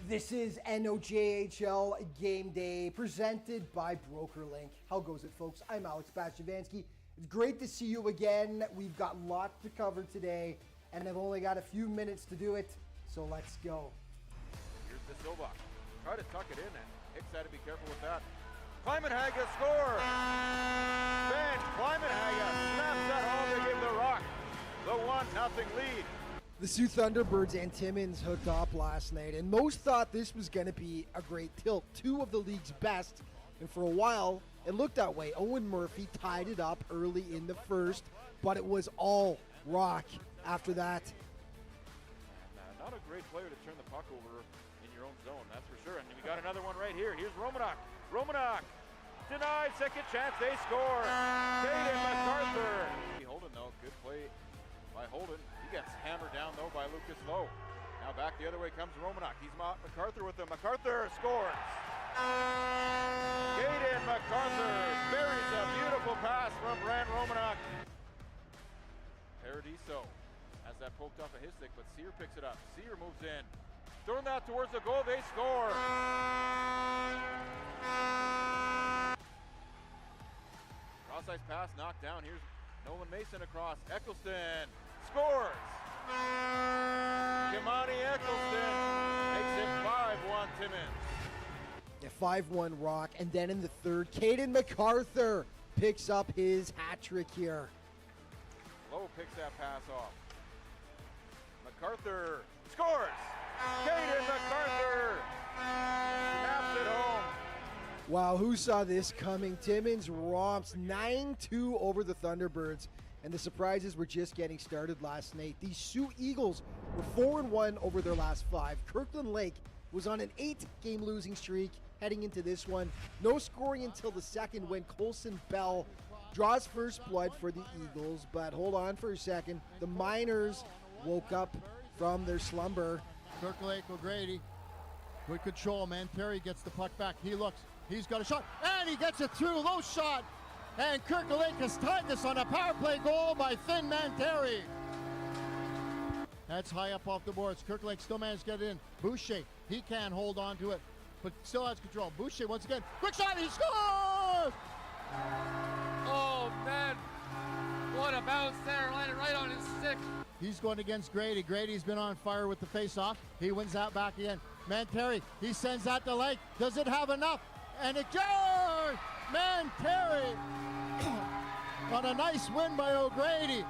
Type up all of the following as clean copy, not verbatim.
This is NOJHL Game Day presented by BrokerLink. How goes it, folks? I'm Alex Bachevansky. It's great to see you again. We've got lots to cover today, and I've only got a few minutes to do it, so let's go. Here's the Silva. Try to tuck it in there. Hicks had to be careful with that. Kleimenhaga score! Ben Kleimenhaga snaps that home to give the Rock the 1-0 lead. The Sioux Thunderbirds and Timmins hooked up last night, and most thought this was going to be a great tilt. Two of the league's best, and for a while, it looked that way. Owen Murphy tied it up early in the first, but it was all Rock after that. And, not a great player to turn the puck over in your own zone, that's for sure. And we got another one right here. Here's Romanok. Romanok denied, second chance, they score. Caden MacArthur. Holden, though, good play by Holden. He gets hammered down, though, by Lucas Lowe. Now back the other way comes Romanok. He's MacArthur with him. MacArthur scores. Caden MacArthur buries a beautiful pass from Brand Romanok. Paradiso has that poked off of his stick, but Sear picks it up. Sear moves in. Throwing that towards the goal, they score. Cross-ice pass knocked down. Here's Nolan Mason across. Eccleston scores. Kimani Eccleston makes it 5-1 Timmins. A 5-1 Rock, and then in the third, Caden MacArthur picks up his hat trick here. Lowe picks that pass off. MacArthur scores. Caden MacArthur snaps it home. Wow, who saw this coming? Timmins romps 9-2 over the Thunderbirds, and the surprises were just getting started last night. These Sioux Eagles were 4-1 over their last 5. Kirkland Lake was on an 8-game losing streak heading into this one. No scoring until the second when Colson Bell draws first blood for the Eagles. But hold on for a second. The Miners woke up from their slumber. Kirkland Lake O'Grady, good control, man. Perry gets the puck back. He looks. He's got a shot, and he gets it through. Low shot, and Kirkland Lake has tied this on a power play goal by Thin Man Terry. That's high up off the boards. Kirkland Lake still managed to get it in. Boucher, he can't hold on to it, but still has control. Boucher once again, quick shot, he scores! Oh man, what a bounce there, landed right on his stick. He's going against Grady. Grady's been on fire with the face-off. He wins that back again. Terry, he sends that to Lake. Does it have enough? And it goes! Terry on a nice win by O'Grady.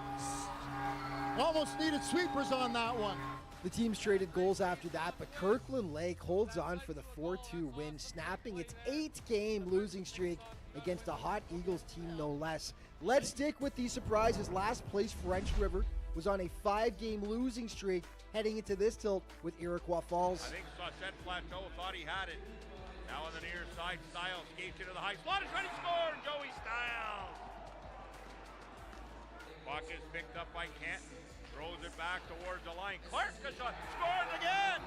Almost needed sweepers on that one. The teams traded goals after that, but Kirkland Lake holds on for the 4-2 win, snapping its 8-game losing streak against a hot Eagles team, no less. Let's stick with these surprises. Last place, French River, was on a 5-game losing streak heading into this tilt with Iroquois Falls. I think Saucette Plateau thought he had it. Now on the near side, Stiles skates into the high slot. Is ready to score, Joey Stiles. Puck is picked up by Canton. Throws it back towards the line. Clark a shot, scores again!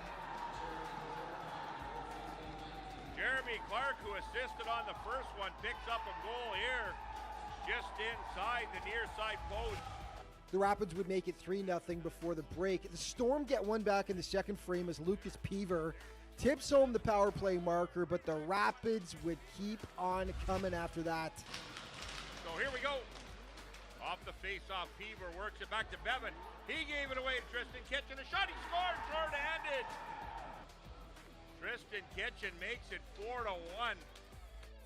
Jeremy Clark, who assisted on the first one, picks up a goal here just inside the near side post. The Rapids would make it 3-0 before the break. The Storm get one back in the second frame as Lucas Peaver tips home the power play marker, but the Rapids would keep on coming after that. So here we go. Off the face-off, Peaver works it back to Bevan. He gave it away to Tristan Kitchen. A shot, he scored, short-handed. Tristan Kitchen makes it 4-1.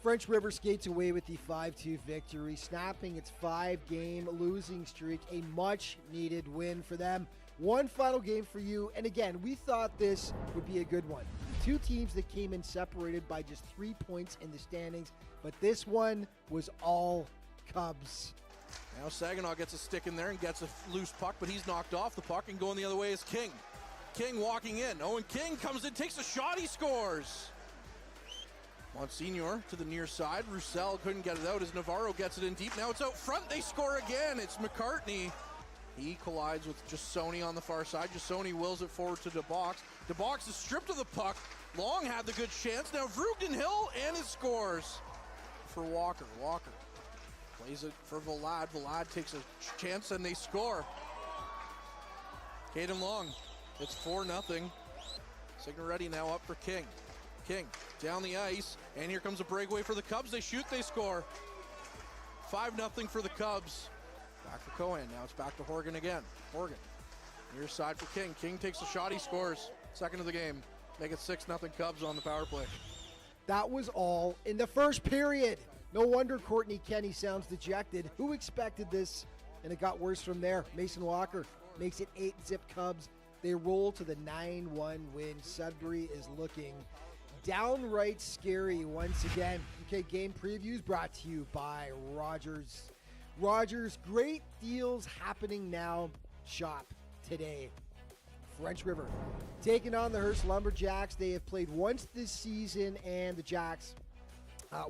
French River skates away with the 5-2 victory, snapping its 5-game losing streak, a much-needed win for them. One final game for you, and again, we thought this would be a good one. Two teams that came in separated by just 3 points in the standings, but this one was all Cubs. Now Saginaw gets a stick in there and gets a loose puck, but he's knocked off the puck, and going the other way is King. King walking in. Owen King comes in, takes a shot, he scores. Monsignor to the near side. Roussel couldn't get it out as Navarro gets it in deep. Now it's out front. They score again. It's McCartney. He collides with Jasoni on the far side. Jasoni wills it forward to DeBox. DeBox is stripped of the puck. Long had the good chance. Now Vrugden Hill, and it scores for Walker. Walker plays it for Vlad. Vlad takes a chance, and they score. Caden Long. It's 4-0. Signoretti now up for King. King down the ice, and here comes a breakaway for the Cubs. They shoot, they score. 5-0 for the Cubs. Back for Cohen. Now it's back to Horgan again. Horgan, near side for King. King takes a shot, he scores. Second of the game. Make it 6-0 Cubs on the power play. That was all in the first period. No wonder Courtney Kenny sounds dejected. Who expected this? And it got worse from there. Mason Walker makes it 8-zip Cubs. They roll to the 9-1 win. Sudbury is looking downright scary once again. Okay, game previews brought to you by Rogers. Rogers, great deals happening now. Shop today. French River taking on the Hearst Lumberjacks. They have played once this season, and the Jacks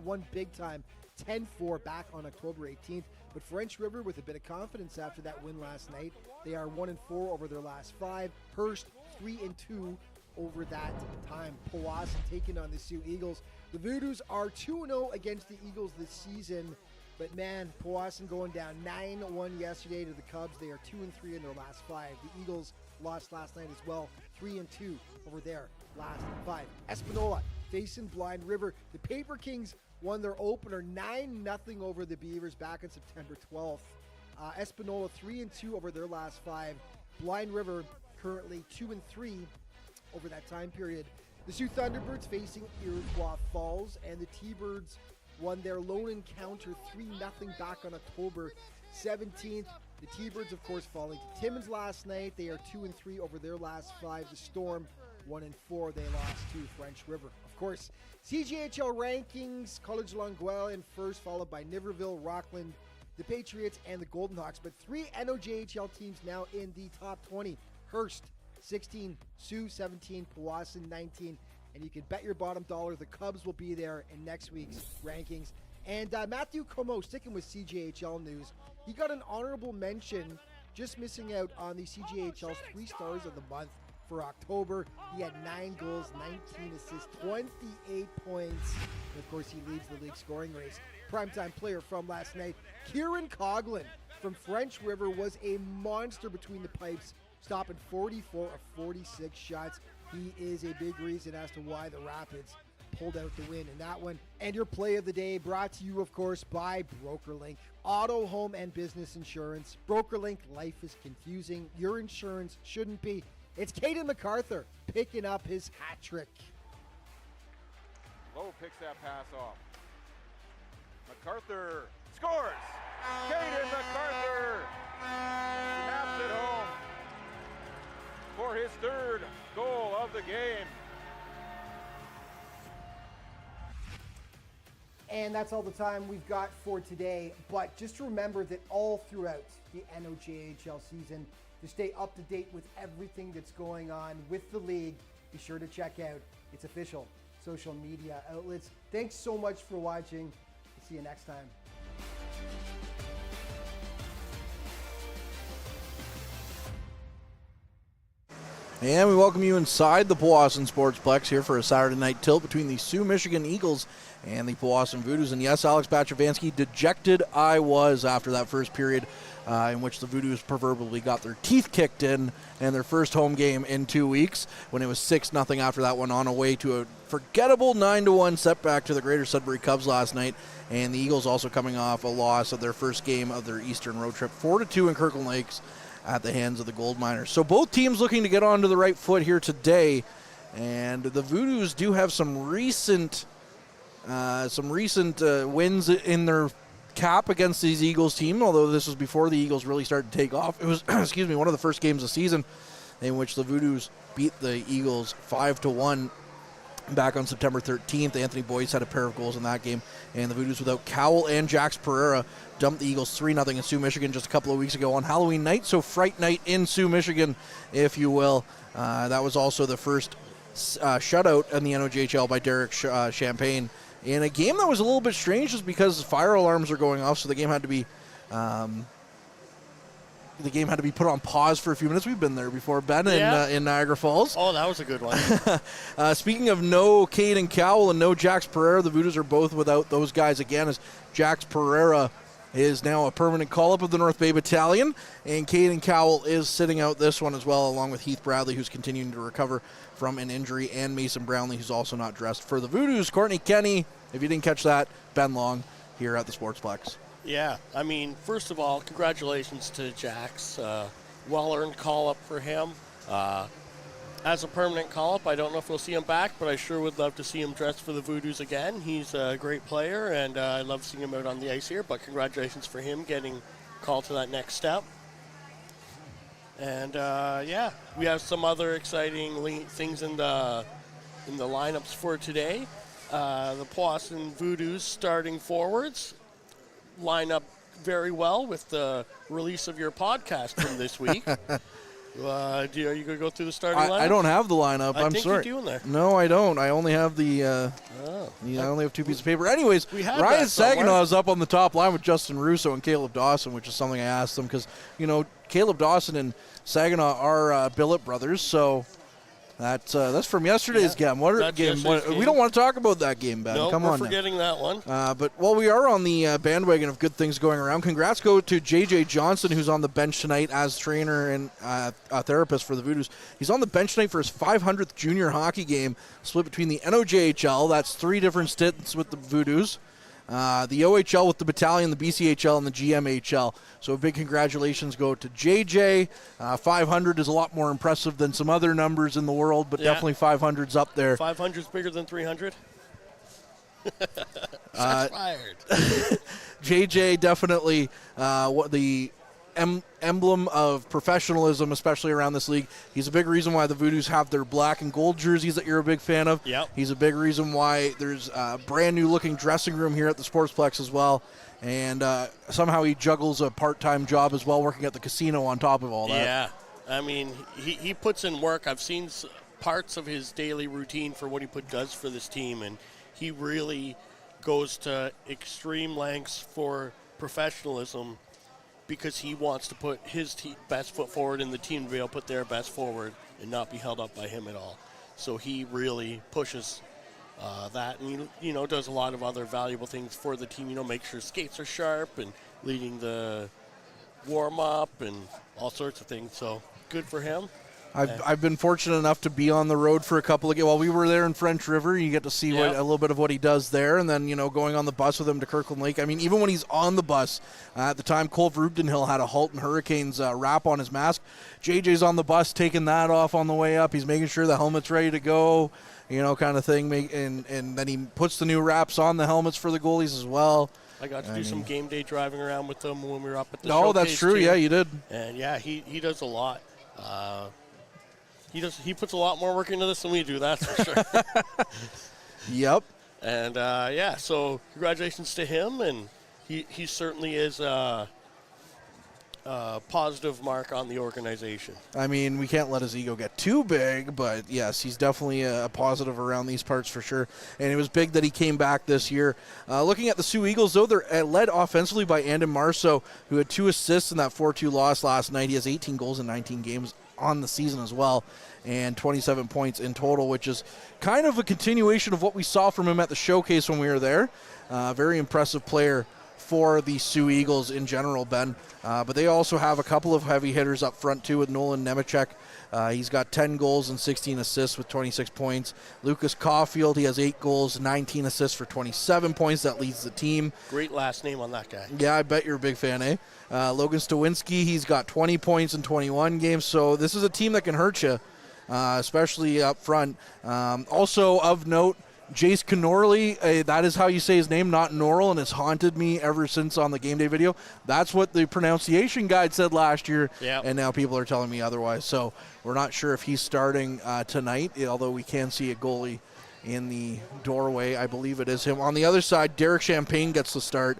won big time 10-4 back on October 18th. But French River with a bit of confidence after that win last night. They are 1-4 over their last 5. Hearst 3-2 over that time. Powassan taking on the Sioux Eagles. The Voodoos are 2-0 against the Eagles this season. But man, Powassan going down 9-1 yesterday to the Cubs. They are 2-3 in their last 5. The Eagles lost last night as well, 3-2 over their last 5. Espanola facing Blind River. The Paper Kings won their opener 9-0 over the Beavers back on September 12th. Espanola 3-2 over their last 5. Blind River currently 2-3 over that time period. The Sioux Thunderbirds facing Iroquois Falls, and the T-Birds won their lone encounter 3-0 back on October 17th. The T-Birds, of course, falling to Timmins last night. They are 2-3 over their last 5. The Storm 1-4. They lost to French River. Of course, CJHL rankings, College Longueuil in first, followed by Niverville, Rockland, the Patriots, and the Golden Hawks. But 3 NOJHL teams now in the top 20. Hearst 16, Sioux 17, Powassan 19. And you can bet your bottom dollar the Cubs will be there in next week's rankings. And Matthew Como, sticking with CJHL news, he got an honorable mention, just missing out on the CJHL's 3 Stars of the Month for October. He had 9 goals, 19 assists, 28 points. And of course, he leads the league scoring race. Primetime player from last night, Kieran Coughlin from French River, was a monster between the pipes, stopping 44 of 46 shots. He is a big reason as to why the Rapids pulled out the win in that one. And your play of the day brought to you, of course, by BrokerLink. Auto, home, and business insurance. BrokerLink, life is confusing. Your insurance shouldn't be. It's Caden MacArthur picking up his hat trick. Lowe picks that pass off. MacArthur scores! Caden MacArthur snaps it home for his 3rd goal of the game. And that's all the time we've got for today. But just remember that all throughout the NOJHL season, to stay up to date with everything that's going on with the league, be sure to check out its official social media outlets. Thanks so much for watching. See you next time. And we welcome you inside the Powassan Sportsplex here for a Saturday night tilt between the Sioux Michigan Eagles and the Powassan Voodoos. And yes, Alex Bachavansky, dejected I was after that first period in which the Voodoos proverbially got their teeth kicked in their first home game in 2 weeks, when it was 6-0 after that one, on a way to a forgettable 9-1 setback to the Greater Sudbury Cubs last night. And the Eagles also coming off a loss of their first game of their Eastern road trip, 4-2 in Kirkland Lakes at the hands of the Gold Miners. So both teams looking to get onto the right foot here today, and the Voodoos do have some recent wins in their cap against these Eagles team, although this was before the Eagles really started to take off. It was one of the first games of the season in which the Voodoos beat the Eagles 5-1 back on September 13th. Anthony Boyce had a pair of goals in that game, and the Voodoos, without Cowell and Jax Pereira, dumped the Eagles 3-0 in Sioux, Michigan just a couple of weeks ago on Halloween night, so Fright Night in Sioux, Michigan, if you will. That was also the first shutout in the NOJHL by Derek Champagne in a game that was a little bit strange, just because fire alarms are going off, so the game had to be put on pause for a few minutes. We've been there before, Ben, in Niagara Falls. Oh, that was a good one. Speaking of no Caden Cowell and no Jax Pereira, the Voodoos are both without those guys again, as Jax Pereira is now a permanent call-up of the North Bay Battalion, and Caden Cowell is sitting out this one as well, along with Heath Bradley, who's continuing to recover from an injury, and Mason Brownlee, who's also not dressed. For the Voodoos, Courtney Kenny, if you didn't catch that, Ben Long here at the Sportsplex. Yeah, I mean, first of all, congratulations to Jax. Well-earned call-up for him. As a permanent call-up, I don't know if we'll see him back, but I sure would love to see him dressed for the Voodoos again. He's a great player, and I love seeing him out on the ice here, but congratulations for him getting called to that next step. And, yeah, we have some other exciting things in the lineups for today. The Powassan Voodoos starting forwards line up very well with the release of your podcast from this week. Are you going to go through the starting lineup? I don't have the lineup. I'm sorry. I think you do in there. No, I don't. I only have I only have 2 pieces of paper. Anyways, Ryan Saginaw is up on the top line with Justin Russo and Caleb Dawson, which is something I asked them because, Caleb Dawson and Saginaw are Billet brothers, so that's from yesterday's game. We don't want to talk about that game, Ben. Come on. We're forgetting that one. But while we are on the bandwagon of good things going around, congrats go to J.J. Johnson, who's on the bench tonight as trainer and a therapist for the Voodoos. He's on the bench tonight for his 500th junior hockey game, split between the NOJHL, that's 3 different stints with the Voodoos, the OHL with the Battalion, the BCHL, and the GMHL. So a big congratulations go to JJ. 500 is a lot more impressive than some other numbers in the world, but definitely 500's up there. 500's bigger than 300? Shots fired. JJ definitely the emblem of professionalism, especially around this league. He's a big reason why the Voodoos have their black and gold jerseys that you're a big fan of. Yep. He's a big reason why there's a brand new looking dressing room here at the Sportsplex as well. And somehow he juggles a part-time job as well, working at the casino on top of all that. Yeah. I mean, he puts in work. I've seen parts of his daily routine for what he does for this team, and he really goes to extreme lengths for professionalism because he wants to put his best foot forward and the team to be able to put their best forward and not be held up by him at all. So he really pushes that, and he does a lot of other valuable things for the team. Make sure skates are sharp and leading the warm up and all sorts of things. So good for him. I've been fortunate enough to be on the road for a couple of games. While we were there in French River, you get to see a little bit of what he does there, and then going on the bus with him to Kirkland Lake. I mean, even when he's on the bus, at the time Cole Vroogdenhill had a Halton Hurricanes wrap on his mask. JJ's on the bus taking that off on the way up. He's making sure the helmet's ready to go, kind of thing. And then he puts the new wraps on the helmets for the goalies as well. I got to do some game day driving around with them when we were up at the showcase. Oh, that's true. Team. Yeah, you did. And he does a lot. He puts a lot more work into this than we do, that's for sure. Yep. And, so congratulations to him, and he certainly is a positive mark on the organization. I mean, we can't let his ego get too big, but, yes, he's definitely a positive around these parts for sure. And it was big that he came back this year. Looking at the Sioux Eagles, though, they're led offensively by Andon Marceau, who had 2 assists in that 4-2 loss last night. He has 18 goals in 19 games on the season as well, and 27 points in total, which is kind of a continuation of what we saw from him at the showcase when we were there. Very impressive player for the Sioux Eagles in general, Ben. But they also have a couple of heavy hitters up front, too, with Nolan Nemechek. He's got 10 goals and 16 assists with 26 points. Lucas Caulfield, he has 8 goals, 19 assists for 27 points. That leads the team. Great last name on that guy. Yeah, I bet you're a big fan, eh? Logan Stawinski, he's got 20 points in 21 games. So this is a team that can hurt you, especially up front. Also of note, Jace Knorley, that is how you say his name, not Norrell, and it's haunted me ever since on the game day video. That's what the pronunciation guide said last year, and now people are telling me otherwise. So we're not sure if he's starting tonight, although we can see a goalie in the doorway. I believe it is him. On the other side, Derek Champagne gets the start.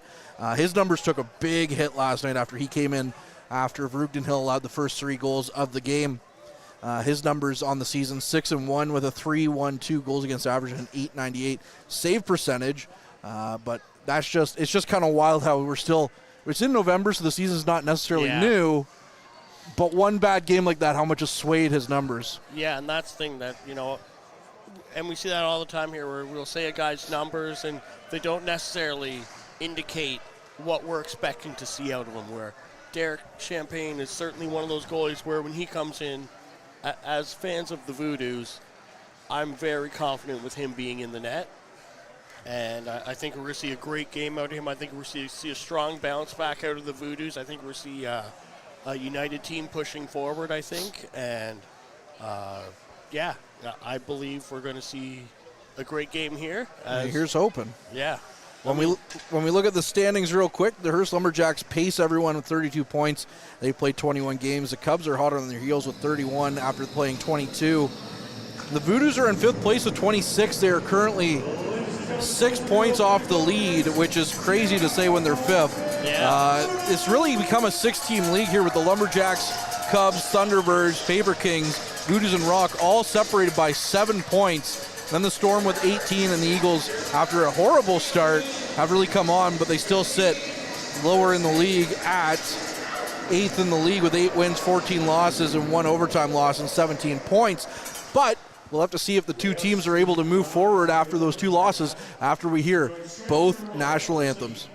His numbers took a big hit last night after he came in after Vroogdenhill allowed the first 3 goals of the game. His numbers on the season, 6-1 with a 3.12 goals against average and an 8.98 save percentage. But it's just kind of wild how it's in November, so the season's not necessarily new. But one bad game like that, how much has swayed his numbers? Yeah, and that's the thing that, and we see that all the time here where we'll say a guy's numbers and they don't necessarily indicate what we're expecting to see out of him, where Derek Champagne is certainly one of those goalies where when he comes in, as fans of the Voodoos, I'm very confident with him being in the net. And I think we're going to see a great game out of him. I think we're going to see a strong bounce back out of the Voodoos. I think we're going to see a united team pushing forward, I think. And, I believe we're going to see a great game here. Here's hoping. Yeah. When we look at the standings real quick, the Hearst Lumberjacks pace everyone with 32 points. They played 21 games. The Cubs are hot on their heels with 31 after playing 22. The Voodoos are in 5th place with 26. They are currently 6 points off the lead, which is crazy to say when they're 5th. Yeah. It's really become a 6-team league here with the Lumberjacks, Cubs, Thunderbirds, Paper Kings, Voodoos, and Rock all separated by 7 points. Then the Storm with 18, and the Eagles, after a horrible start, have really come on, but they still sit lower in the league at 8th in the league with 8 wins, 14 losses, and 1 overtime loss and 17 points. But we'll have to see if the two teams are able to move forward after those 2 losses after we hear both national anthems.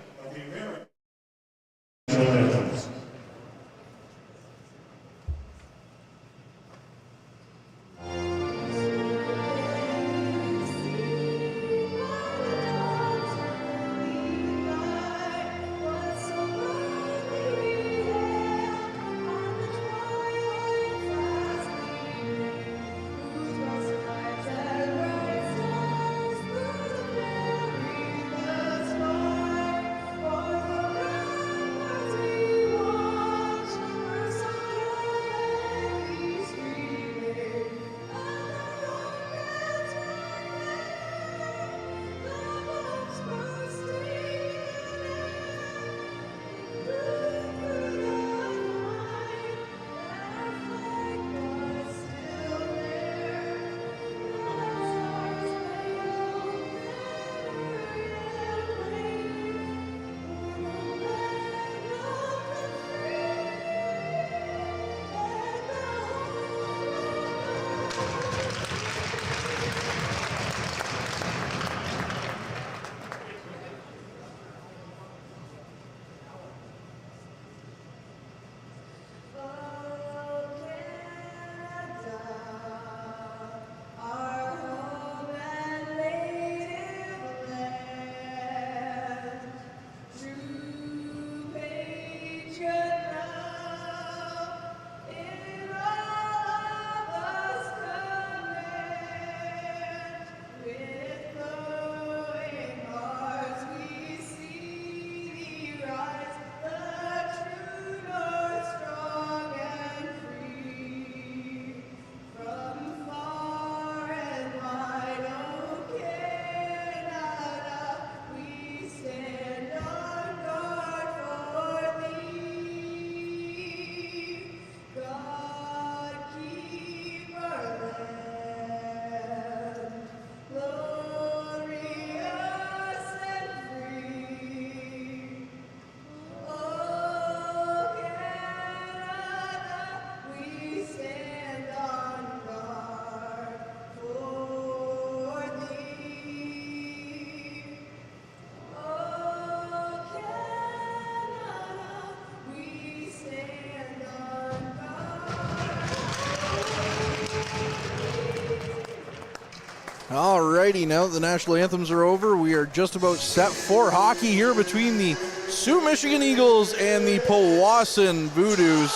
Alrighty, now that the national anthems are over, we are just about set for hockey here between the Sioux Michigan Eagles and the Powassan Voodoos.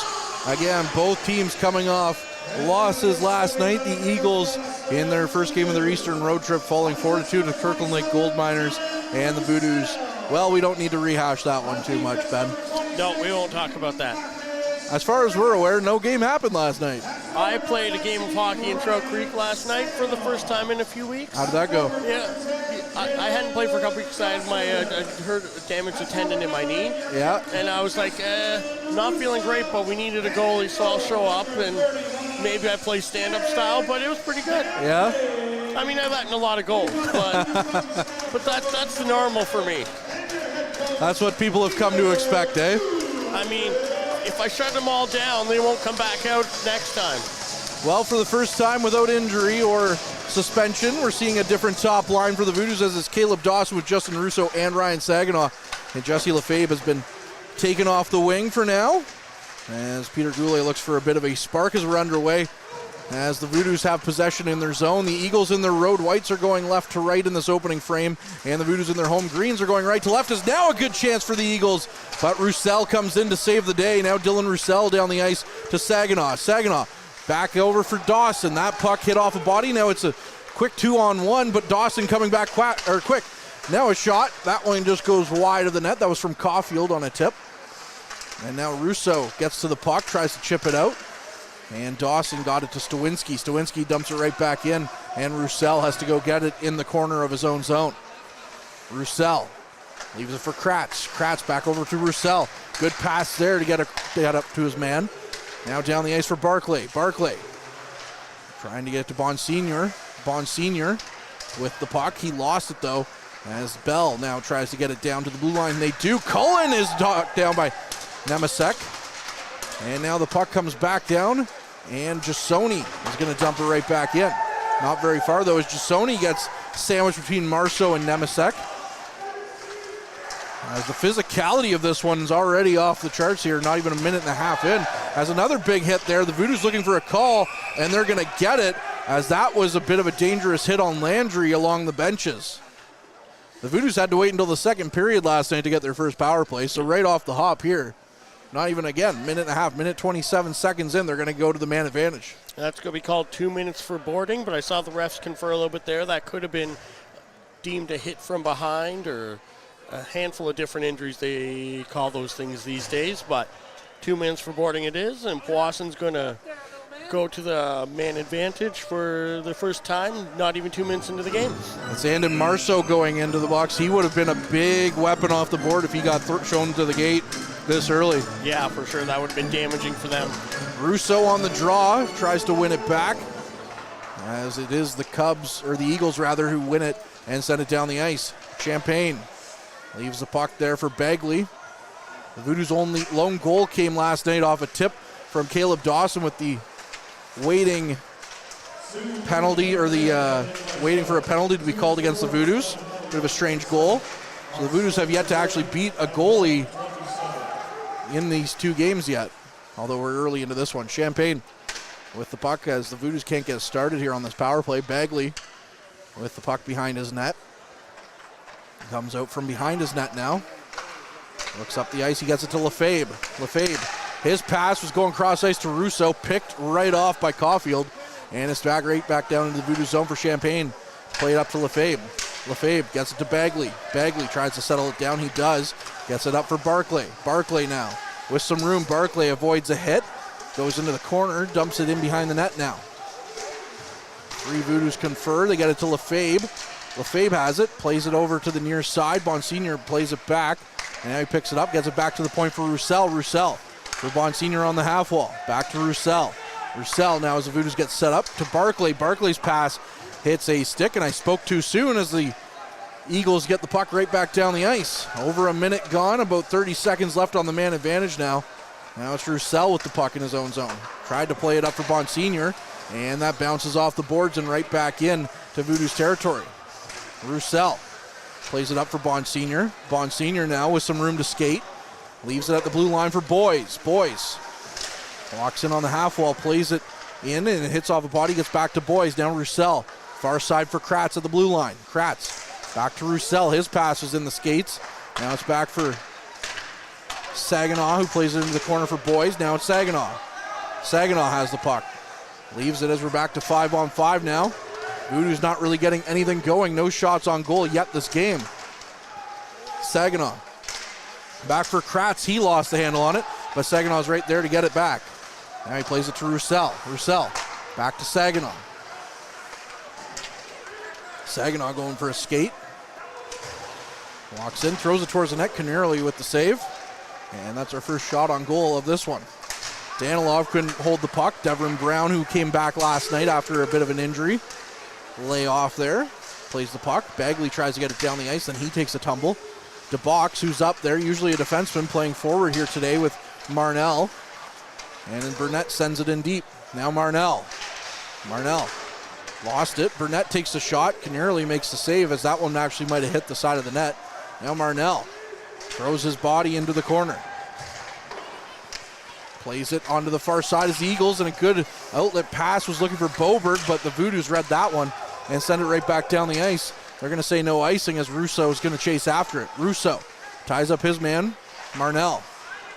Again, both teams coming off losses last night. The Eagles in their first game of their Eastern road trip falling 4-2 to Kirkland Lake Gold Miners, and the Voodoos, well, we don't need to rehash that one too much, Ben. No, we won't talk about that. As far as we're aware, no game happened last night. I played a game of hockey in Trout Creek last night for the first time in a few weeks. How did that go? Yeah, I hadn't played for a couple weeks. I had I heard damage to tendon in my knee. Yeah. And I was like, not feeling great, but we needed a goalie, so I'll show up, and maybe I play stand-up style, but it was pretty good. Yeah? I mean, I let in a lot of goals, but that's the normal for me. That's what people have come to expect, eh? I mean, if I shut them all down, they won't come back out next time. Well, for the first time without injury or suspension. We're seeing a different top line for the Voodoos as it's Caleb Dawson with Justin Russo and Ryan Saginaw. And Jesse Lefebvre has been taken off the wing for now, as Peter Goulet looks for a bit of a spark as we're underway. As the Voodoos have possession in their zone, the Eagles in their road whites are going left to right in this opening frame, and the Voodoos in their home greens are going right to left. Is now a good chance for the Eagles, but Roussel comes in to save the day. Now Dylan Roussel down the ice to Saginaw. Saginaw back over for Dawson. That puck hit off a body. Now it's a quick 2-on-1, but Dawson coming back quick. Now a shot. That one just goes wide of the net. That was from Caulfield on a tip. And now Russo gets to the puck, tries to chip it out. And Dawson got it to Stawinski. Stawinski dumps it right back in, and Roussel has to go get it in the corner of his own zone. Roussel leaves it for Kratz. Kratz back over to Roussel. Good pass there to get up to his man. Now down the ice for Barclay. Barclay trying to get it to Bonsignor. Bonsignor with the puck. He lost it though, as Bell now tries to get it down to the blue line. They do. Cullen is knocked down by Nemesek. And now the puck comes back down, and Jasoni is going to dump it right back in. Not very far though, as Jasoni gets sandwiched between Marceau and Nemesek. As the physicality of this one is already off the charts here, not even a minute and a half in. As another big hit there, the Voodoos looking for a call, and they're going to get it, as that was a bit of a dangerous hit on Landry along the benches. The Voodoos had to wait until the second period last night to get their first power play, so right off the hop here, not even again, minute and a half, minute 27 seconds in, they're going to go to the man advantage. That's going to be called 2 minutes for boarding, but I saw the refs confer a little bit there. That could have been deemed a hit from behind, or a handful of different injuries they call those things these days, but 2 minutes for boarding it is, and Powassan's going to go to the man advantage for the first time, not even 2 minutes into the game. It's Andon Marceau going into the box. He would have been a big weapon off the board if he got shown to the gate this early. Yeah, for sure. That would have been damaging for them. Russo on the draw, tries to win it back, as it is the Cubs, or the Eagles rather, who win it and send it down the ice. Champagne leaves the puck there for Bagley. The Voodoos' only lone goal came last night off a tip from Caleb Dawson with the waiting penalty, or the waiting for a penalty to be called against the Voodoos. Bit of a strange goal. So the Voodoos have yet to actually beat a goalie in these two games yet, although we're early into this one. Champagne with the puck as the Voodoos can't get started here on this power play. Bagley with the puck behind his net. Comes out from behind his net now. Looks up the ice, he gets it to Lefebvre. Lefebvre, his pass was going cross ice to Russo, picked right off by Caulfield, and it's right back down into the Voodoo zone for Champagne. Play it up to Lefebvre. Lefebvre gets it to Bagley. Bagley tries to settle it down, he does. Gets it up for Barclay. Barclay now with some room. Barclay avoids a hit, goes into the corner, dumps it in behind the net now. Three Voodoos confer, they get it to Lefebvre. Lefebvre has it, plays it over to the near side. Bonsignor plays it back, and now he picks it up, gets it back to the point for Roussel. Roussel for Bonsignor on the half wall. Back to Roussel. Roussel now as the Voodoos get set up to Barclay. Barclay's pass hits a stick, and I spoke too soon as the Eagles get the puck right back down the ice. Over a minute gone, about 30 seconds left on the man advantage now. Now it's Roussel with the puck in his own zone. Tried to play it up for Bonsignor, and that bounces off the boards and right back in to Voodoo's territory. Roussel plays it up for Bonsignor. Bonsignor now with some room to skate. Leaves it at the blue line for Boys. Boys walks in on the half wall, plays it in, and it hits off a body, gets back to Boys. Now Roussel, far side for Kratz at the blue line. Kratz back to Roussel. His pass is in the skates. Now it's back for Saginaw, who plays it into the corner for Boys. Now it's Saginaw. Saginaw has the puck. Leaves it as we're back to 5-on-5 now. Voodoo's not really getting anything going. No shots on goal yet this game. Saginaw back for Kratz. He lost the handle on it, but Saginaw's right there to get it back. Now he plays it to Roussel. Roussel back to Saginaw. Saginaw going for a skate. Walks in, throws it towards the net. Canarelli with the save. And that's our first shot on goal of this one. Danilov couldn't hold the puck. Devin Brown, who came back last night after a bit of an injury, lay off there. Plays the puck. Bagley tries to get it down the ice, then he takes a tumble. DeBox, who's up there, usually a defenseman, playing forward here today with Marnell. And then Burnett sends it in deep. Now Marnell. Marnell Lost it. Burnett takes the shot. Canarelli makes the save as that one actually might have hit the side of the net. Now Marnell throws his body into the corner. Plays it onto the far side as the Eagles, and a good outlet pass was looking for Boberg, but the Voodoos read that one and send it right back down the ice. They're going to say no icing as Russo is going to chase after it. Russo ties up his man, Marnell.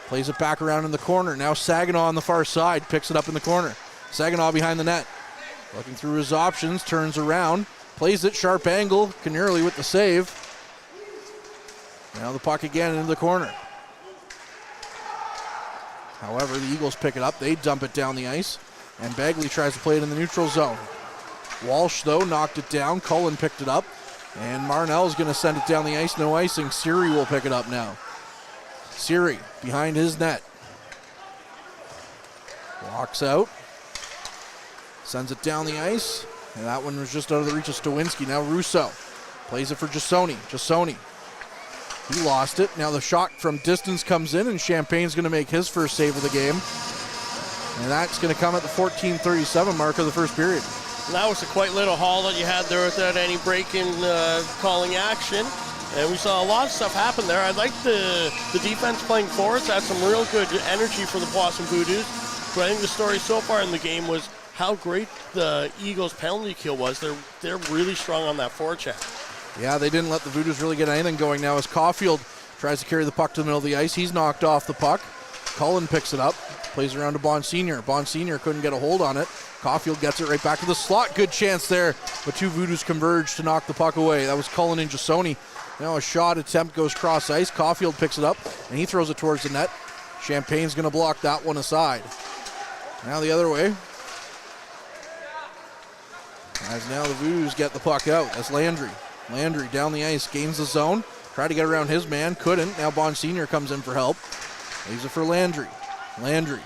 Plays it back around in the corner. Now Saginaw on the far side, picks it up in the corner. Saginaw behind the net. Looking through his options, turns around, plays it, sharp angle. Canarelli with the save. Now the puck again into the corner. However, the Eagles pick it up. They dump it down the ice, and Bagley tries to play it in the neutral zone. Walsh, though, knocked it down. Cullen picked it up, and Marnell is going to send it down the ice. No icing. Siri will pick it up now. Siri behind his net. Walks out. Sends it down the ice, and that one was just out of the reach of Stawinski. Now Russo plays it for Jasoni. Jasoni. He lost it. Now the shot from distance comes in, and Champagne's going to make his first save of the game. And that's going to come at the 14:37 mark of the first period. That was a quite little haul that you had there without any break in calling action. And we saw a lot of stuff happen there. I like the defense playing for us. Had some real good energy for the Powassan Voodoos. But I think the story so far in the game was how great the Eagles' penalty kill was. They're really strong on that forecheck. Yeah, they didn't let the Voodoos really get anything going now as Caulfield tries to carry the puck to the middle of the ice. He's knocked off the puck. Cullen picks it up, plays around to Bond Sr. Bond Sr. couldn't get a hold on it. Caulfield gets it right back to the slot. Good chance there, but two Voodoos converge to knock the puck away. That was Cullen and Jasoni. Now a shot attempt goes cross ice. Caulfield picks it up, and he throws it towards the net. Champagne's going to block that one aside. Now the other way. As now the Voodoos get the puck out. That's Landry. Landry down the ice, gains the zone. Tried to get around his man, couldn't. Now Bond Sr. comes in for help. Leaves it for Landry. Landry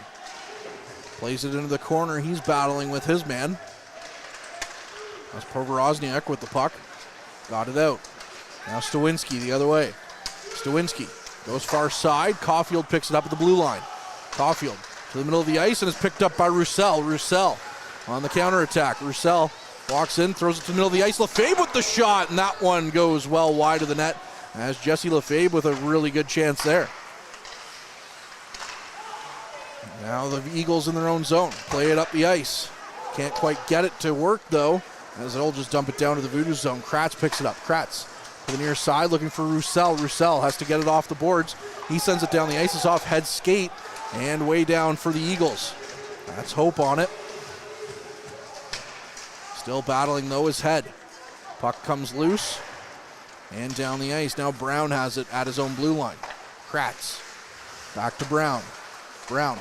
plays it into the corner. He's battling with his man. That's Povorozniak with the puck. Got it out. Now Stawinski the other way. Stawinski goes far side. Caulfield picks it up at the blue line. Caulfield to the middle of the ice and is picked up by Roussel. Roussel on the counterattack. Roussel walks in, throws it to the middle of the ice. Lefebvre with the shot, and that one goes well wide of the net as Jesse Lefebvre with a really good chance there. Now the Eagles in their own zone. Play it up the ice. Can't quite get it to work, though, as they'll just dump it down to the Voodoo zone. Kratz picks it up. Kratz to the near side looking for Roussel. Roussel has to get it off the boards. He sends it down the ice. It's off head skate and way down for the Eagles. That's Hope on it. Still battling, though, his head. Puck comes loose and down the ice. Now Brown has it at his own blue line. Kratz back to Brown. Brown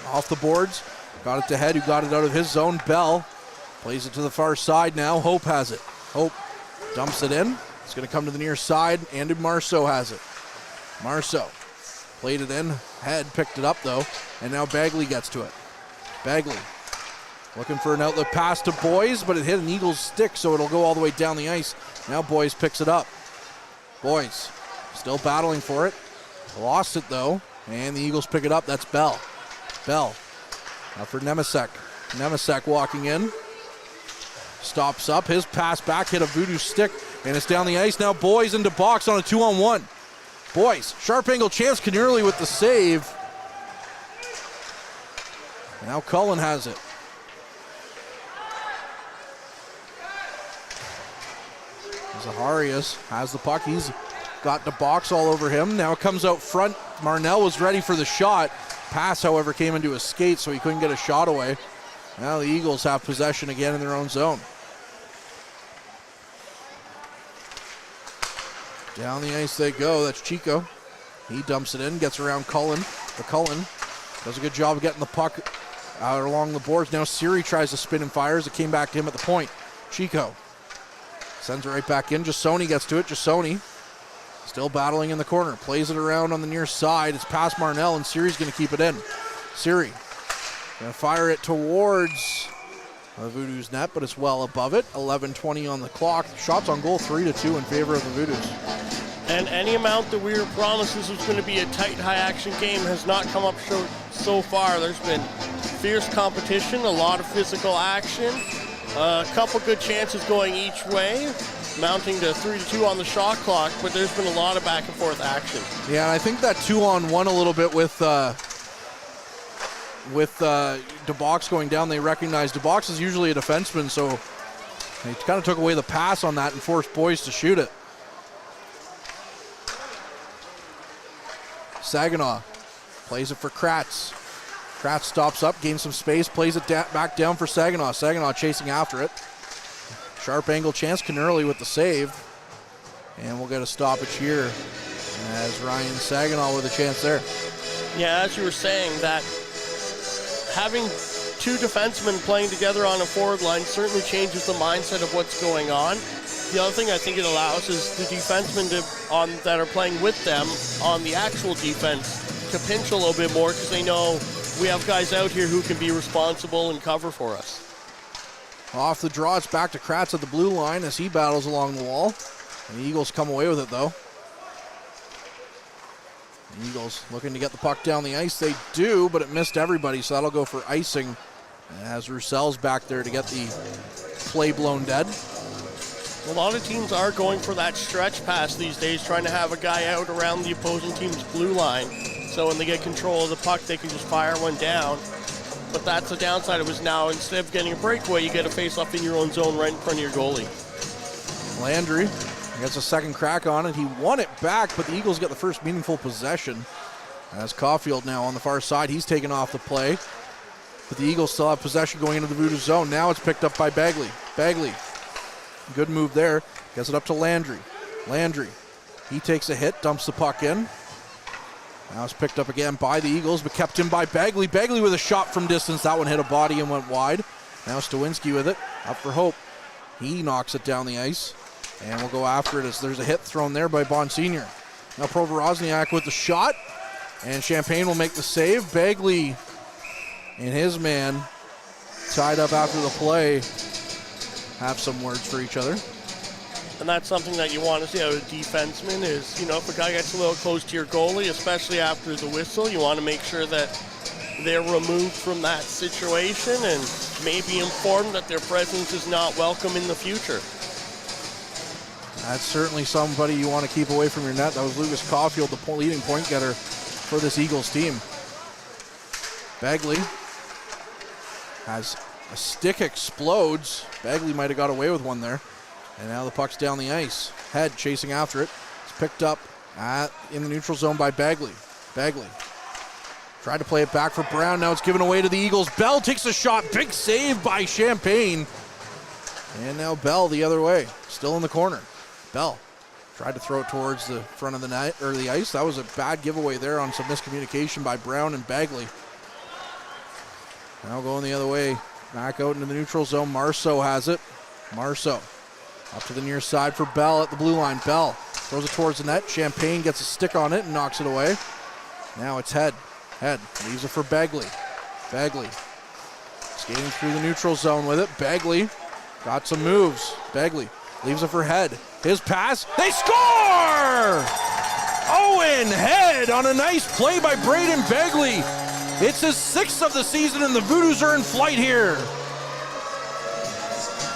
off the boards. Got it to Head, who got it out of his zone. Bell plays it to the far side now. Hope has it. Hope dumps it in. It's going to come to the near side. Andy Marceau has it. Marceau played it in. Head picked it up, though. And now Bagley gets to it. Bagley looking for an outlet pass to Boys, but it hit an Eagles stick, so it'll go all the way down the ice. Now Boys picks it up. Boys still battling for it. Lost it, though, and the Eagles pick it up. That's Bell. Bell now for Nemesek. Nemesek walking in. Stops up. His pass back hit a Voodoo stick, and it's down the ice. Now Boys into box on a 2-on-1. Boys, sharp angle chance. Canarelli with the save. Now Cullen has it. Zaharias has the puck. He's got the box all over him. Now it comes out front. Marnell was ready for the shot. Pass, however, came into his skate, so he couldn't get a shot away. Now the Eagles have possession again in their own zone. Down the ice they go. That's Chico. He dumps it in, gets around Cullen. But Cullen does a good job of getting the puck out along the boards. Now Siri tries to spin and fires. It came back to him at the point. Chico sends it right back in. Jasoni gets to it. Jasoni still battling in the corner. Plays it around on the near side. It's past Marnell, and Siri's going to keep it in. Siri going to fire it towards the Voodoo's net, but it's well above it. 11:20 on the clock. Shots on goal 3-2 in favor of the Voodoos. And any amount that we were promised this was going to be a tight, high-action game has not come up so far. There's been fierce competition, a lot of physical action, A couple good chances going each way, mounting to 3-2 on the shot clock, but there's been a lot of back and forth action. Yeah, and I think that 2-on-1 a little bit with DeBox going down. They recognize DeBox is usually a defenseman, so they kind of took away the pass on that and forced boys to shoot it. Saginaw plays it for Kratz. Kratz stops up, gains some space, plays it back down for Saginaw. Saginaw chasing after it. Sharp angle chance, Knerley with the save. And we'll get a stoppage here as Ryan Saginaw with a chance there. Yeah, as you were saying, that having two defensemen playing together on a forward line certainly changes the mindset of what's going on. The other thing I think it allows is the defensemen that are playing with them on the actual defense to pinch a little bit more because they know we have guys out here who can be responsible and cover for us. Off the draw, it's back to Kratz at the blue line as he battles along the wall. And the Eagles come away with it, though. The Eagles looking to get the puck down the ice. They do, but it missed everybody, so that'll go for icing as Roussell's back there to get the play blown dead. A lot of teams are going for that stretch pass these days, trying to have a guy out around the opposing team's blue line. So when they get control of the puck, they can just fire one down. But that's the downside of it now. Instead of getting a breakaway, you get a face-off in your own zone right in front of your goalie. Landry gets a second crack on it. He won it back, but the Eagles get the first meaningful possession. As Caulfield now on the far side, he's taken off the play. But the Eagles still have possession going into the Voodoo zone. Now it's picked up by Bagley. Bagley, good move there. Gets it up to Landry. Landry, he takes a hit, dumps the puck in. Now it's picked up again by the Eagles, but kept in by Bagley. Bagley with a shot from distance. That one hit a body and went wide. Now Stawinski with it, up for Hope. He knocks it down the ice, and we'll go after it as there's a hit thrown there by Bond Sr. Now Provorozniak with the shot, and Champagne will make the save. Bagley and his man tied up after the play have some words for each other. And that's something that you want to see out of a defenseman is, you know, if a guy gets a little close to your goalie, especially after the whistle, you want to make sure that they're removed from that situation and maybe informed that their presence is not welcome in the future. That's certainly somebody you want to keep away from your net. That was Lucas Caulfield, the leading point getter for this Eagles team. Bagley has a stick explodes. Bagley might have got away with one there. And now the puck's down the ice. Head chasing after it. It's picked up in the neutral zone by Bagley. Bagley tried to play it back for Brown. Now it's given away to the Eagles. Bell takes a shot. Big save by Champagne. And now Bell the other way. Still in the corner. Bell tried to throw it towards the front of the net or the ice. That was a bad giveaway there on some miscommunication by Brown and Bagley. Now going the other way. Back out into the neutral zone. Marceau has it. Marceau up to the near side for Bell at the blue line. Bell throws it towards the net. Champagne gets a stick on it and knocks it away. Now it's Head. Head leaves it for Bagley. Bagley skating through the neutral zone with it. Bagley got some moves. Bagley leaves it for Head. His pass. They score! Owen Head on a nice play by Braden Bagley. It's his 6th of the season and the Voodoos are in flight here.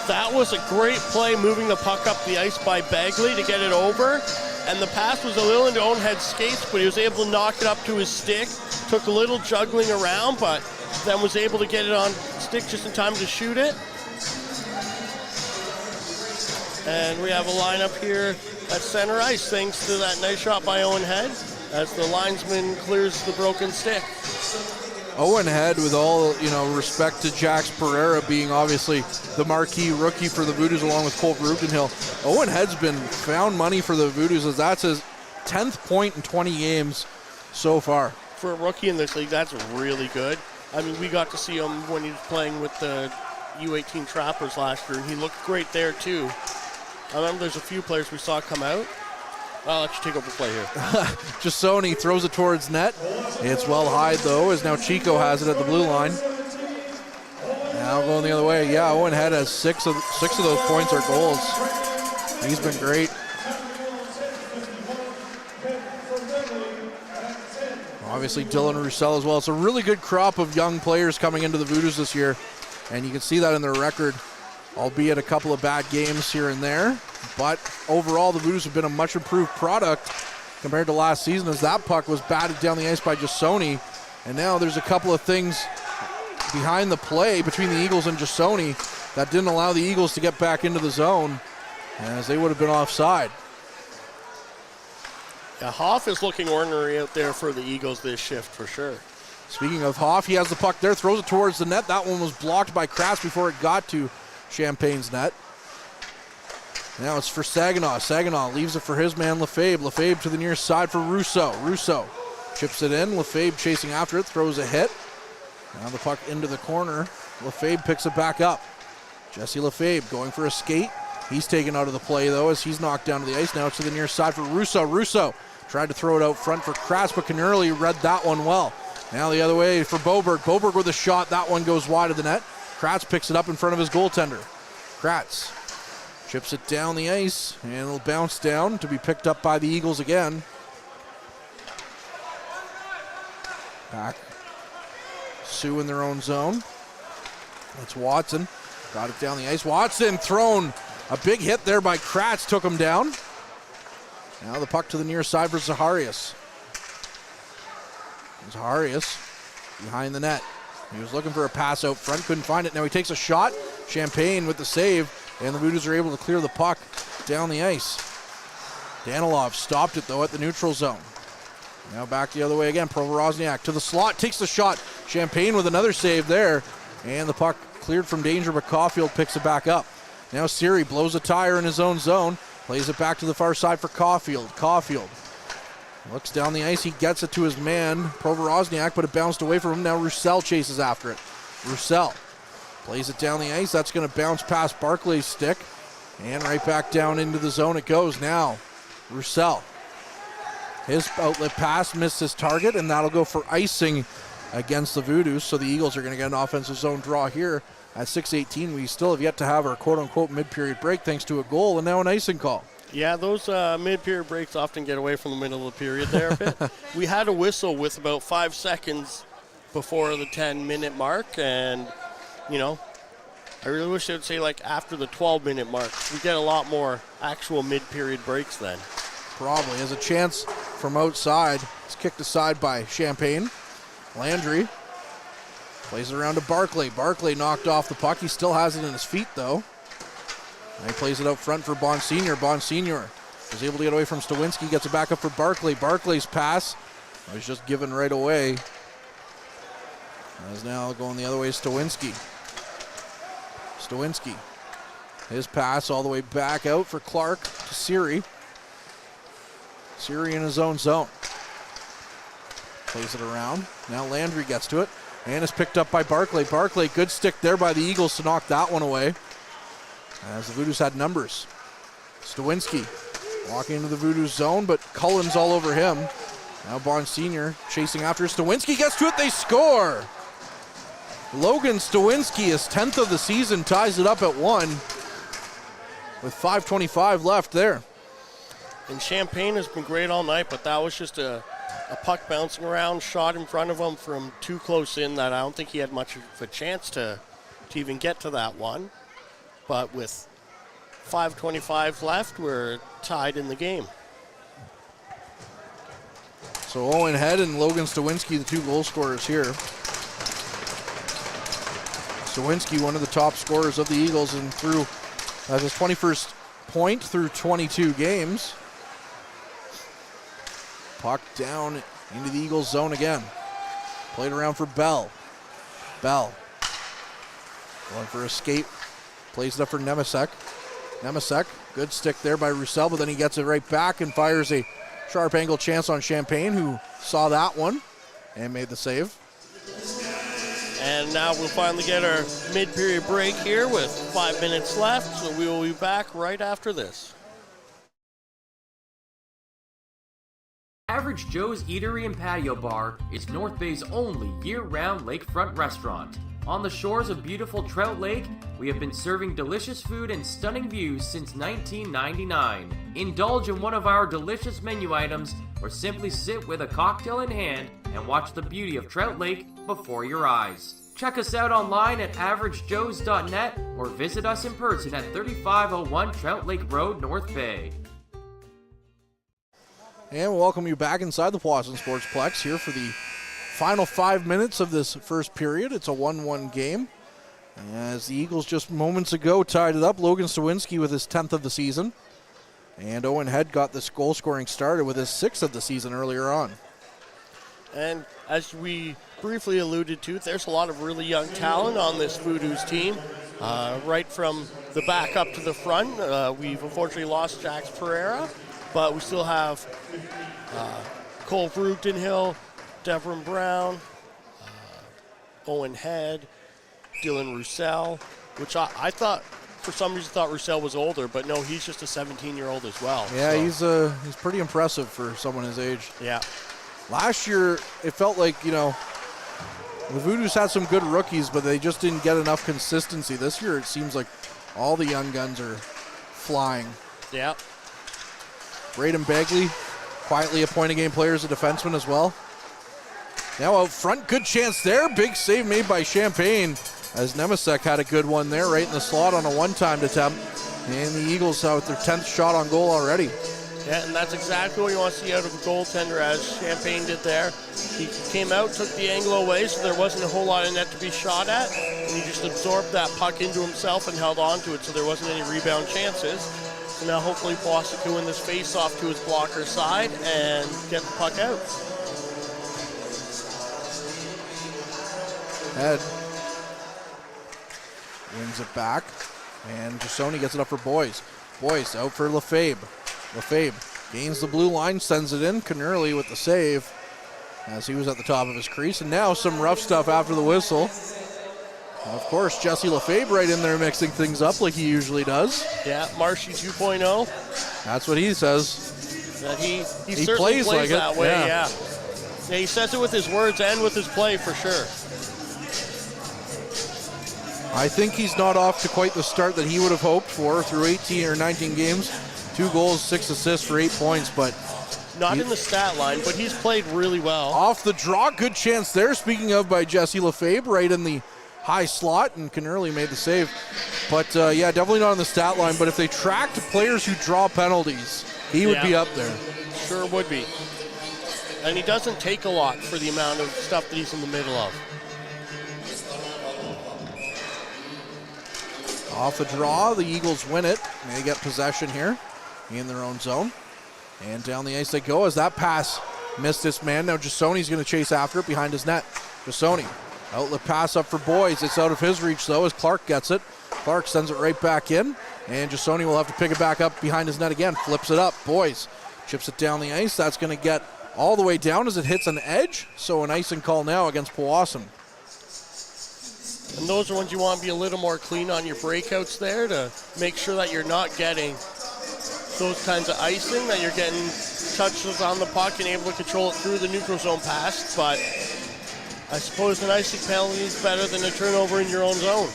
That was a great play, moving the puck up the ice by Bagley to get it over. And the pass was a little into Owenhead's skates, but he was able to knock it up to his stick. Took a little juggling around, but then was able to get it on stick just in time to shoot it. And we have a lineup here at center ice, thanks to that nice shot by Owenhead, as the linesman clears the broken stick. Owenhead, with all respect to Jax Pereira being obviously the marquee rookie for the Voodoos along with Colt Rubenhill, Owenhead's been found money for the Voodoos as that's his 10th point in 20 games so far. For a rookie in this league, that's really good. I mean, we got to see him when he was playing with the U18 Trappers last year, and he looked great there too. I remember there's a few players we saw come out. I'll let you take over play here. Jasoni throws it towards net. It's well high, though, as now Chico has it at the blue line. Now going the other way. Yeah, Owenhead has six of those points are goals. He's been great. Obviously, Dylan Roussel as well. It's a really good crop of young players coming into the Voodoos this year, and you can see that in their record. albeit a couple of bad games here and there. But overall, the Voodoos have been a much improved product compared to last season, as that puck was batted down the ice by Jasoni. And now there's a couple of things behind the play between the Eagles and Jasoni that didn't allow the Eagles to get back into the zone, as they would have been offside. Yeah, Hoff is looking ornery out there for the Eagles this shift for sure. Speaking of Hoff, he has the puck there, throws it towards the net. That one was blocked by Kratz before it got to Champagne's net. Now it's for Saginaw. Saginaw leaves it for his man Lefebvre. Lefebvre to the near side for Rousseau. Rousseau chips it in. Lefebvre chasing after it, throws a hit. Now the puck into the corner. Lefebvre picks it back up. Jesse Lefebvre going for a skate. He's taken out of the play though as he's knocked down to the ice. Now it's to the near side for Rousseau. Rousseau tried to throw it out front for Kratz, but Canurley read that one well. Now the other way for Boberg. Boberg with a shot. That one goes wide of the net. Kratz picks it up in front of his goaltender. Kratz chips it down the ice, and it'll bounce down to be picked up by the Eagles again. Back. Sioux in their own zone. That's Watson. Got it down the ice. Watson thrown. A big hit there by Kratz. Took him down. Now the puck to the near side for Zaharias. Zaharias behind the net. He was looking for a pass out front. Couldn't find it. Now he takes a shot. Champagne with the save. And the Voodoos are able to clear the puck down the ice. Danilov stopped it, though, at the neutral zone. Now back the other way again. Provorozniak to the slot. Takes the shot. Champagne with another save there. And the puck cleared from danger, but Caulfield picks it back up. Now Siri blows a tire in his own zone. Plays it back to the far side for Caulfield. Caulfield looks down the ice. He gets it to his man, Provorozniak, but it bounced away from him. Now Roussel chases after it. Roussel plays it down the ice. That's going to bounce past Barclay's stick. And right back down into the zone it goes now. Roussel. His outlet pass missed his target, and that'll go for icing against the Voodoos. So the Eagles are going to get an offensive zone draw here at 6:18. We still have yet to have our quote-unquote mid-period break thanks to a goal and now an icing call. Yeah, those mid-period breaks often get away from the middle of the period there a bit. We had a whistle with about 5 seconds before the 10-minute mark, and you know, I really wish they would say like after the 12-minute mark. We get a lot more actual mid-period breaks then. Probably. Has a chance from outside. It's kicked aside by Champagne. Landry plays it around to Barclay. Barclay knocked off the puck. He still has it in his feet though. And he plays it out front for Bonsignor. Bonsignor is able to get away from Stawinski. Gets it back up for Barclay. Barclay's pass was just given right away. As now going the other way, Stawinski. Stawinski. His pass all the way back out for Clark to Siri. Siri in his own zone. Plays it around. Now Landry gets to it and is picked up by Barclay. Barclay, good stick there by the Eagles to knock that one away. As the Voodoos had numbers. Stawinski walking into the Voodoos zone, but Cullen's all over him. Now Bonsignor chasing after Stawinski, gets to it, they score! Logan Stawinski, his 10th of the season, ties it up at 1 with 5:25 left there. And Champagne has been great all night, but that was just a puck bouncing around, shot in front of him from too close in that I don't think he had much of a chance to even get to that one. But with 5:25 left, we're tied in the game. So Owen Head and Logan Stawinski, the two goal scorers here. Stawinski, one of the top scorers of the Eagles, and through his 21st point through 22 games. Puck down into the Eagles zone again. Played around for Bell. Bell going for a skate. Plays it up for Nemesek. Nemesek, good stick there by Roussel, but then he gets it right back and fires a sharp angle chance on Champagne, who saw that one and made the save. And now we'll finally get our mid-period break here with 5 minutes left, so we will be back right after this. Average Joe's Eatery and Patio Bar is North Bay's only year-round lakefront restaurant. On the shores of beautiful Trout Lake, we have been serving delicious food and stunning views since 1999. Indulge in one of our delicious menu items or simply sit with a cocktail in hand and watch the beauty of Trout Lake before your eyes. Check us out online at averagejoes.net or visit us in person at 3501 Trout Lake Road, North Bay. And we'll welcome you back inside the Powassan Sportsplex here for the final 5 minutes of this first period. It's a 1-1 game. As the Eagles just moments ago tied it up, Logan Sawinski with his 10th of the season. And Owen Head got this goal scoring started with his 6th of the season earlier on. And as we briefly alluded to, there's a lot of really young talent on this Voodoos team. Right from the back up to the front, we've unfortunately lost Jax Pereira, but we still have Cole Rutenhill, Devin Brown, Owen Head, Dylan Roussel, which I thought, for some reason, thought Roussel was older, but no, he's just a 17-year-old as well. Yeah, so. He's pretty impressive for someone his age. Yeah. Last year, it felt like, the Voodoos had some good rookies, but they just didn't get enough consistency. This year, it seems like all the young guns are flying. Yeah. Braden Bagley, quietly a point-a-game player as a defenseman as well. Now out front, good chance there. Big save made by Champagne, as Nemesek had a good one there right in the slot on a one-time attempt. And the Eagles out their 10th shot on goal already. Yeah, and that's exactly what you want to see out of a goaltender, as Champagne did there. He came out, took the angle away, so there wasn't a whole lot of net to be shot at, and he just absorbed that puck into himself and held on to it, so there wasn't any rebound chances. So now hopefully Powassan can win this face-off to his blocker side and get the puck out. Head wins it back, and Jasoni gets it up for Boyes. Boyes out for Lefebvre. Lefebvre gains the blue line, sends it in. Cannerly with the save as he was at the top of his crease. And now some rough stuff after the whistle. And of course, Jesse Lefebvre right in there mixing things up like he usually does. Yeah, Marshy 2.0. That's what he says. That he certainly plays like that way, yeah. Yeah, he says it with his words and with his play for sure. I think he's not off to quite the start that he would have hoped for through 18 or 19 games. 2 goals, 6 assists for 8 points, but not in the stat line, but he's played really well. Off the draw, good chance there. Speaking of, by Jesse Lefebvre, right in the high slot, and Cannerly made the save. But yeah, definitely not on the stat line, but if they tracked players who draw penalties, he would be up there. Sure would be. And he doesn't take a lot for the amount of stuff that he's in the middle of. Off the draw, the Eagles win it. They get possession here in their own zone. And down the ice they go as that pass missed this man. Now Jasoni's going to chase after it behind his net. Jasoni, outlet pass up for Boyes. It's out of his reach though as Clark gets it. Clark sends it right back in. And Jasoni will have to pick it back up behind his net again. Flips it up. Boyes chips it down the ice. That's going to get all the way down as it hits an edge. So an icing call now against Powassan. And those are ones you want to be a little more clean on your breakouts there to make sure that you're not getting those kinds of icing, that you're getting touches on the puck and able to control it through the neutral zone pass. But I suppose an icing penalty is better than a turnover in your own zone.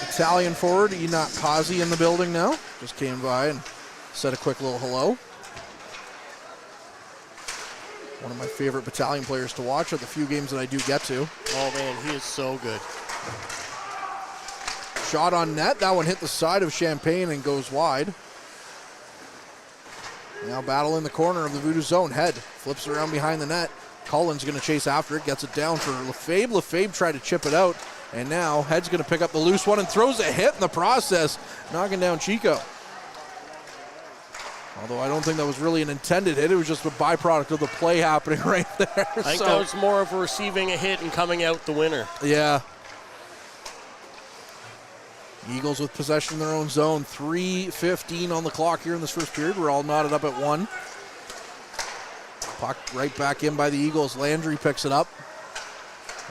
Italian forward Enoch Kazi in the building now. Just came by and said a quick little hello. One of my favorite battalion players to watch at the few games that I do get to. Oh man, he is so good. Shot on net. That one hit the side of Champagne and goes wide. Now battle in the corner of the Voodoo zone. Head flips around behind the net. Cullen's going to chase after it. Gets it down for Lefebvre. Lefebvre tried to chip it out. And now Head's going to pick up the loose one and throws a hit in the process, knocking down Chico. Although I don't think that was really an intended hit. It was just a byproduct of the play happening right there. I think that was more of receiving a hit and coming out the winner. Yeah. Eagles with possession in their own zone. 3:15 on the clock here in this first period. We're all knotted up at 1. Puck right back in by the Eagles. Landry picks it up.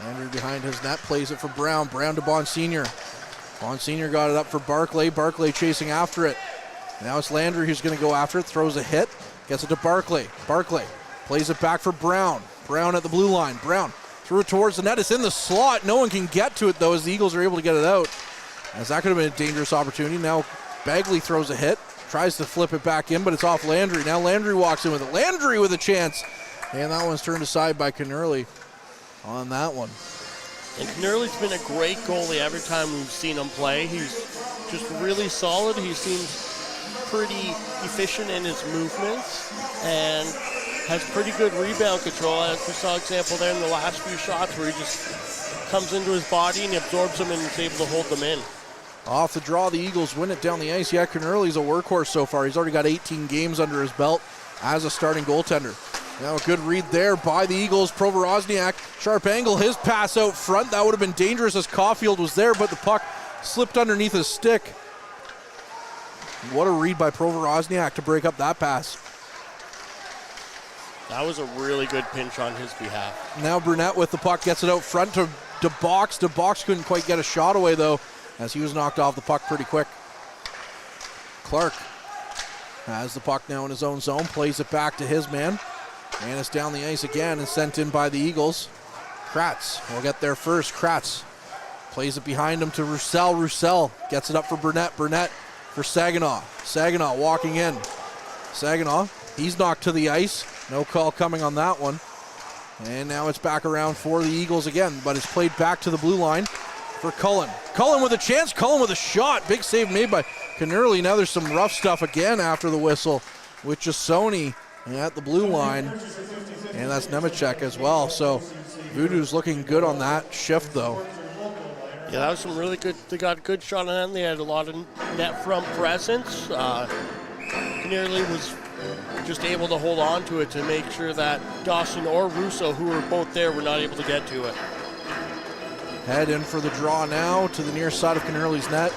Landry behind his net, plays it for Brown. Brown to Bonsignor. Bonsignor got it up for Barclay. Barclay chasing after it. Now it's Landry who's going to go after it, throws a hit, gets it to Barclay. Barclay plays it back for Brown. Brown at the blue line. Brown threw it towards the net. It's in the slot. No one can get to it, though, as the Eagles are able to get it out. As that could have been a dangerous opportunity. Now Bagley throws a hit, tries to flip it back in, but it's off Landry. Now Landry walks in with it. Landry with a chance. And that one's turned aside by Cannerly. on that one. And Knurley's been a great goalie every time we've seen him play. He's just really solid. He seems pretty efficient in his movements and has pretty good rebound control, as we saw example there in the last few shots where he just comes into his body and absorbs them and is able to hold them in. Off the draw, the Eagles win it down the ice. Yeah, Knurley's a workhorse so far. He's already got 18 games under his belt as a starting goaltender. Now a good read there by the Eagles. Provorozniak, sharp angle, his pass out front. That would have been dangerous as Caulfield was there, but the puck slipped underneath his stick. What a read by Provorozniak to break up that pass. That was a really good pinch on his behalf. Now Brunette with the puck gets it out front to DeBox. DeBox couldn't quite get a shot away though, as he was knocked off the puck pretty quick. Clark has the puck now in his own zone, plays it back to his man, and it's down the ice again and sent in by the Eagles. Kratz will get there first. Kratz plays it behind him to Roussel. Roussel gets it up for Burnett. Burnett for Saginaw. Saginaw walking in. Saginaw, he's knocked to the ice. No call coming on that one. And now it's back around for the Eagles again, but it's played back to the blue line for Cullen. Cullen with a chance. Cullen with a shot. Big save made by Knurley. Now there's some rough stuff again after the whistle with Jasoni at the blue line. And that's Nemechek as well. So Voodoo's looking good on that shift though. Yeah, that was some really good. They got a good shot on them. They had a lot of net front presence. Knurley was just able to hold on to it to make sure that Dawson or Russo, who were both there, were not able to get to it. Head in for the draw now to the near side of Knurley's net.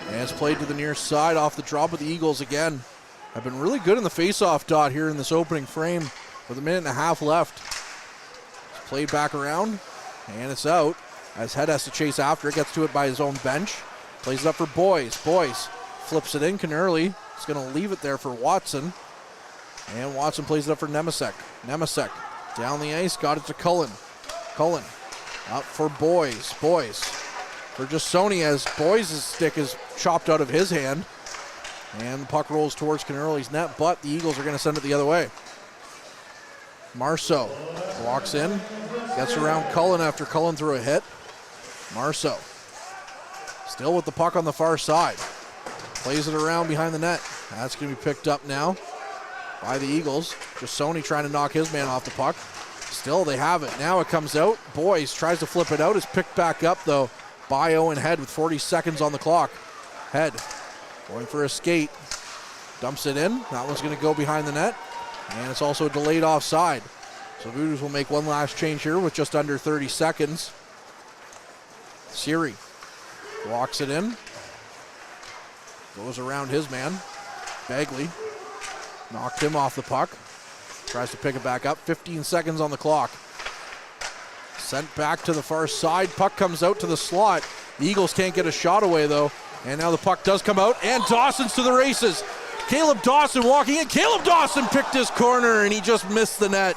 And it's played to the near side off the draw, but the Eagles again have been really good in the face-off dot here in this opening frame with a minute and a half left. It's played back around, and it's out as Head has to chase after it, gets to it by his own bench. Plays it up for Boyes. Boyes flips it in. Knurley is going to leave it there for Watson. And Watson plays it up for Nemesek. Nemesek down the ice, got it to Cullen. Cullen up for Boyes. Boyes for Jasoni as Boyes' stick is chopped out of his hand. And the puck rolls towards Knurley's net, but the Eagles are going to send it the other way. Marceau walks in, gets around Cullen after Cullen threw a hit. Marceau still with the puck on the far side. Plays it around behind the net. That's going to be picked up now by the Eagles. Jasoni trying to knock his man off the puck. Still, they have it. Now it comes out. Boyes tries to flip it out. It's picked back up, though, by Owen Head with 40 seconds on the clock. Head going for a skate. Dumps it in. That one's going to go behind the net. And it's also delayed offside. So Voodoos will make one last change here with just under 30 seconds. Siri walks it in. Goes around his man. Bagley knocked him off the puck. Tries to pick it back up. 15 seconds on the clock. Sent back to the far side. Puck comes out to the slot. The Eagles can't get a shot away, though. And now the puck does come out. And Dawson's to the races. Caleb Dawson walking in. Caleb Dawson picked his corner, and he just missed the net.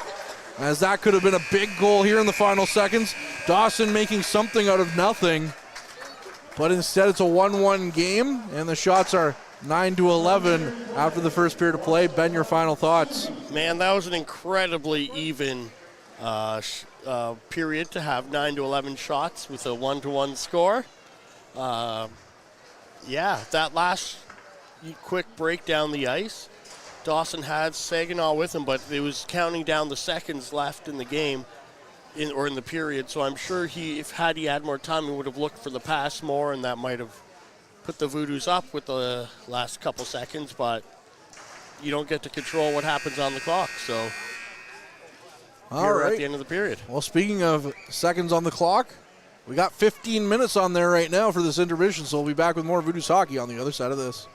As that could have been a big goal here in the final seconds. Dawson making something out of nothing. But instead it's a 1-1 game, and the shots are 9-11 after the first period of play. Ben, your final thoughts? Man, that was an incredibly even period to have 9-11 shots with a 1-1 score. Yeah, that last quick break down the ice, Dawson had Saginaw with him, but it was counting down the seconds left in the game, in the period. So I'm sure if he had more time, he would have looked for the pass more, and that might have put the Voodoos up with the last couple seconds. But you don't get to control what happens on the clock. So at the end of the period. Well, speaking of seconds on the clock, we got 15 minutes on there right now for this intermission. So we'll be back with more Voodoos hockey on the other side of this.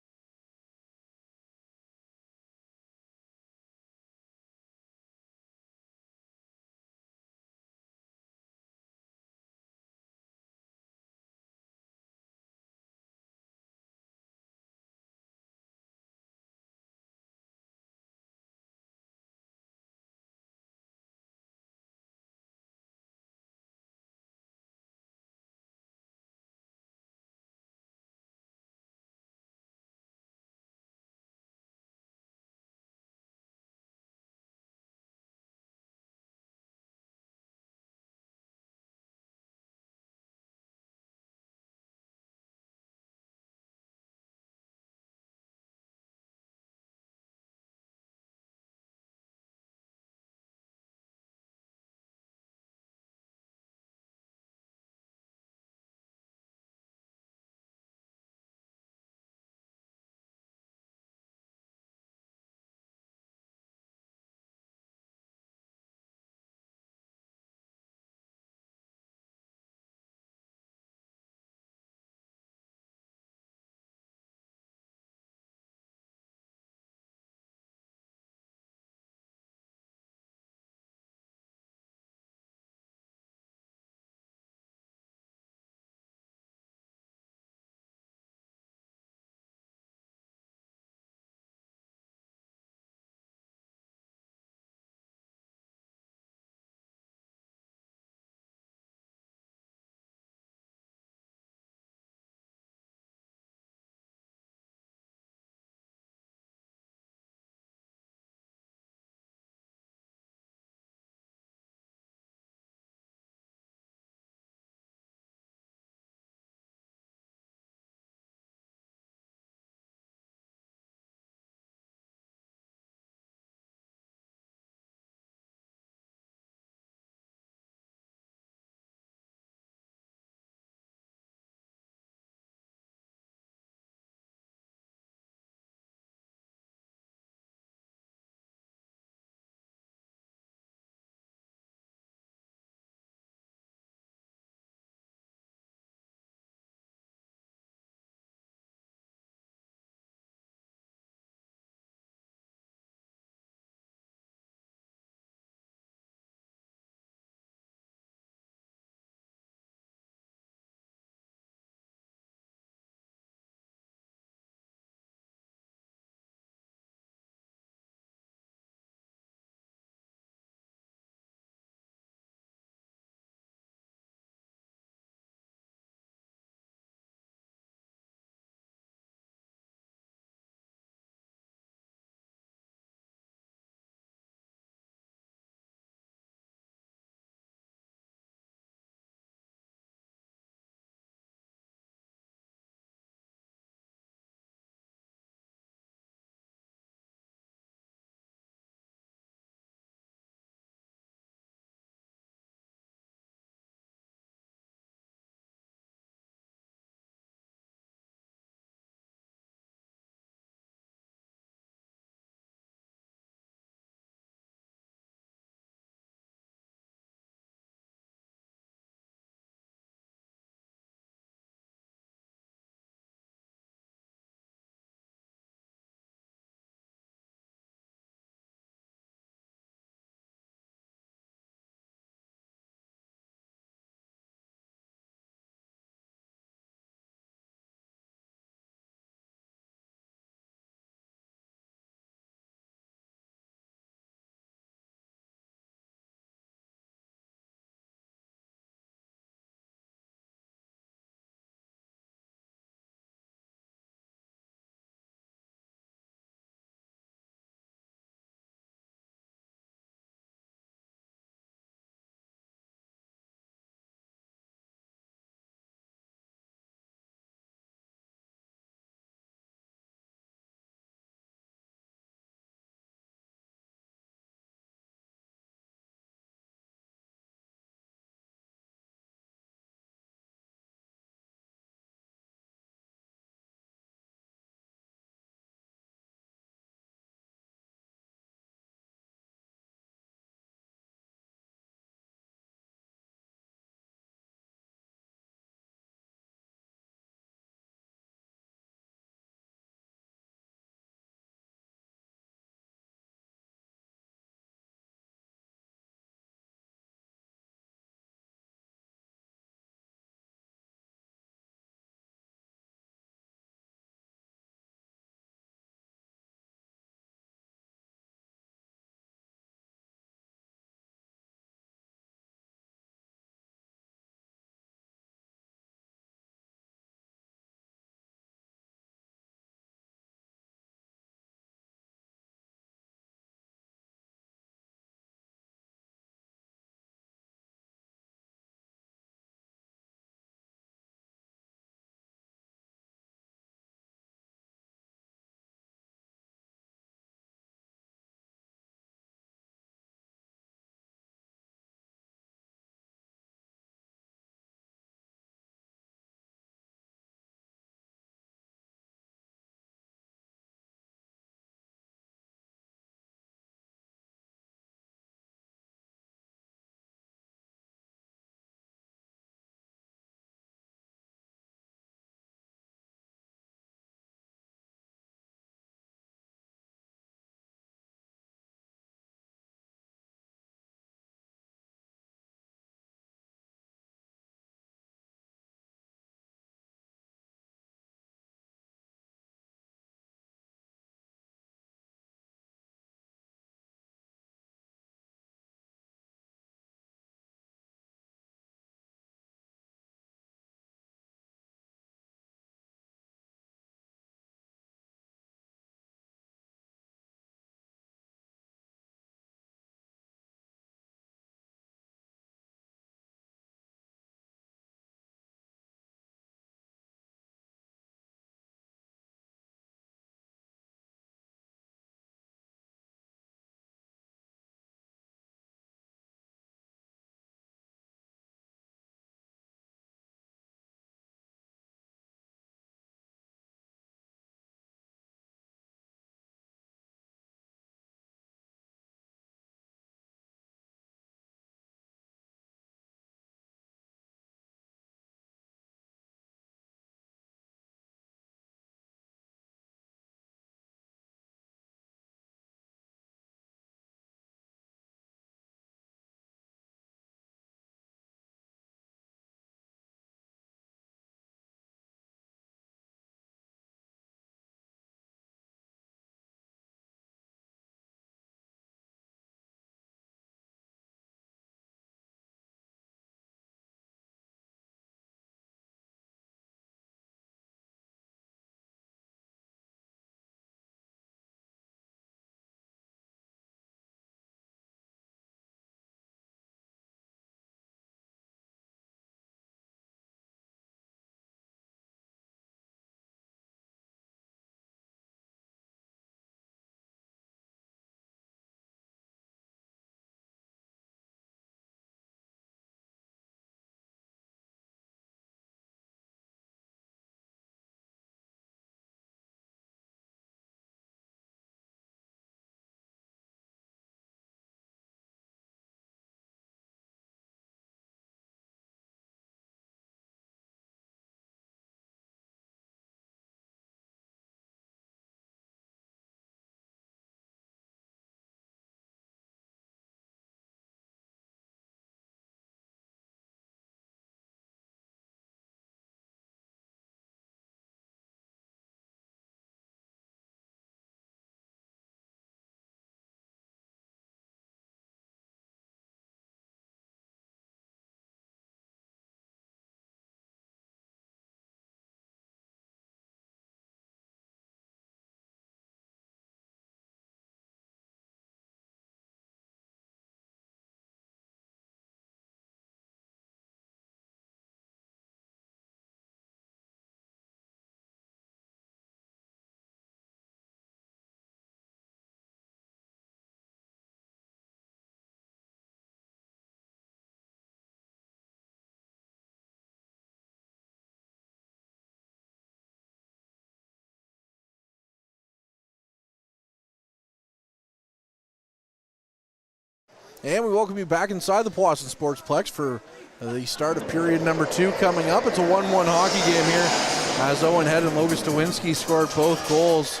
And we welcome you back inside the Powassan Sportsplex for the start of period number 2 coming up. It's a 1-1 hockey game here as Owen Head and Logan Stawinski scored both goals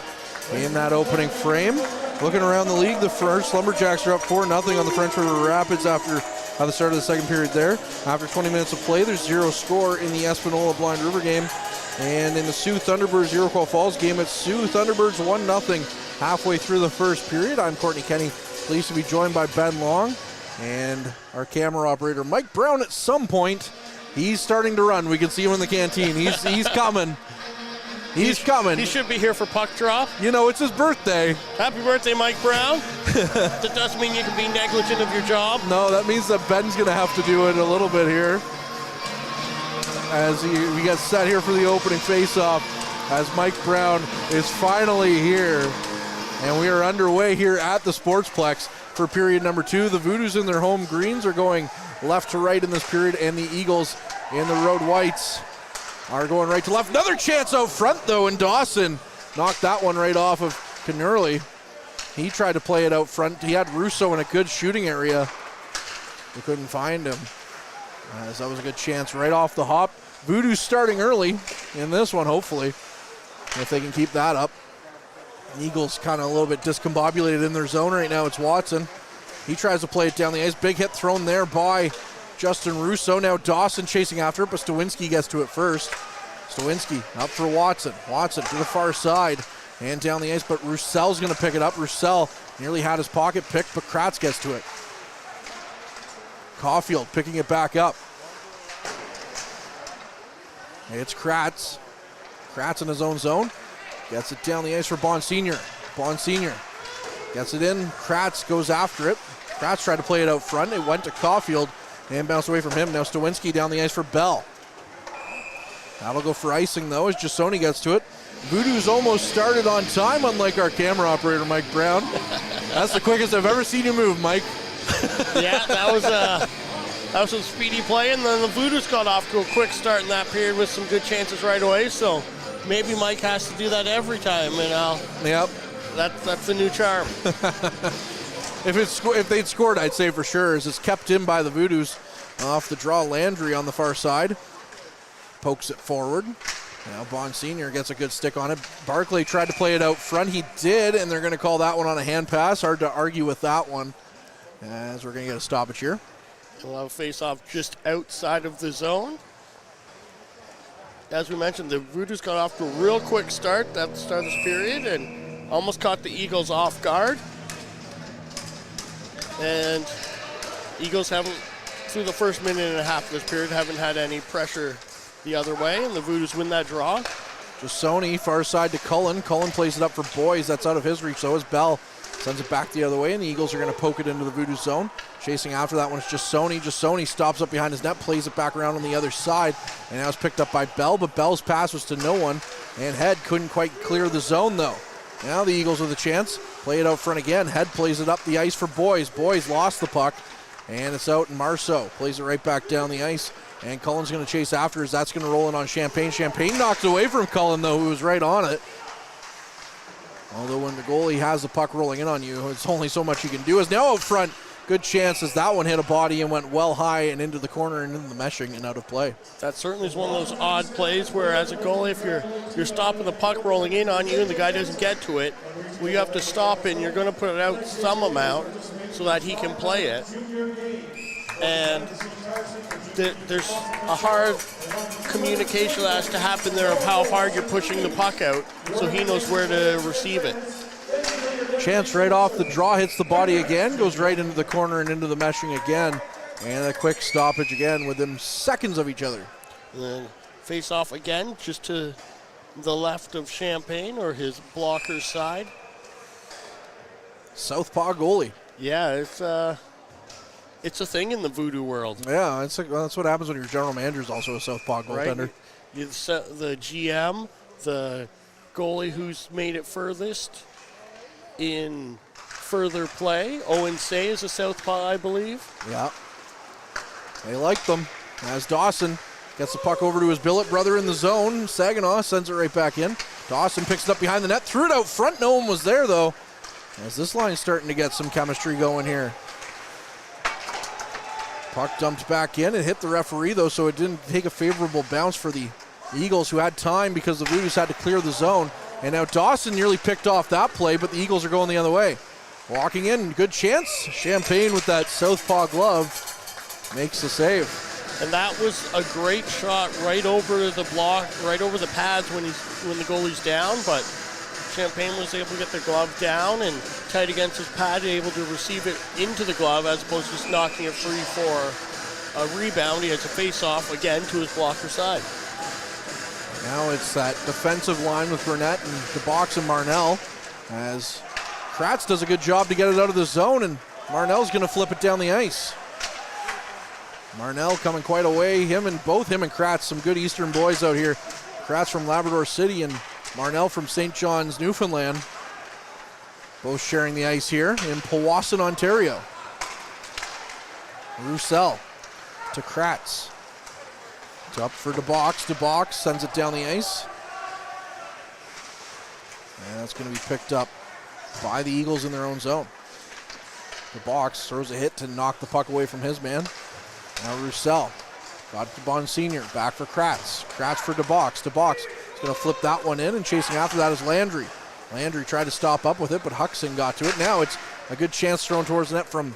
in that opening frame. Looking around the league, the first Lumberjacks are up 4-0 on the French River Rapids after the start of the second period there. After 20 minutes of play, there's 0 score in the Espanola Blind River game. And in the Sioux Thunderbirds Iroquois Falls game, it's Sioux Thunderbirds 1-0 halfway through the first period. I'm Courtney Kenny, pleased to be joined by Ben Long and our camera operator Mike Brown. At some point, he's starting to run. We can see him in the canteen. He's coming. He's coming. He should be here for puck drop. You know, it's his birthday. Happy birthday, Mike Brown. That doesn't mean you can be negligent of your job. No, that means that Ben's going to have to do it a little bit here. As we get set here for the opening face-off, as Mike Brown is finally here. And we are underway here at the Sportsplex for period number 2. The Voodoos in their home greens are going left to right in this period, and the Eagles in the road whites are going right to left. Another chance out front, though, and Dawson knocked that one right off of Canurley. He tried to play it out front. He had Russo in a good shooting area. We couldn't find him. As that was a good chance right off the hop. Voodoos starting early in this one, hopefully, if they can keep that up. Eagles kind of a little bit discombobulated in their zone right now. It's Watson. He tries to play it down the ice. Big hit thrown there by Justin Russo. Now Dawson chasing after it, but Stawinski gets to it first. Stawinski up for Watson. Watson to the far side and down the ice, but Roussel's going to pick it up. Roussel nearly had his pocket picked, but Kratz gets to it. Caulfield picking it back up. It's Kratz. Kratz in his own zone. Gets it down the ice for Bon Senior. Bon Senior gets it in. Kratz goes after it. Kratz tried to play it out front. It went to Caulfield and bounced away from him. Now Stawinski down the ice for Bell. That'll go for icing, though, as Jasoni gets to it. Voodoos almost started on time, unlike our camera operator, Mike Brown. That's the quickest I've ever seen you move, Mike. Yeah, that was some speedy play, and then the Voodoos got off to a quick start in that period with some good chances right away, so maybe Mike has to do that every time, and yep, that's the new charm. If they'd scored, I'd say for sure, as it's kept in by the Voodoos. Off the draw, Landry on the far side. Pokes it forward. Now Bon Senior gets a good stick on it. Barclay tried to play it out front. He did, and they're going to call that one on a hand pass. Hard to argue with that one, as we're going to get a stoppage here. We'll have a face-off just outside of the zone. As we mentioned, the Voodoos got off to a real quick start at the start of this period and almost caught the Eagles off guard. And Eagles haven't, through the first minute and a half of this period, haven't had any pressure the other way, and the Voodoos win that draw. Jasoni, far side to Cullen. Cullen plays it up for Boys. That's out of his reach, so is Bell. Sends it back the other way, and the Eagles are going to poke it into the Voodoos zone. Chasing after that one is Jasoni. Jasoni stops up behind his net, plays it back around on the other side, and now it's picked up by Bell, but Bell's pass was to no one, and Head couldn't quite clear the zone, though. Now the Eagles with a chance. Play it out front again. Head plays it up the ice for Boys. Boys lost the puck, and it's out, and Marceau plays it right back down the ice, and Cullen's going to chase after as that's going to roll in on Champagne. Champagne knocks away from Cullen, though, who was right on it. Although when the goalie has the puck rolling in on you, it's only so much you can do. As now out front, good chance as that one hit a body and went well high and into the corner and into the meshing and out of play. That certainly is one of those odd plays where, as a goalie, if you're stopping the puck rolling in on you and the guy doesn't get to it, well, you have to stop it and you're going to put it out some amount so that he can play it. And there's a hard communication that has to happen there of how hard you're pushing the puck out so he knows where to receive it. Chance right off the draw, hits the body again, goes right into the corner and into the meshing again. And a quick stoppage again within seconds of each other. And then face off again just to the left of Champagne, or his blocker's side. Southpaw goalie. Yeah, it's a thing in the Voodoo world. Yeah, that's what happens when your general manager is also a southpaw goaltender. Right? The GM, the goalie who's made it furthest in further play. Owen Say is a southpaw, I believe. Yeah. They like them. As Dawson gets the puck over to his billet brother in the zone. Saginaw sends it right back in. Dawson picks it up behind the net, threw it out front. No one was there, though. As this line's starting to get some chemistry going here. Puck dumped back in. It hit the referee, though, so it didn't take a favorable bounce for the Eagles, who had time because the Voodoos had to clear the zone. And now Dawson nearly picked off that play, but the Eagles are going the other way. Walking in, good chance. Champagne with that southpaw glove makes the save. And that was a great shot right over the block, right over the pads when the goalie's down, but Champagne was able to get the glove down and tight against his pad, able to receive it into the glove as opposed to just knocking it free for a rebound. He has a face-off again to his blocker side. Now it's that defensive line with Burnett and DeBox and Marnell, as Kratz does a good job to get it out of the zone, and Marnell's going to flip it down the ice. Marnell coming quite a way. Both him and Kratz, some good Eastern boys out here. Kratz from Labrador City and Marnell from St. John's, Newfoundland. Both sharing the ice here in Powassan, Ontario. Roussel to Kratz. It's up for DeBox. DeBox sends it down the ice. And that's going to be picked up by the Eagles in their own zone. DeBox throws a hit to knock the puck away from his man. Now Roussel got to Bond Sr. Back for Kratz. Kratz for DeBox. DeBox is going to flip that one in, and chasing after that is Landry. Landry tried to stop up with it, but Huxon got to it. Now it's a good chance thrown towards the net from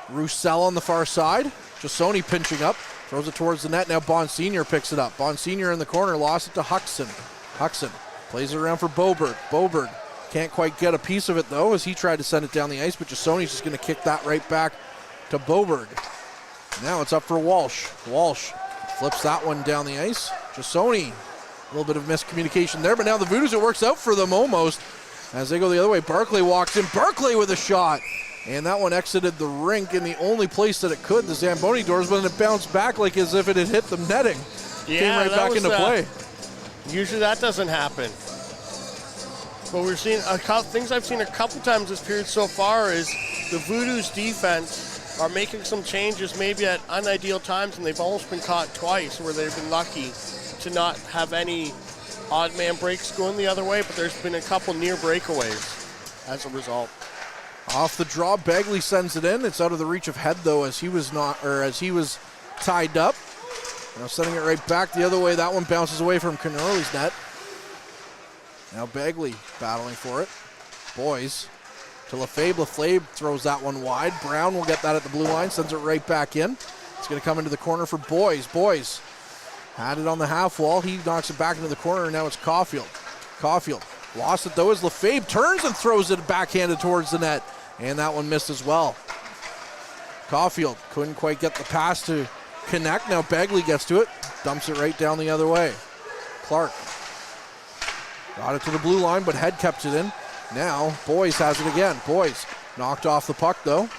Roussel on the far side. Jasoni pinching up, throws it towards the net. Now Bond Sr. picks it up. Bond Sr. in the corner, lost it to Huxon. Huxon plays it around for Boberg. Boberg can't quite get a piece of it, though, as he tried to send it down the ice, but Jasoni's just going to kick that right back to Boberg. Now it's up for Walsh. Walsh flips that one down the ice. Jasoni, a little bit of miscommunication there, but now the Voodoos, it works out for them almost as they go the other way. Barclay walks in. Barclay with a shot. And that one exited the rink in the only place that it could, the Zamboni doors, but then it bounced back like as if it had hit the netting. Yeah, came right back into play. Usually that doesn't happen. But we're seeing things I've seen a couple times this period so far is the Voodoos defense are making some changes maybe at unideal times, and they've almost been caught twice where they've been lucky to not have any odd man breaks going the other way, but there's been a couple near breakaways as a result. Off the draw, Bagley sends it in. It's out of the reach of Head, though, as he was tied up. Now sending it right back the other way. That one bounces away from Canarley's net. Now Bagley battling for it. Boys to Lefebvre. Lefebvre throws that one wide. Brown will get that at the blue line, sends it right back in. It's going to come into the corner for Boys. Boys had it on the half wall. He knocks it back into the corner, and now it's Caulfield. Caulfield lost it, though, as Lefebvre turns and throws it backhanded towards the net, and that one missed as well. Caulfield couldn't quite get the pass to connect. Now Bagley gets to it, dumps it right down the other way. Clark got it to the blue line, but Head kept it in. Now Boys has it again. Boys knocked off the puck, though.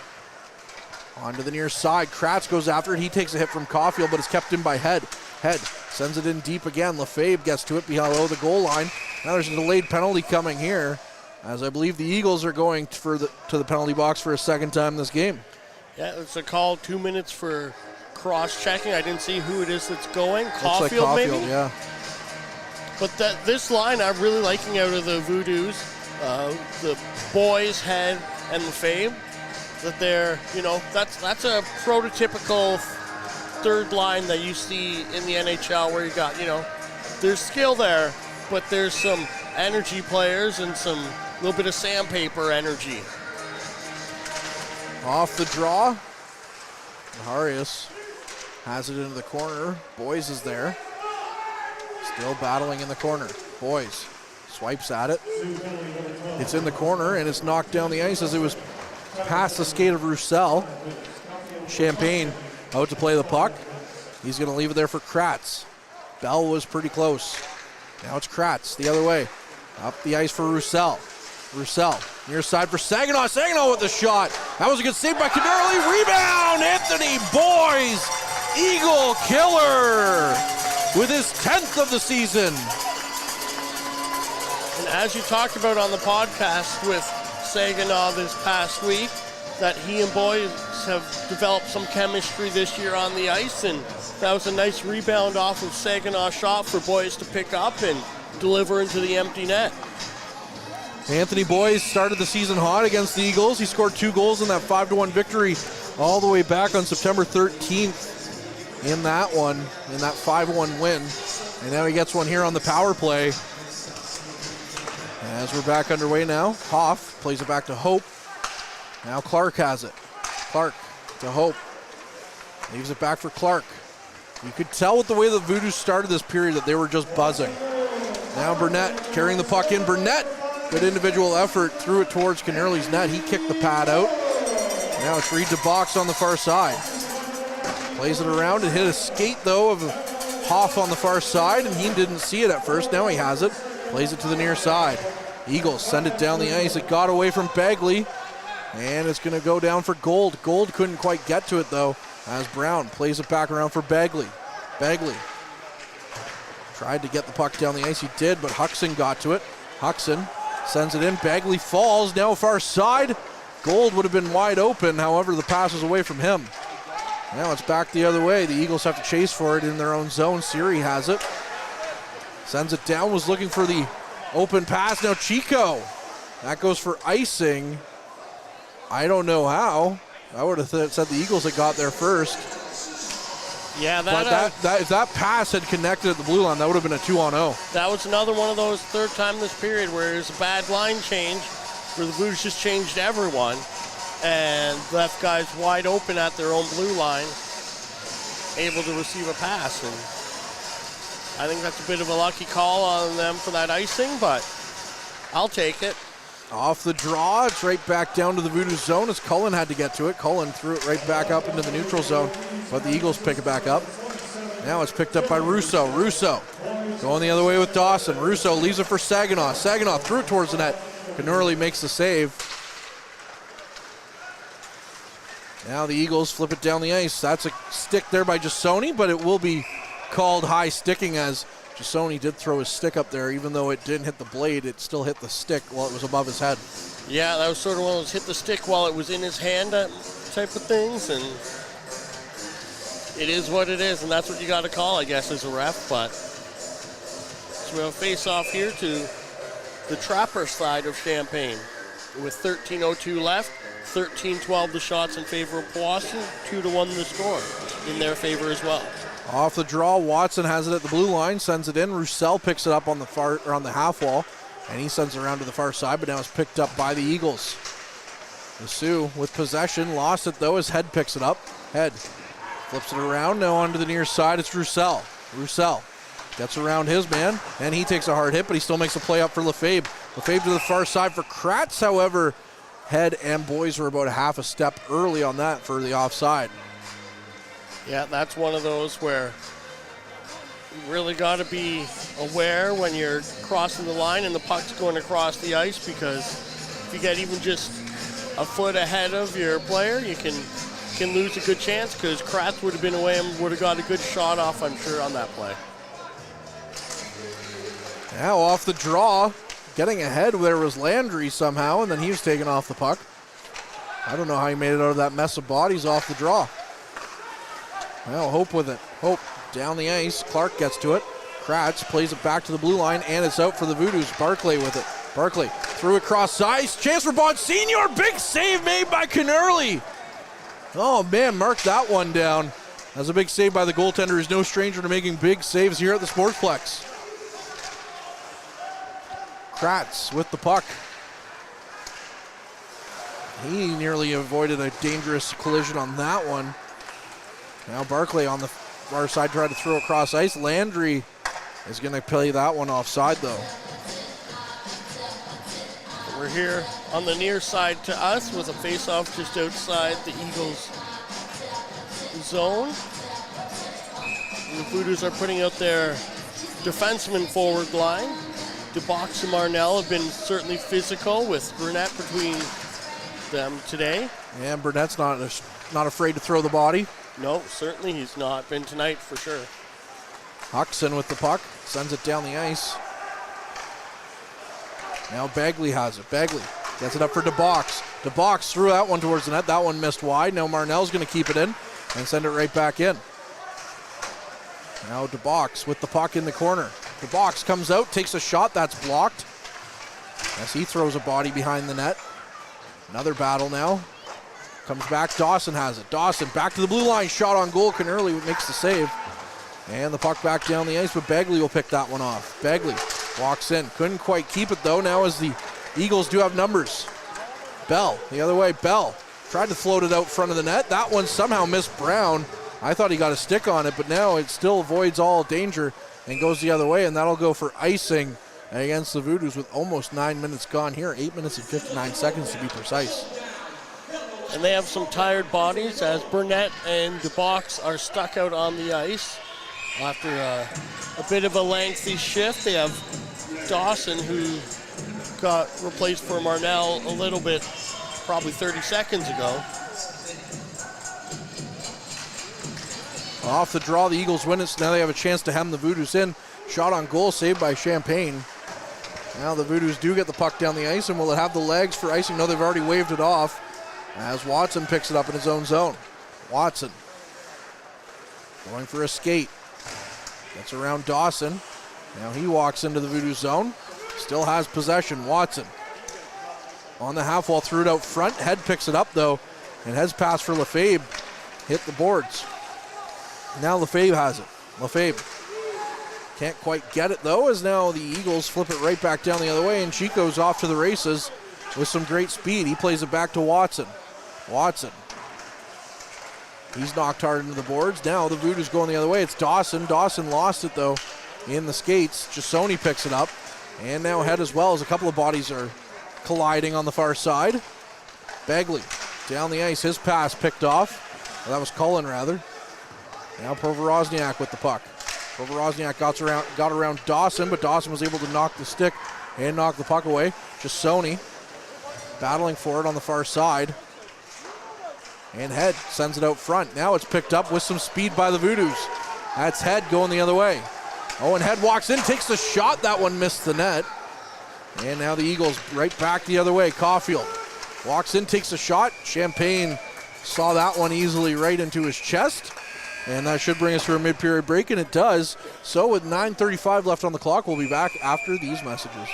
Onto the near side. Kratz goes after it. He takes a hit from Caulfield, but it's kept in by Head. Head sends it in deep again. Lefebvre gets to it below the goal line. Now there's a delayed penalty coming here, as I believe the Eagles are going to the penalty box for a second time this game. Yeah, it's a call, 2 minutes for cross-checking. I didn't see who it is that's going. Looks like Caulfield, maybe? Yeah. But this line I'm really liking out of the Voodoos, the Boys, Head, and Lefebvre, that they're, that's a prototypical third line that you see in the NHL where you got, there's skill there, but there's some energy players and some little bit of sandpaper energy. Off the draw. Harius has it into the corner. Boys is there. Still battling in the corner. Boys swipes at it. It's in the corner, and it's knocked down the ice as it was past the skate of Roussel. Champagne out to play the puck. He's going to leave it there for Kratz. Bell was pretty close. Now it's Kratz the other way. Up the ice for Roussel. Roussel near side for Saginaw. Saginaw with the shot. That was a good save by Canarley. Rebound, Anthony Boys. Eagle killer with his 10th of the season. And as you talked about on the podcast with Saginaw this past week, that he and Boys have developed some chemistry this year on the ice, and that was a nice rebound off of Saginaw's shot for Boys to pick up and deliver into the empty net. Anthony Boys started the season hot against the Eagles. He scored 2 goals in that 5-1 victory all the way back on September 13th in that one, in that 5-1 win. And now he gets one here on the power play. As we're back underway now, Hoff plays it back to Hope. Now Clark has it. Clark to Hope. Leaves it back for Clark. You could tell with the way the Voodoos started this period that they were just buzzing. Now Burnett carrying the puck in. Burnett, good individual effort, threw it towards Kennerly's net. He kicked the pad out. Now it's Reed to box on the far side. Plays it around and hit a skate though of Hoff on the far side, and he didn't see it at first. Now he has it. Plays it to the near side. Eagles send it down the ice. It got away from Bagley, and it's going to go down for Gold. Gold couldn't quite get to it though, as Brown plays it back around for Bagley. Bagley tried to get the puck down the ice. He did, but Huxon got to it. Huxon sends it in. Bagley falls. Now far side. Gold would have been wide open. However, the pass was away from him. Now it's back the other way. The Eagles have to chase for it in their own zone. Siri has it. Sends it down. Was looking for the open pass. Now Chico. That goes for icing. I don't know how. I would have said the Eagles had got there first. Yeah, that if that pass had connected at the blue line, that would have been a 2-on-0. That was another one of those third time this period where it was a bad line change, where the Voodoos just changed everyone and left guys wide open at their own blue line, able to receive a pass. And I think that's a bit of a lucky call on them for that icing, but I'll take it. Off the draw, it's right back down to the Voodoos zone as Cullen had to get to it. Cullen threw it right back up into the neutral zone, but the Eagles pick it back up. Now it's picked up by Russo. Russo going the other way with Dawson. Russo leaves it for Saginaw. Saginaw threw it towards the net. Kennerly makes the save. Now the Eagles flip it down the ice. That's a stick there by Jasoni, but it will be called high sticking as Jasoni did throw his stick up there. Even though it didn't hit the blade, it still hit the stick while it was above his head. Yeah, that was sort of one of those hit the stick while it was in his hand type of things, and it is what it is, and that's what you got to call, I guess, as a ref. But so we have a face-off here to the Trapper side of Champaign with 13:02 left. 13-12 the shots in favor of Powassan, 2-1 the score in their favor as well. Off the draw, Watson has it at the blue line, sends it in. Roussel picks it up on the half wall, and he sends it around to the far side, but now it's picked up by the Eagles. The Sioux with possession, lost it though as Head picks it up. Head flips it around, now onto the near side, it's Roussel. Roussel gets around his man, and he takes a hard hit, but he still makes a play up for Lefebvre. Lefebvre to the far side for Kratz, however, Head and Boys were about a half a step early on that for the offside. Yeah, that's one of those where you really got to be aware when you're crossing the line and the puck's going across the ice, because if you get even just a foot ahead of your player, you can lose a good chance, because Kratz would have been away and would have got a good shot off, I'm sure, on that play. Now off the draw, getting ahead there was Landry somehow, and then he was taken off the puck. I don't know how he made it out of that mess of bodies off the draw. Well, Hope with it. Hope down the ice. Clark gets to it. Kratz plays it back to the blue line, and it's out for the Voodoos. Barclay with it. Barclay threw it across ice. Chance for Bonsignor. Big save made by Kennerly. Oh, man, mark that one down. That's a big save by the goaltender. He's no stranger to making big saves here at the Sportsplex. Kratz with the puck. He nearly avoided a dangerous collision on that one. Now Barclay on the far side tried to throw across ice. Landry is going to play that one offside though. We're here on the near side to us with a face-off just outside the Eagles zone. And the Voodoos are putting out their defenseman forward line. DeBox and Marnell have been certainly physical with Burnett between them today. And Burnett's not afraid to throw the body. No, certainly he's not been tonight for sure. Huxon with the puck, sends it down the ice. Now Bagley has it. Bagley gets it up for DeBox. DeBox threw that one towards the net. That one missed wide. Now Marnell's going to keep it in and send it right back in. Now DeBox with the puck in the corner. DeBox comes out, takes a shot. That's blocked as he throws a body behind the net. Another battle now. Comes back, Dawson has it. Dawson back to the blue line, shot on goal. Cannerly makes the save. And the puck back down the ice, but Begley will pick that one off. Begley walks in, couldn't quite keep it though, now as the Eagles do have numbers. Bell, the other way, Bell tried to float it out front of the net. That one somehow missed Brown. I thought he got a stick on it, but now it still avoids all danger and goes the other way, and that'll go for icing against the Voodoos with almost 9 minutes gone here, 8 minutes and 59 seconds to be precise. And they have some tired bodies as Burnett and DeBox are stuck out on the ice. After a bit of a lengthy shift, they have Dawson, who got replaced for Marnell a little bit, probably 30 seconds ago. Off the draw, the Eagles win it, so now they have a chance to hem the Voodoos in. Shot on goal, saved by Champagne. Now the Voodoos do get the puck down the ice, and will it have the legs for icing? No, they've already waved it off as Watson picks it up in his own zone. Watson going for a skate. Gets around Dawson. Now he walks into the Voodoo zone. Still has possession. Watson on the half wall, threw it out front. Head picks it up though, and Head's pass for Lefebvre hit the boards. Now Lefebvre has it. Lefebvre can't quite get it though, as now the Eagles flip it right back down the other way, and Chico's off to the races with some great speed. He plays it back to Watson. Watson. He's knocked hard into the boards. Now the Voodoo's going the other way. It's Dawson. Dawson lost it though in the skates. Jasoni picks it up. And now Head as well, as a couple of bodies are colliding on the far side. Begley down the ice. His pass picked off. Well, that was Cullen rather. Now Provorozniak with the puck. Provorozniak got around Dawson, but Dawson was able to knock the stick and knock the puck away. Jasoni battling for it on the far side. And Head sends it out front. Now it's picked up with some speed by the Voodoos. That's Head going the other way. Oh, and Head walks in, takes the shot. That one missed the net. And now the Eagles right back the other way. Caulfield walks in, takes a shot. Champagne saw that one easily right into his chest. And that should bring us to a mid-period break, and it does. So with 9:35 left on the clock, we'll be back after these messages.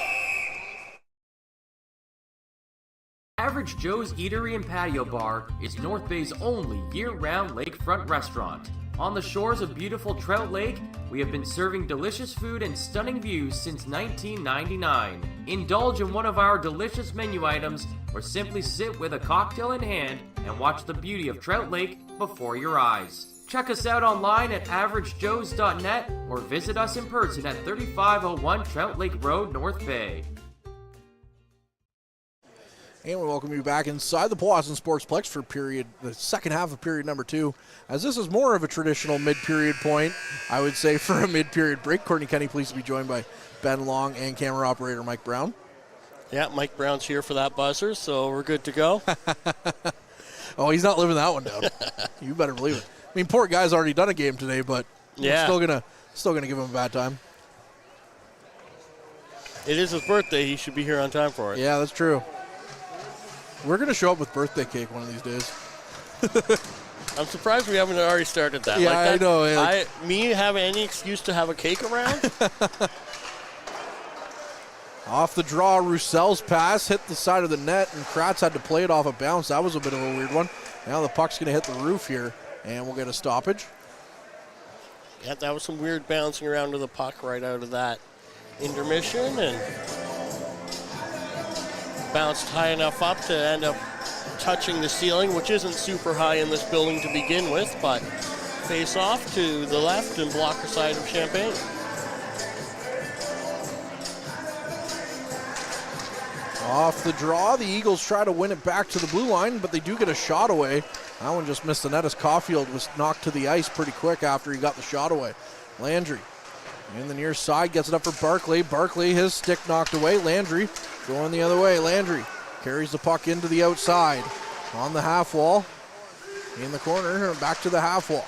Average Joe's Eatery and Patio Bar is North Bay's only year-round lakefront restaurant. On the shores of beautiful Trout Lake, we have been serving delicious food and stunning views since 1999. Indulge in one of our delicious menu items, or simply sit with a cocktail in hand and watch the beauty of Trout Lake before your eyes. Check us out online at averagejoes.net or visit us in person at 3501 Trout Lake Road, North Bay. And we welcome you back inside the Powassan Sportsplex for the second half of period number 2, as this is more of a traditional mid-period point, I would say, for a mid-period break. Courtney Kenny pleased to be joined by Ben Long and camera operator Mike Brown. Yeah, Mike Brown's here for that buzzer, so we're good to go. Oh, he's not living that one down. You better believe it. I mean, poor guy's already done a game today, but yeah, still gonna give him a bad time. It is his birthday. He should be here on time for it. Yeah, that's true. We're going to show up with birthday cake one of these days. I'm surprised we haven't already started that. Yeah, like that, I know. Yeah. Me having any excuse to have a cake around? Off the draw, Roussel's pass hit the side of the net, and Kratz had to play it off a bounce. That was a bit of a weird one. Now the puck's going to hit the roof here, and we'll get a stoppage. Yeah, that was some weird bouncing around to the puck right out of that intermission, and bounced high enough up to end up touching the ceiling, which isn't super high in this building to begin with, but face off to the left and blocker side of Champagne. Off the draw, the Eagles try to win it back to the blue line, but they do get a shot away. That one just missed the net as Caulfield was knocked to the ice pretty quick after he got the shot away. Landry in the near side, gets it up for Barkley. Barkley, his stick knocked away. Landry going the other way. Landry carries the puck into the outside. On the half wall. In the corner, back to the half wall.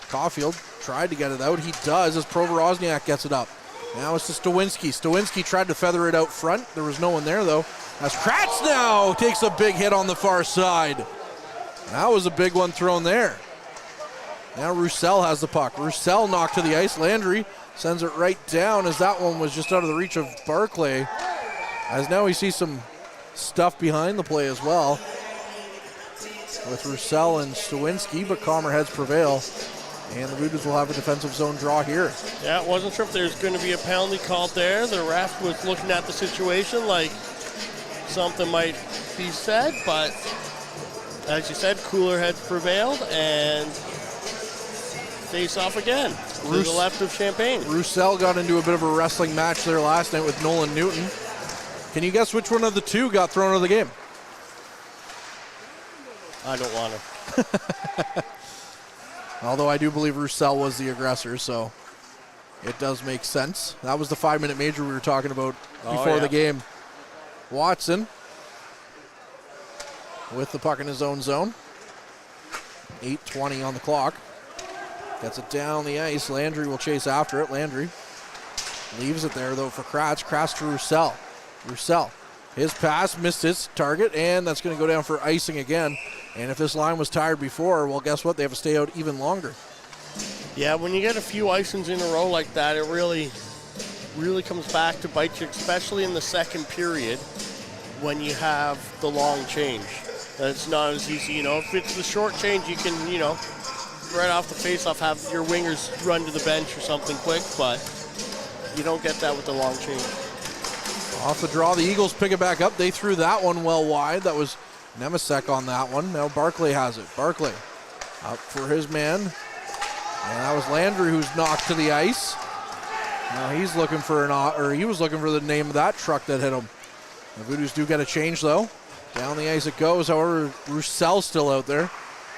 Caulfield tried to get it out. He does as Provorozniak gets it up. Now it's to Stawinski. Stawinski tried to feather it out front. There was no one there, though. As Kratz now takes a big hit on the far side. That was a big one thrown there. Now Roussel has the puck. Roussel knocked to the ice. Landry sends it right down as that one was just out of the reach of Barclay. As now we see some stuff behind the play as well. with Roussel and Stawinski, but calmer heads prevail. And the Voodoos will have a defensive zone draw here. Yeah, wasn't sure if there's going to be a penalty called there. The ref was looking at the situation like something might be said, but as you said, cooler heads prevailed, and face off again to the left of Champaign. Roussel got into a bit of a wrestling match there last night with Nolan Newton. Can you guess which one of the two got thrown out of the game? I don't want to. Although I do believe Roussel was the aggressor, so it does make sense. That was the 5-minute major we were talking about before the game. Watson with the puck in his own zone. 8:20 on the clock. Gets it down the ice. Landry will chase after it. Landry leaves it there, though, for Kratz. Kratz to Roussel. Roussel. His pass missed his target, and that's going to go down for icing again. And if this line was tired before, well, guess what? They have to stay out even longer. Yeah, when you get a few icings in a row like that, it really comes back to bite you, especially in the second period when you have the long change. It's not as easy, if it's the short change, you can, right off the face-off have your wingers run to the bench or something quick, but you don't get that with the long change. Off the draw, the Eagles pick it back up. They threw that one well wide. That was Nemesek on that one. Now Barclay has it. Barclay up for his man. And that was Landry who's knocked to the ice. Now he's looking for he was looking for the name of that truck that hit him. The Voodoos do get a change though. Down the ice it goes. However, Roussel's still out there.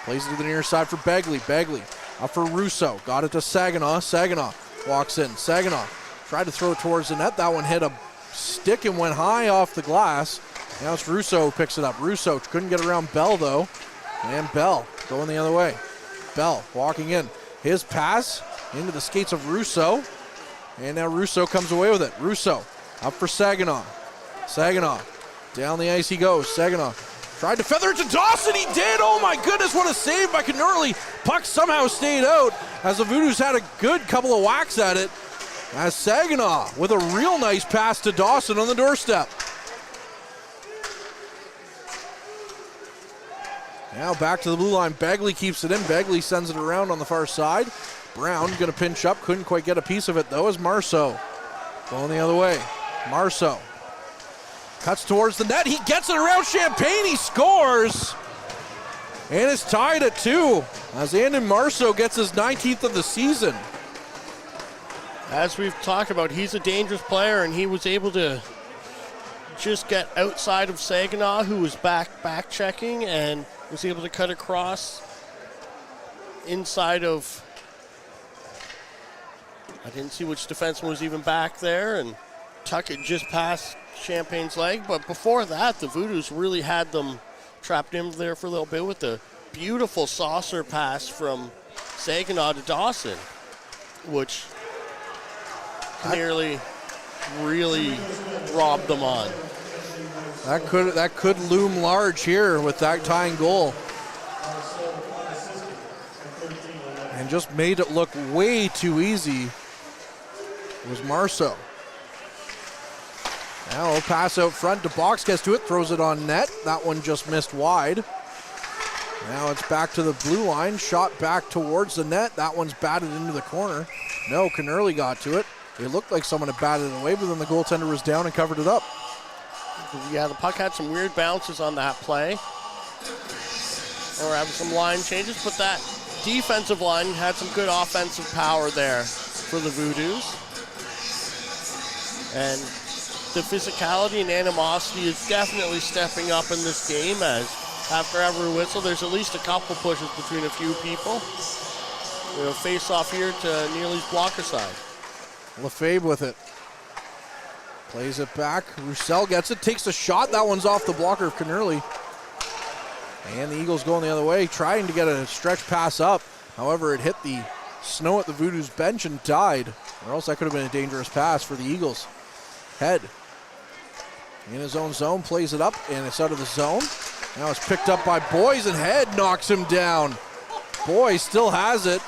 Plays it to the near side for Begley. Begley up for Russo. Got it to Saginaw. Saginaw walks in. Saginaw tried to throw it towards the net. That one hit a stick and went high off the glass. Now it's Russo who picks it up. Russo couldn't get around Bell though. And Bell going the other way. Bell walking in. His pass into the skates of Russo. And now Russo comes away with it. Russo up for Saginaw. Saginaw down the ice he goes. Saginaw tried to feather it to Dawson. He did. Oh my goodness, what a save by Knorley. Puck somehow stayed out as the Voodoos had a good couple of whacks at it. As Saginaw with a real nice pass to Dawson on the doorstep. Now back to the blue line. Begley keeps it in. Begley sends it around on the far side. Brown going to pinch up. Couldn't quite get a piece of it though as Marceau going the other way. Marceau cuts towards the net. He gets it around Champaign. He scores. And it's tied at 2 as Andon Marceau gets his 19th of the season. As we've talked about, he's a dangerous player, and he was able to just get outside of Saginaw, who was back checking, and was able to cut across inside of, I didn't see which defenseman was even back there, and tuck it just past Champagne's leg. But before that, the Voodoos really had them trapped in there for a little bit with the beautiful saucer pass from Saginaw to Dawson, which nearly really robbed them on. That could loom large here with that tying goal. And just made it look way too easy was Marceau. Now a pass out front. DeBox gets to it, throws it on net. That one just missed wide. Now it's back to the blue line. Shot back towards the net. That one's batted into the corner. No, Knerley got to it. It looked like someone had batted it away, but then the goaltender was down and covered it up. Yeah, the puck had some weird bounces on that play. Or having some line changes, but that defensive line had some good offensive power there for the Voodoos. And the physicality and animosity is definitely stepping up in this game, as after every whistle, there's at least a couple pushes between a few people. Face off here to Neely's blocker side. Lefebvre with it. Plays it back. Roussel gets it, takes a shot. That one's off the blocker of Knerley. And the Eagles going the other way, trying to get a stretch pass up. However, it hit the snow at the Voodoos bench and died. Or else that could have been a dangerous pass for the Eagles. Head in his own zone, plays it up, and it's out of the zone. Now it's picked up by Boys, and Head knocks him down. Boys still has it.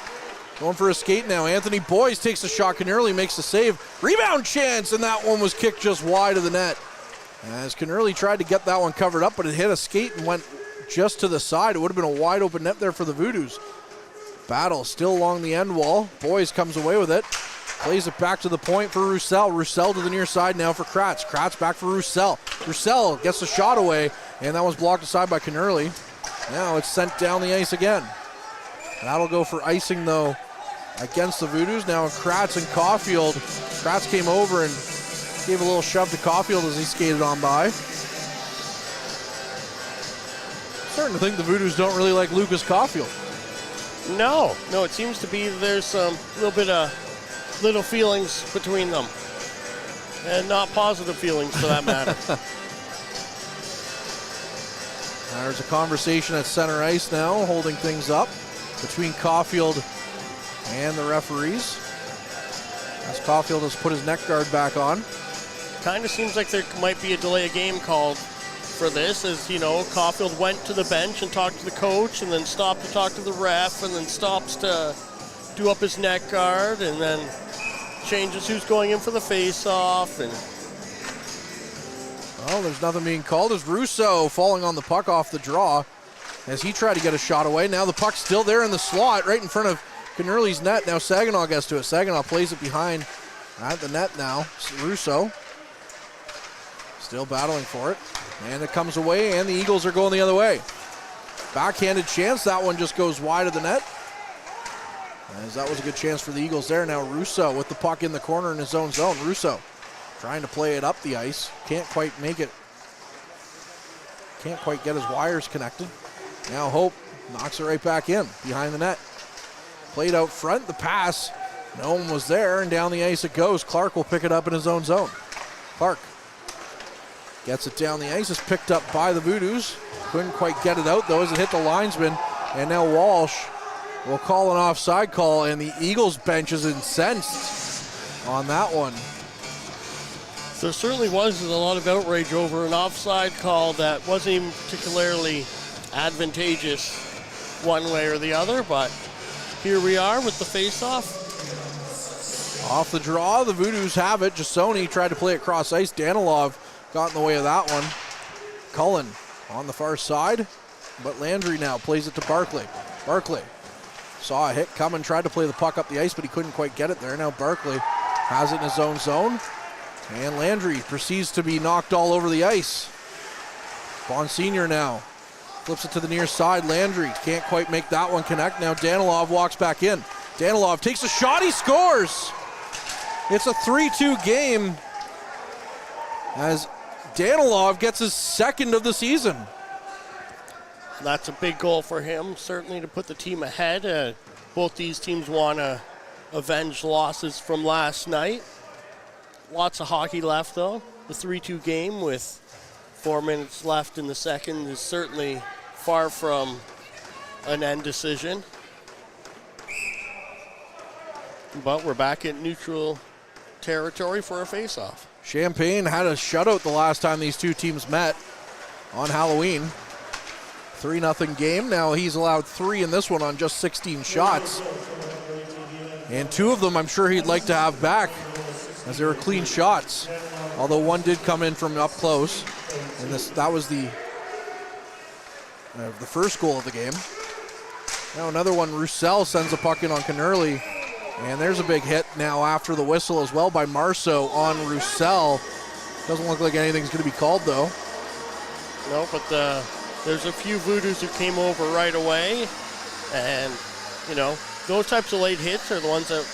Going for a skate now. Anthony Boyes takes a shot. Knerley makes the save. Rebound chance, and that one was kicked just wide of the net. As Knerley tried to get that one covered up, but it hit a skate and went just to the side. It would have been a wide open net there for the Voodoos. Battle still along the end wall. Boys comes away with it. Plays it back to the point for Roussel. Roussel to the near side now for Kratz. Kratz back for Roussel. Roussel gets the shot away, and that was blocked aside by Knerly. Now it's sent down the ice again. That'll go for icing, though, against the Voodoos. Now Kratz and Caulfield. Kratz came over and gave a little shove to Caulfield as he skated on by. Starting to think the Voodoos don't really like Lucas Caulfield. No, it seems to be there's some little feelings between them. And not positive feelings for that matter. There's a conversation at center ice now, holding things up between Caulfield and the referees. As Caulfield has put his neck guard back on. Kind of seems like there might be a delay of game called for this, as Caulfield went to the bench and talked to the coach, and then stopped to talk to the ref, and then stops to do up his neck guard, and then changes who's going in for the face-off. And well, there's nothing being called as Russo falling on the puck off the draw as he tried to get a shot away. Now the puck's still there in the slot right in front of Knerly's net. Now Saginaw gets to it. Saginaw plays it behind at the net now. Russo still battling for it. And it comes away, and the Eagles are going the other way. Backhanded chance. That one just goes wide of the net. As that was a good chance for the Eagles there. Now Russo with the puck in the corner in his own zone. Russo trying to play it up the ice. Can't quite make it. Can't quite get his wires connected. Now Hope knocks it right back in behind the net. Played out front. The pass. No one was there, and down the ice it goes. Clark will pick it up in his own zone. Clark gets it down the ice. It's picked up by the Voodoos. Couldn't quite get it out, though, as it hit the linesman. And now Walsh will call an offside call, and the Eagles bench is incensed on that one. There certainly was a lot of outrage over an offside call that wasn't even particularly advantageous one way or the other, but here we are with the face-off. Off the draw, the Voodoos have it. Jasoni tried to play it cross ice. Danilov got in the way of that one. Cullen on the far side, but Landry now plays it to Barclay. Barclay saw a hit coming, tried to play the puck up the ice, but he couldn't quite get it there. Now Barclay has it in his own zone, and Landry proceeds to be knocked all over the ice. Bonsignor now flips it to the near side. Landry can't quite make that one connect. Now Danilov walks back in. Danilov takes a shot, he scores! It's a 3-2 game as Danilov gets his second of the season. That's a big goal for him, certainly to put the team ahead. Both these teams want to avenge losses from last night. Lots of hockey left, though. The 3-2 game with 4 minutes left in the second is certainly far from an end decision. But we're back in neutral territory for a face-off. Champaign had a shutout the last time these two teams met on Halloween. 3-0 game. Now he's allowed 3 in this one on just 16 shots. And 2 of them I'm sure he'd like to have back, as they were clean shots. Although one did come in from up close. And that was the first goal of the game. Now another one, Roussel sends a puck in on Knerly. And there's a big hit now after the whistle as well by Marceau on Roussel. Doesn't look like anything's going to be called, though. No, but there's a few Voodoos who came over right away. And, those types of late hits are the ones that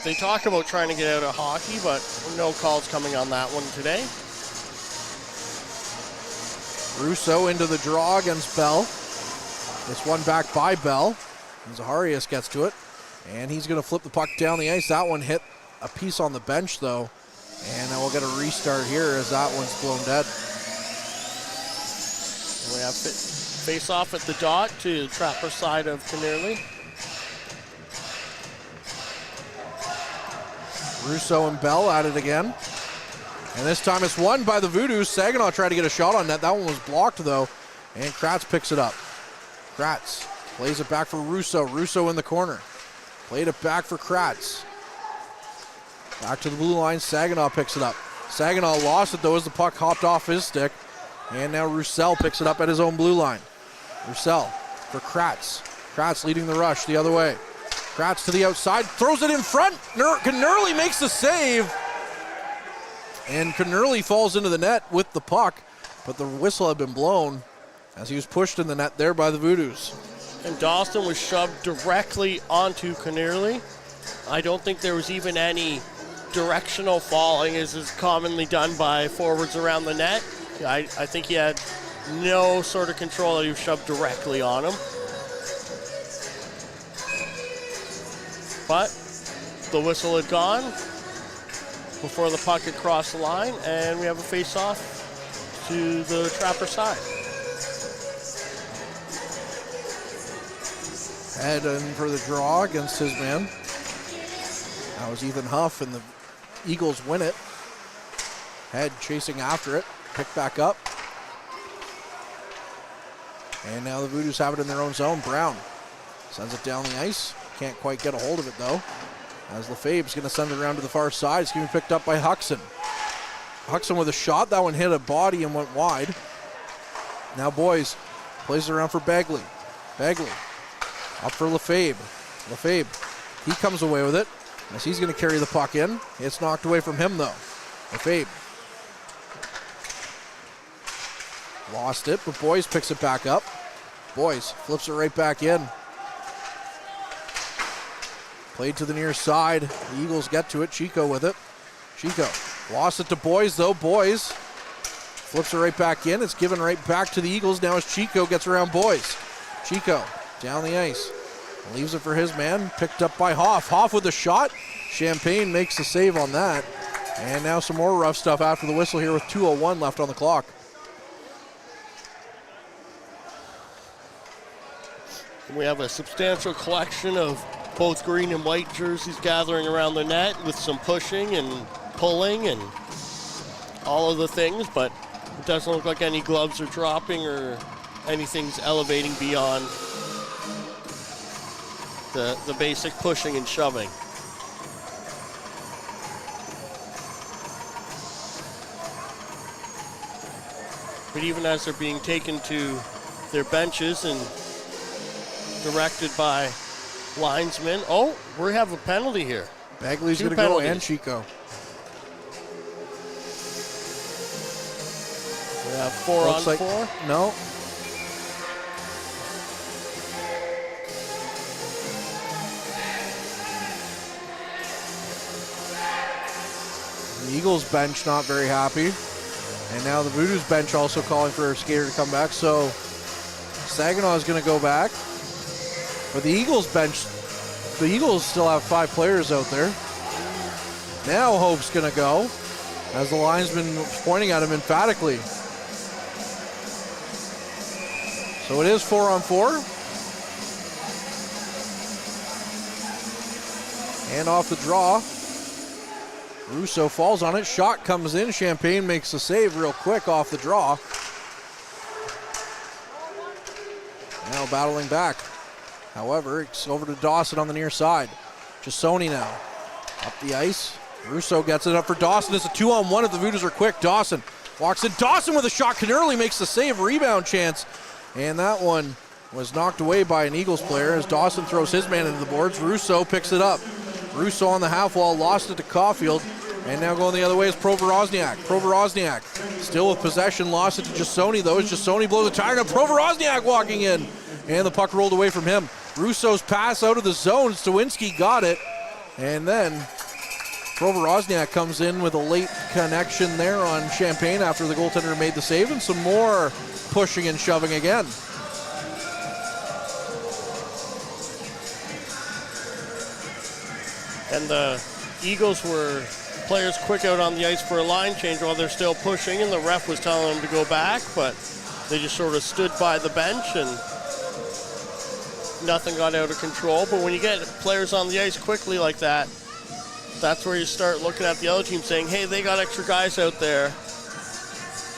they talk about trying to get out of hockey, but no calls coming on that one today. Russo into the draw against Bell. This one back by Bell. Zaharias gets to it. And he's going to flip the puck down the ice. That one hit a piece on the bench, though. And we'll get a restart here as that one's blown dead. We have face off at the dot to Trapper side of Knerly. Russo and Bell at it again. And this time it's won by the Voodoos. Saginaw tried to get a shot on net. That one was blocked, though. And Kratz picks it up. Kratz plays it back for Russo. Russo in the corner. Played it back for Kratz. Back to the blue line. Saginaw picks it up. Saginaw lost it, though, as the puck hopped off his stick. And now Roussel picks it up at his own blue line. Roussel for Kratz. Kratz leading the rush the other way. Kratz to the outside, throws it in front. Knerly makes the save. And Knerly falls into the net with the puck, but the whistle had been blown as he was pushed in the net there by the Voodoos. And Dawson was shoved directly onto Knerly. I don't think there was even any directional falling, as is commonly done by forwards around the net. I think he had no sort of control. He was shoved directly on him. But the whistle had gone before the puck had crossed the line, and we have a face-off to the Trapper side. Head in for the draw against his man. That was Ethan Huff, and the Eagles win it. Head chasing after it, picked back up. And now the Voodoos have it in their own zone. Brown sends it down the ice. Can't quite get a hold of it though. As Lefebvre's going to send it around to the far side. It's going to be picked up by Huxon. Huxon with a shot. That one hit a body and went wide. Now Boys plays it around for Bagley. Bagley up for Lefebvre. Lefebvre, he comes away with it as he's going to carry the puck in. It's knocked away from him though. Lefebvre lost it, but Boys picks it back up. Boys flips it right back in. Played to the near side. The Eagles get to it. Chico with it. Chico lost it to Boys though. Boys flips it right back in. It's given right back to the Eagles now as Chico gets around Boys. Chico down the ice. Leaves it for his man. Picked up by Hoff. Hoff with a shot. Champagne makes the save on that. And now some more rough stuff after the whistle here with 2:01 left on the clock. We have a substantial collection of both green and white jerseys gathering around the net with some pushing and pulling and all of the things, but it doesn't look like any gloves are dropping or anything's elevating beyond the basic pushing and shoving. But even as they're being taken to their benches and directed by linesmen. Oh, we have a penalty here. Bagley's going to go and Chico. We have 4 on 4. No. The Eagles bench not very happy. And now the Voodoos bench also calling for a skater to come back. So Saginaw is going to go back. But the Eagles bench, the Eagles still have 5 players out there. Now Hope's going to go, as the linesman pointing at him emphatically. So it is 4 on 4. And off the draw. Russo falls on it. Shot comes in. Champagne makes the save real quick off the draw. Now battling back. However, it's over to Dawson on the near side. Jasoni now. Up the ice. Russo gets it up for Dawson. It's a 2-on-1 if the Voodoos are quick. Dawson walks in. Dawson with a shot. Knerly makes the save. Rebound chance. And that one was knocked away by an Eagles player as Dawson throws his man into the boards. Russo picks it up. Russo on the half wall. Lost it to Caulfield. And now going the other way is Provorozniak. Provorozniak still with possession. Lost it to Jasoni though. As Jasoni blows the tire. Now Provorozniak walking in. And the puck rolled away from him. Russo's pass out of the zone. Stawinski got it. And then Provorozniak comes in with a late connection there on Champagne after the goaltender made the save. And some more pushing and shoving again. And the Eagles were players quick out on the ice for a line change while they're still pushing, and the ref was telling them to go back, but they just sort of stood by the bench and nothing got out of control. But when you get players on the ice quickly like that, that's where you start looking at the other team saying, hey, they got extra guys out there.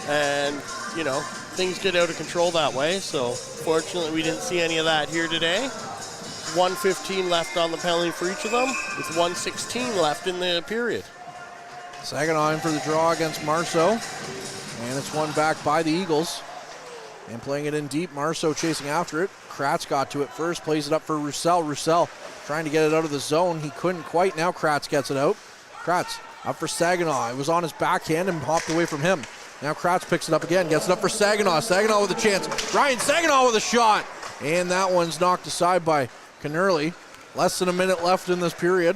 And, you know, things get out of control that way. So fortunately we didn't see any of that here today. 1:15 left on the penalty for each of them, with 1:16 left in the period. Saginaw in for the draw against Marceau. And it's won back by the Eagles. And playing it in deep, Marceau chasing after it. Kratz got to it first, plays it up for Roussel. Roussel trying to get it out of the zone. He couldn't quite. Now Kratz gets it out. Kratz up for Saginaw. It was on his backhand and hopped away from him. Now Kratz picks it up again, gets it up for Saginaw. Saginaw with a chance. Ryan Saginaw with a shot. And that one's knocked aside by Knerly. Less than a minute left in this period.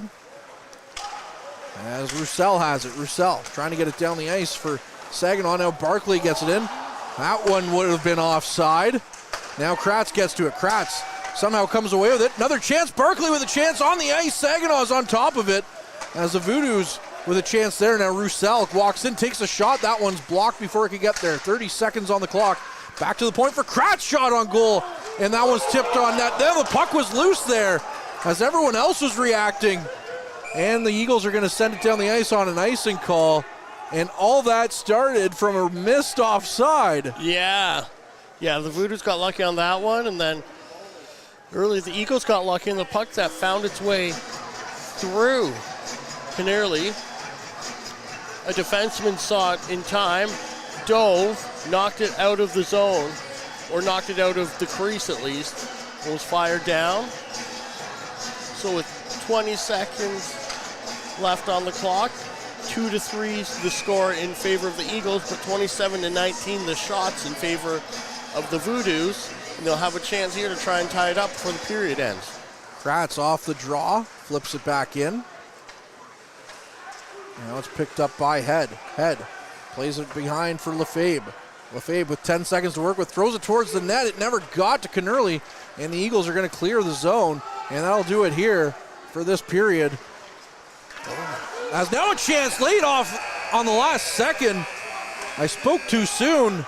As Roussel has it. Roussel trying to get it down the ice for Saginaw. Now Barkley gets it in. That one would have been offside. Now Kratz gets to it. Kratz somehow comes away with it. Another chance. Barkley with a chance on the ice. Saginaw's on top of it. As the Voodoos with a chance there. Now Roussel walks in, takes a shot. That one's blocked before it could get there. 30 seconds on the clock. Back to the point for Kratz. Shot on goal. And that one's tipped on net. Then the puck was loose there as everyone else was reacting. And the Eagles are going to send it down the ice on an icing call. And all that started from a missed offside. Yeah, the Voodoos got lucky on that one, and then early the Eagles got lucky in the puck that found its way through Knerly. A defenseman saw it in time, dove, knocked it out of the zone, or knocked it out of the crease at least, and was fired down. So with 20 seconds left on the clock, 2-3 the score in favor of the Eagles, but 27-19 the shots in favor of the Voodoos. And they'll have a chance here to try and tie it up before the period ends. Kratz off the draw, flips it back in. Now it's picked up by Head. Head plays it behind for Lefebvre. Lefebvre with 10 seconds to work with, throws it towards the net. It never got to Knerly, and the Eagles are going to clear the zone, and that'll do it here for this period. Has now a chance late off on the last second. I spoke too soon,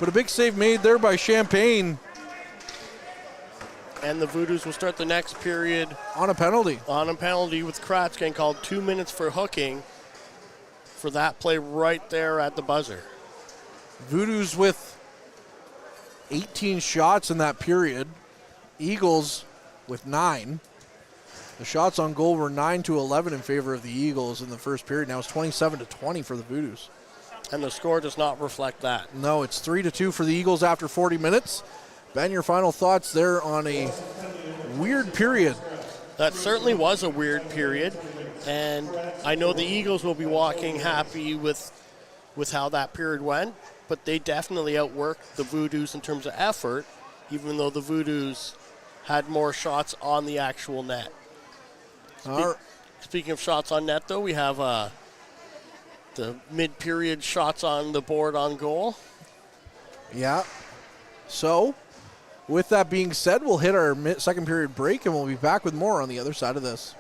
but a big save made there by Champagne. And the Voodoos will start the next period on a penalty. On a penalty with Kratz getting called 2 minutes for hooking for that play right there at the buzzer. Voodoos with 18 shots in that period. Eagles with 9. The shots on goal were 9-11 in favor of the Eagles in the first period. Now it's 27-20 for the Voodoos. And the score does not reflect that. No, it's 3-2 for the Eagles after 40 minutes. Ben, your final thoughts there on a weird period. That certainly was a weird period. And I know the Eagles will be walking happy with how that period went, but they definitely outworked the Voodoos in terms of effort, even though the Voodoos had more shots on the actual net. Speaking of shots on net, though, we have the mid-period shots on the board on goal. Yeah. So, with that being said, we'll hit our second period break, and we'll be back with more on the other side of this.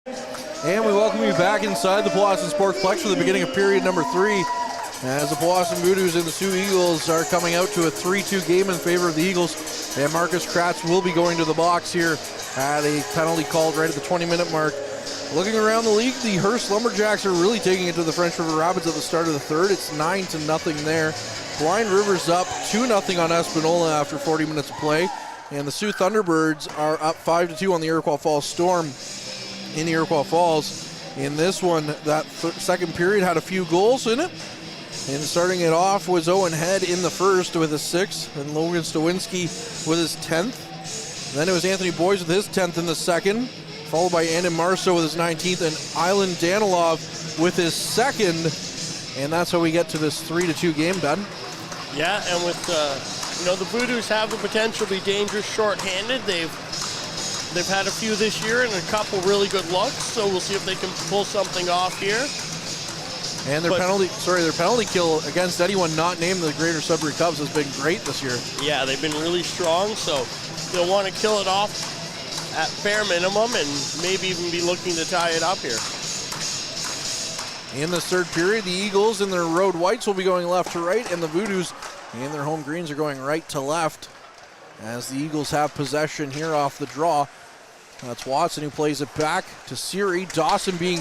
And we welcome you back inside the Powassan Sportsplex for the beginning of period number 3. As the Powassan Voodoos and the Sioux Eagles are coming out to a 3-2 game in favor of the Eagles. And Marcus Kratz will be going to the box here at a penalty called right at the 20-minute mark. Looking around the league, the Hearst Lumberjacks are really taking it to the French River Rapids at the start of the third. It's 9-0 there. Blind River's up 2-0 on Espanola after 40 minutes of play. And the Sioux Thunderbirds are up 5-2 on the Iroquois Falls Storm in Iroquois Falls. In this one, that second period had a few goals in it. And starting it off was Owen Head in the first with his 6th, and Logan Stawinski with his 10th. Then it was Anthony Boyes with his 10th in the second, followed by Andon Marceau with his 19th, and Island Danilov with his 2nd. And that's how we get to this 3-2 game, Ben. Yeah, and with the Voodoos have the potential to be dangerous short-handed. They've had a few this year and a couple really good looks, so we'll see if they can pull something off here. And their penalty kill against anyone not named the Greater Sudbury Cubs has been great this year. Yeah, they've been really strong, so they'll want to kill it off at bare minimum and maybe even be looking to tie it up here. In this third period, the Eagles in their road whites will be going left to right, and the Voodoos in their home greens are going right to left. As the Eagles have possession here off the draw. That's Watson who plays it back to Siri. Dawson being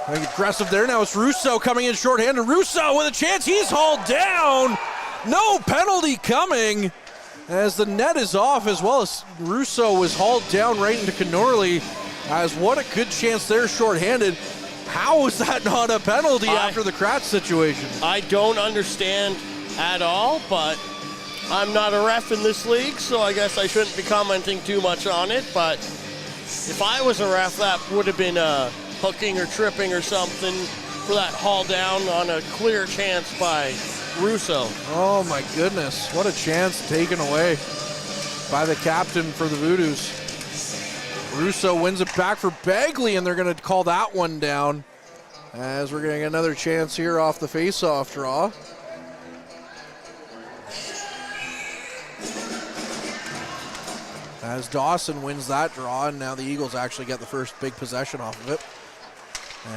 aggressive there. Now it's Russo coming in shorthanded. Russo with a chance. He's hauled down. No penalty coming as the net is off, as well as Russo was hauled down right into Kenorley. As what a good chance there shorthanded. How is that not a penalty after the Kratz situation? I don't understand at all, but I'm not a ref in this league, so I guess I shouldn't be commenting too much on it. But if I was a ref, that would have been hooking or tripping or something for that haul down on a clear chance by Russo. Oh my goodness, what a chance taken away by the captain for the Voodoos. Russo wins it back for Bagley, and they're going to call that one down as we're getting another chance here off the face-off draw. As Dawson wins that draw, and now the Eagles actually get the first big possession off of it.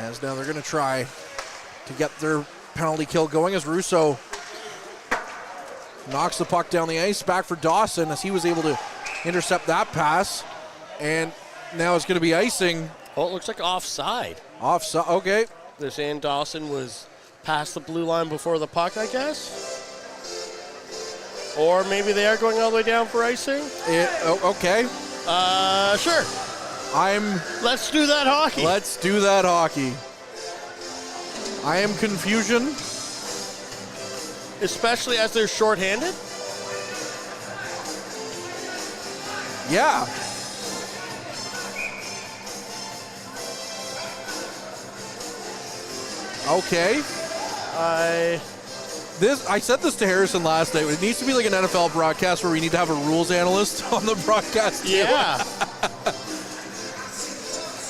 As now they're going to try to get their penalty kill going as Russo knocks the puck down the ice. Back for Dawson as he was able to intercept that pass. And now it's going to be icing. Oh, it looks like offside. Offside, okay. They're saying Dawson was past the blue line before the puck, I guess. Or maybe they are going all the way down for icing? Okay. Sure. Let's do that hockey. Let's do that hockey. I am confusion. Especially as they're shorthanded? Yeah. Okay. I said this to Harrison last night. It needs to be like an NFL broadcast where we need to have a rules analyst on the broadcast too. Yeah.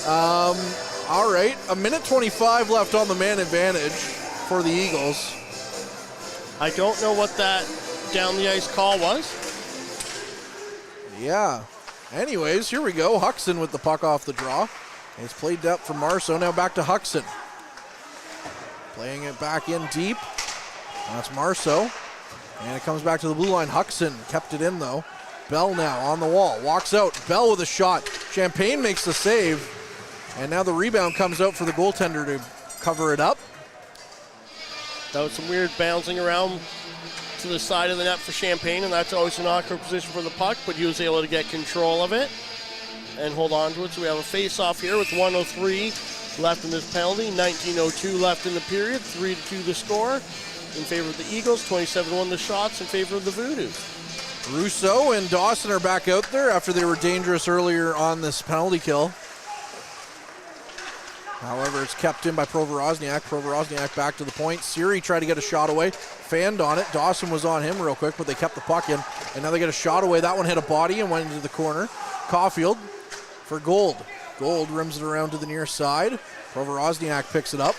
All right. 1:25 left on the man advantage for the Eagles. I don't know what that down the ice call was. Yeah. Anyways, here we go. Huxon with the puck off the draw. It's played up for Marceau. Now back to Huxon. Playing it back in deep. That's Marceau. And it comes back to the blue line. Huxon kept it in, though. Bell now on the wall. Walks out. Bell with a shot. Champagne makes the save. And now the rebound comes out for the goaltender to cover it up. That was some weird bouncing around to the side of the net for Champagne, and that's always an awkward position for the puck, but he was able to get control of it and hold on to it. So we have a face-off here with 1:03 left in this penalty, 19:02 left in the period, 3-2 the score in favor of the Eagles, 27-1 the shots in favor of the Voodoos. Russo and Dawson are back out there after they were dangerous earlier on this penalty kill. However, it's kept in by Provorozniak. Provorozniak back to the point. Siri tried to get a shot away, fanned on it. Dawson was on him real quick, but they kept the puck in. And now they get a shot away. That one hit a body and went into the corner. Caulfield for Gold. Gold rims it around to the near side. Provorozniak picks it up.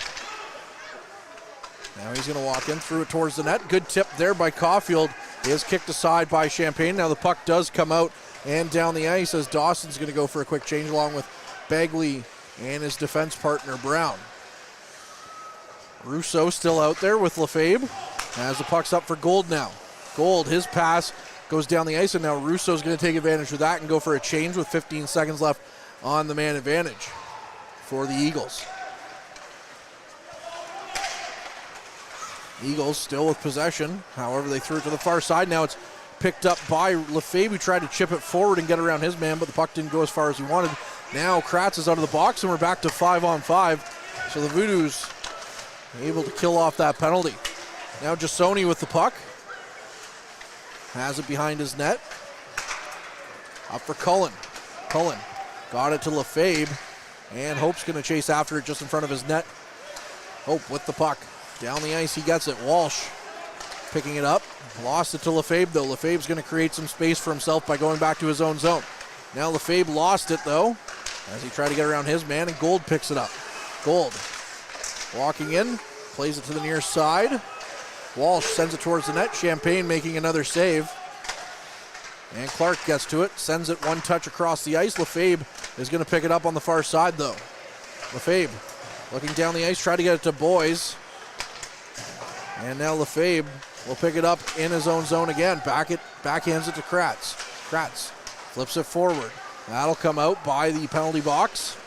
Now he's going to walk in, threw it towards the net. Good tip there by Caulfield. He is kicked aside by Champagne. Now the puck does come out and down the ice as Dawson's going to go for a quick change along with Bagley and his defense partner, Brown. Russo still out there with Lefebvre as the puck's up for Gold now. Gold, his pass goes down the ice, and now Russo's going to take advantage of that and go for a change with 15 seconds left on the man advantage for the Eagles. Eagles still with possession. However, they threw it to the far side. Now it's picked up by Lefebvre, who tried to chip it forward and get around his man, but the puck didn't go as far as he wanted. Now Kratz is out of the box, and we're back to 5-on-5. So the Voodoos able to kill off that penalty. Now Jasoni with the puck. Has it behind his net. Up for Cullen. Cullen got it to Lefebvre, and Hope's going to chase after it just in front of his net. Hope with the puck. Down the ice, he gets it. Walsh picking it up. Lost it to Lefebvre, though. Lefebvre's going to create some space for himself by going back to his own zone. Now Lefebvre lost it, though, as he tried to get around his man, and Gold picks it up. Gold walking in, plays it to the near side. Walsh sends it towards the net. Champagne making another save. And Clark gets to it, sends it one touch across the ice. Lefebvre is going to pick it up on the far side, though. Lefebvre looking down the ice, try to get it to Boys. And now Lefebvre will pick it up in his own zone again. Backhands it to Kratz. Kratz flips it forward. That'll come out by the penalty box.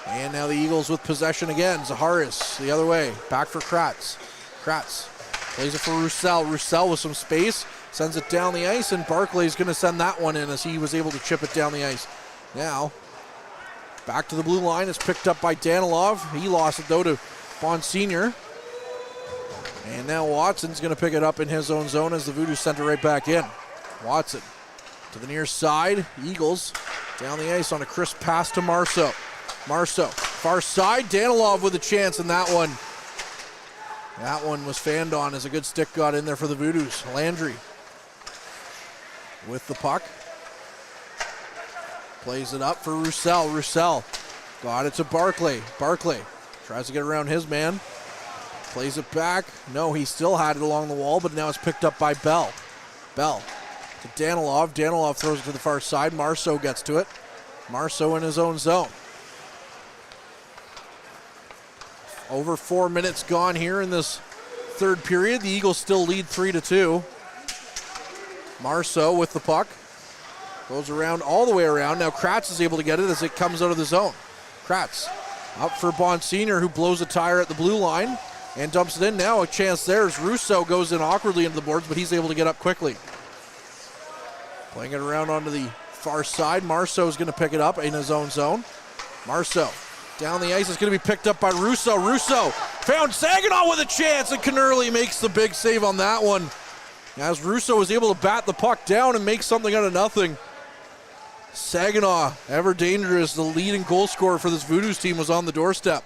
And now the Eagles with possession again. Zaharis the other way. Back for Kratz. Kratz plays it for Roussel. Roussel with some space. Sends it down the ice, and Barclay's going to send that one in as he was able to chip it down the ice. Now, back to the blue line. It's picked up by Danilov. He lost it, though, to Bonsignor. And now Watson's going to pick it up in his own zone as the Voodoos sent it right back in. Watson to the near side. Eagles down the ice on a crisp pass to Marceau. Marceau, far side. Danilov with a chance in that one. That one was fanned on as a good stick got in there for the Voodoos. Landry with the puck. Plays it up for Roussel. Roussel got it to Barclay. Barclay tries to get around his man. Plays it back. No, he still had it along the wall, but now it's picked up by Bell. Bell to Danilov. Danilov throws it to the far side. Marceau gets to it. Marceau in his own zone. Over 4 minutes gone here in this third period. The Eagles still lead 3-2. Marceau with the puck. Goes around all the way around. Now Kratz is able to get it as it comes out of the zone. Kratz up for Bonsignor, who blows a tire at the blue line and dumps it in. Now a chance there as Russo goes in awkwardly into the boards, but he's able to get up quickly. Playing it around onto the far side. Marceau is going to pick it up in his own zone. Marceau down the ice is going to be picked up by Russo. Russo found Saginaw with a chance, and Kennerly makes the big save on that one. As Russo was able to bat the puck down and make something out of nothing. Saginaw, ever dangerous, the leading goal scorer for this Voodoos team, was on the doorstep.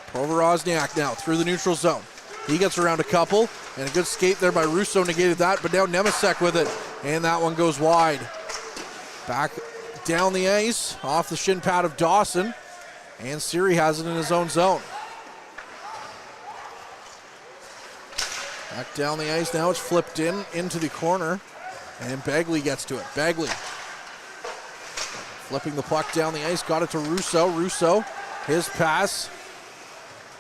Provorozniak now through the neutral zone. He gets around a couple, and a good skate there by Russo negated that, but now Nemesek with it, and that one goes wide. Back down the ice, off the shin pad of Dawson, and Siri has it in his own zone. Back down the ice now, it's flipped into the corner, and Bagley gets to it. Bagley flipping the puck down the ice, got it to Russo. Russo, his pass,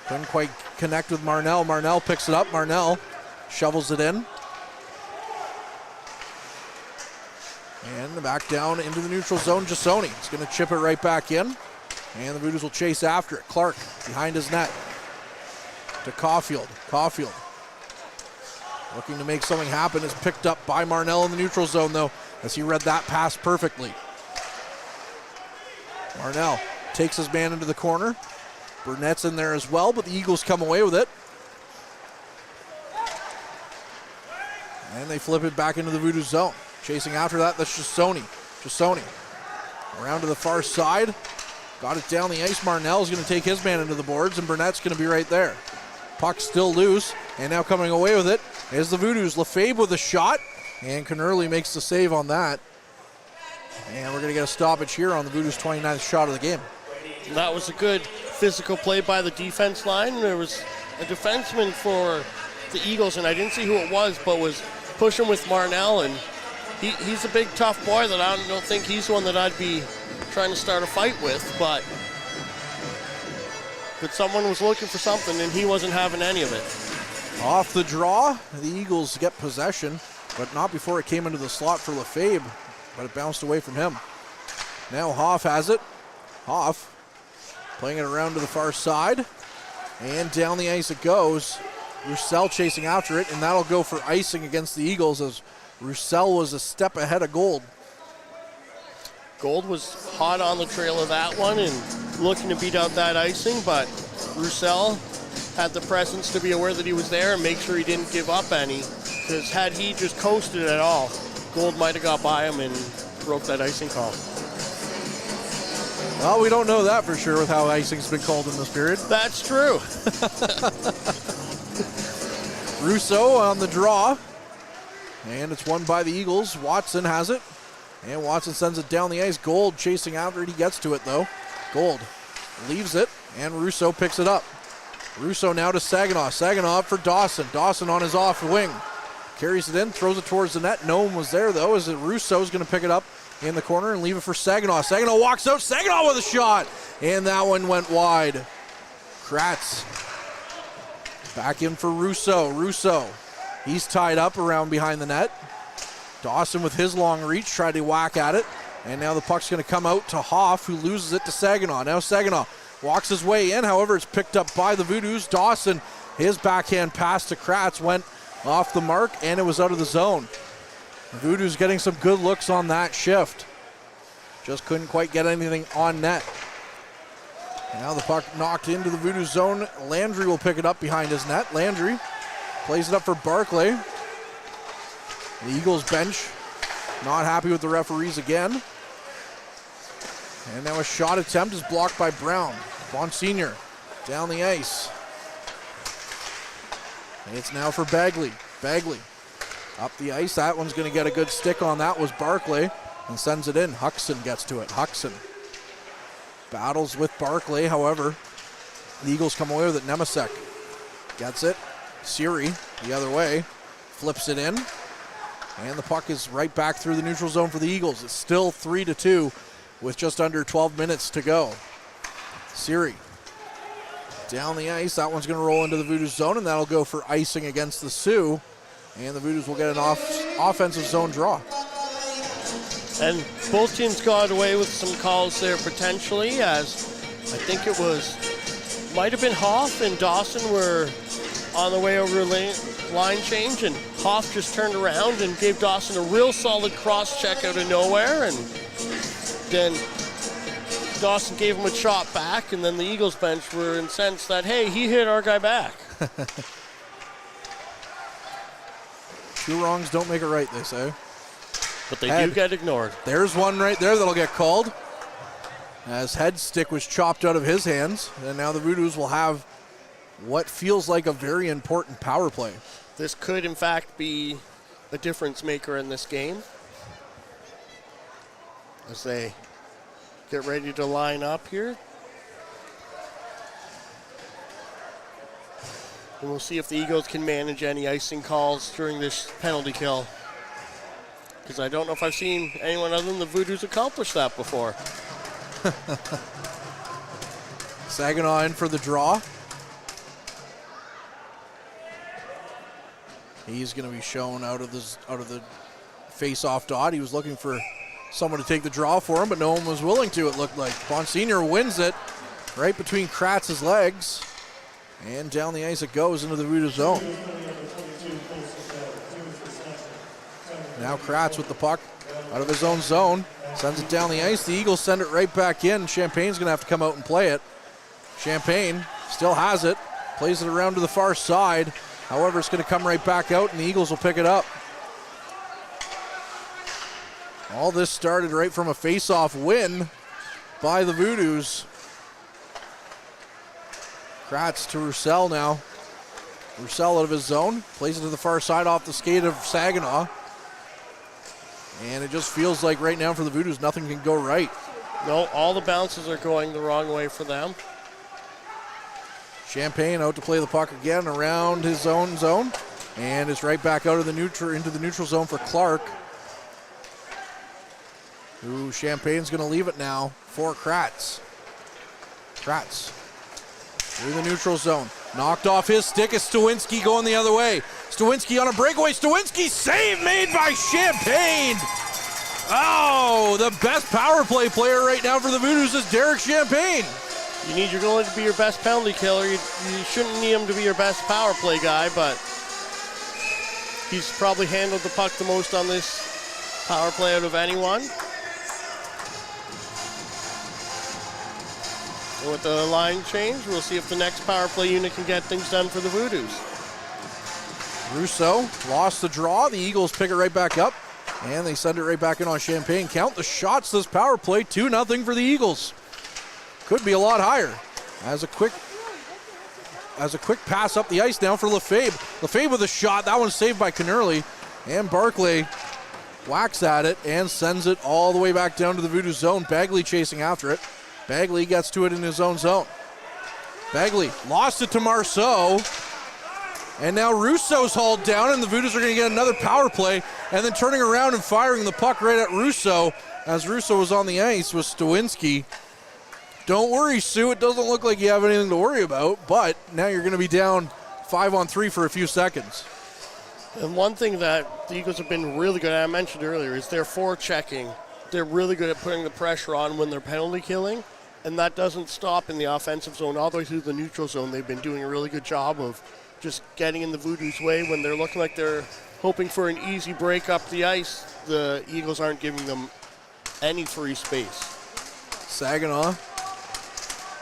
couldn't quite connect with Marnell. Marnell picks it up. Marnell shovels it in. And back down into the neutral zone, Jasoni. He's going to chip it right back in. And the Voodoos will chase after it. Clark behind his net to Caulfield. Caulfield looking to make something happen. Is picked up by Marnell in the neutral zone, though, as he read that pass perfectly. Marnell takes his man into the corner. Burnett's in there as well, but the Eagles come away with it. And they flip it back into the Voodoo zone. Chasing after that, that's Jasoni. Jasoni around to the far side. Got it down the ice. Marnell's going to take his man into the boards, and Burnett's going to be right there. Puck still loose, and now coming away with it is the Voodoos. Lefebvre with a shot, and Kennerly makes the save on that. And we're going to get a stoppage here on the Voodoos' 29th shot of the game. That was a good physical play by the defense line. There was a defenseman for the Eagles, and I didn't see who it was, but was pushing with Marnell, and he's a big, tough boy that I don't think he's one that I'd be trying to start a fight with, but someone was looking for something and he wasn't having any of it. Off the draw, the Eagles get possession, but not before it came into the slot for Lefebvre, but it bounced away from him. Now Hoff has it. Hoff playing it around to the far side, and down the ice it goes. Roussel chasing after it, and that'll go for icing against the Eagles as Roussel was a step ahead of Gold. Gold was hot on the trail of that one and looking to beat out that icing, but Roussel had the presence to be aware that he was there and make sure he didn't give up any, because had he just coasted at all, Gold might have got by him and broke that icing call. Well, we don't know that for sure with how icing's been called in this period. That's true. Rousseau on the draw, and it's won by the Eagles. Watson has it, and Watson sends it down the ice. Gold chasing after it. He gets to it, though. Gold leaves it, and Rousseau picks it up. Rousseau now to Saginaw. Saginaw up for Dawson. Dawson on his off wing. Carries it in, throws it towards the net. No one was there, though, as Rousseau's going to pick it up in the corner and leave it for Saginaw. Saginaw walks out. Saginaw with a shot, and that one went wide. Kratz back in for Rousseau. Rousseau, he's tied up around behind the net. Dawson with his long reach tried to whack at it, and now the puck's going to come out to Hoff, who loses it to Saginaw. Now Saginaw walks his way in, however, it's picked up by the Voodoos. Dawson, his backhand pass to Kratz went off the mark, and it was out of the zone. The Voodoos getting some good looks on that shift. Just couldn't quite get anything on net. Now the puck knocked into the Voodoo zone. Landry will pick it up behind his net. Landry plays it up for Barclay. The Eagles bench not happy with the referees again. And now a shot attempt is blocked by Brown. Bonsignor down the ice. It's now for Bagley. Bagley up the ice. That one's going to get a good stick on. That was Barclay and sends it in. Huxon gets to it. Huxon battles with Barclay. However, the Eagles come away with it. Nemesek gets it. Siri the other way. Flips it in. And the puck is right back through the neutral zone for the Eagles. It's still 3-2 with just under 12 minutes to go. Siri down the ice. That one's going to roll into the Voodoo zone, and that'll go for icing against the Sioux. And the Voodoos will get an offensive zone draw. And both teams got away with some calls there potentially, as I think it might have been Hoff and Dawson were on the way over a line change, and Hoff just turned around and gave Dawson a real solid cross check out of nowhere, and then Dawson gave him a shot back, and then the Eagles bench were incensed that, hey, he hit our guy back. Two wrongs don't make it right, they say. But they do get ignored. There's one right there that'll get called, as head stick was chopped out of his hands, and now the Voodoos will have what feels like a very important power play. This could, in fact, be a difference maker in this game, as they get ready to line up here. And we'll see if the Eagles can manage any icing calls during this penalty kill, because I don't know if I've seen anyone other than the Voodoos accomplish that before. Saginaw in for the draw. He's going to be shown out of the face-off dot. He was looking for someone to take the draw for him, but no one was willing to, it looked like. Bonsignor wins it right between Kratz's legs, and down the ice it goes into the Voodoo zone. Now Kratz with the puck out of his own zone, sends it down the ice. The Eagles send it right back in. Champagne's going to have to come out and play it. Champagne still has it, plays it around to the far side. However, it's going to come right back out, and the Eagles will pick it up. All this started right from a face-off win by the Voodoos. Kratz to Roussel now. Roussel out of his zone, plays it to the far side off the skate of Saginaw. And it just feels like right now for the Voodoos, nothing can go right. No, all the bounces are going the wrong way for them. Champagne out to play the puck again around his own zone, and it's right back out of the neutral into the neutral zone for Clark. who Champagne's going to leave it now for Kratz. Kratz through the neutral zone. Knocked off his stick is Stawinski going the other way. Stawinski on a breakaway. Stawinski save made by Champagne. Oh, the best power play player right now for the Voodoos is Derek Champagne. You need your goalie to be your best penalty killer. You shouldn't need him to be your best power play guy, but he's probably handled the puck the most on this power play out of anyone. And with the line change, we'll see if the next power play unit can get things done for the Voodoos. Russo lost the draw. The Eagles pick it right back up, and they send it right back in on Champagne. Count the shots this power play, 2-0 for the Eagles. Could be a lot higher. As a quick pass up the ice now for Lefebvre. Lefebvre with a shot. That one's saved by Kennerly. And Barclay whacks at it and sends it all the way back down to the Voodoo zone. Bagley chasing after it. Bagley gets to it in his own zone. Bagley lost it to Marceau. And now Russo's hauled down, and the Voodoos are going to get another power play. And then turning around and firing the puck right at Russo as Russo was on the ice with Stawinski. Don't worry, Sue. It doesn't look like you have anything to worry about, but now you're going to be down 5-on-3 for a few seconds. And one thing that the Eagles have been really good at, I mentioned earlier, is their forechecking. They're really good at putting the pressure on when they're penalty killing, and that doesn't stop in the offensive zone. All the way through the neutral zone, they've been doing a really good job of just getting in the Voodoo's way when they're looking like they're hoping for an easy break up the ice. The Eagles aren't giving them any free space. Saginaw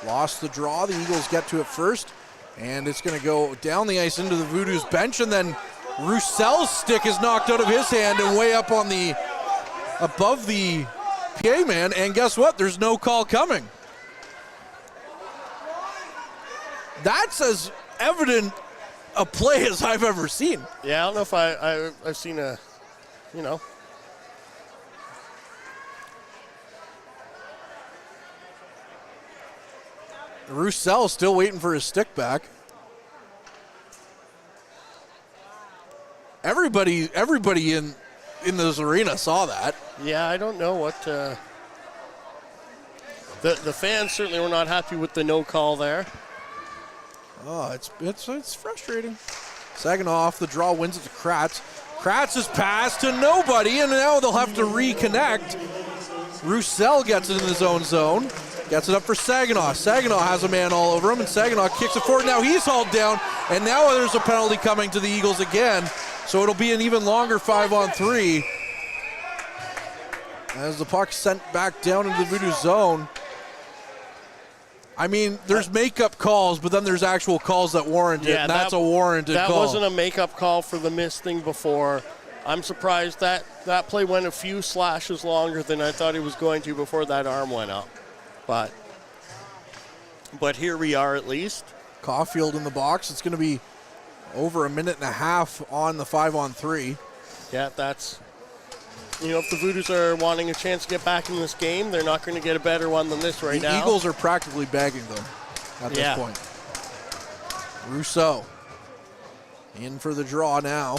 lost the draw. The Eagles get to it first, and it's going to go down the ice into the Voodoo's bench, and then Roussel's stick is knocked out of his hand and way up on the above the PA man, and guess what? There's no call coming. That's as evident a play as I've ever seen. Yeah, I don't know if I've seen a, Roussel still waiting for his stick back. Everybody in this arena saw that. Yeah, I don't know what. The fans certainly were not happy with the no call there. Oh, it's frustrating. Saginaw off the draw, wins it to Kratz. Kratz's pass to nobody, and now they'll have to reconnect. Roussel gets it in his own zone. Gets it up for Saginaw. Saginaw has a man all over him, and Saginaw kicks it forward. Now he's hauled down, and now there's a penalty coming to the Eagles again. So it'll be an even longer 5-on-3 as the puck's sent back down into the Voodoo zone. I mean, there's makeup calls, but then there's actual calls that warrant it, and that's a warranted call. That wasn't a makeup call for the missed thing before. I'm surprised that play went a few slashes longer than I thought it was going to before that arm went up. But here we are at least. Caulfield in the box. It's going to be over a minute and a half on the 5-on-3. Yeah, that's, if the Voodoos are wanting a chance to get back in this game, they're not going to get a better one than this right now. The Eagles are practically bagging them at this point. Rousseau in for the draw now.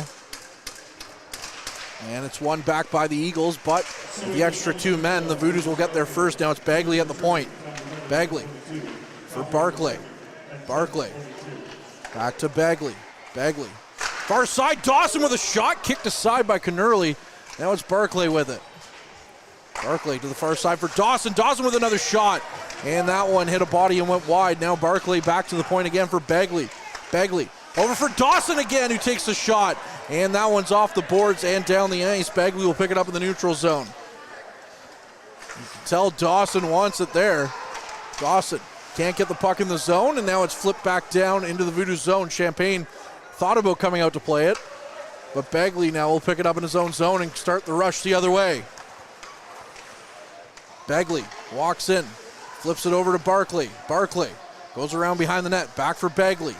And it's won back by the Eagles, but with the extra two men, the Voodoos will get there first. Now it's Bagley at the point. Bagley for Barclay. Barclay back to Bagley. Bagley. Far side, Dawson with a shot, kicked aside by Kennerly. Now it's Barclay with it. Barclay to the far side for Dawson. Dawson with another shot. And that one hit a body and went wide. Now Barclay back to the point again for Bagley. Bagley over for Dawson again, who takes the shot. And that one's off the boards and down the ice. Bagley will pick it up in the neutral zone. You can tell Dawson wants it there. Dawson can't get the puck in the zone, and now it's flipped back down into the Voodoo zone. Champagne thought about coming out to play it, but Bagley now will pick it up in his own zone and start the rush the other way. Bagley walks in, flips it over to Barclay. Barclay goes around behind the net, back for Bagley.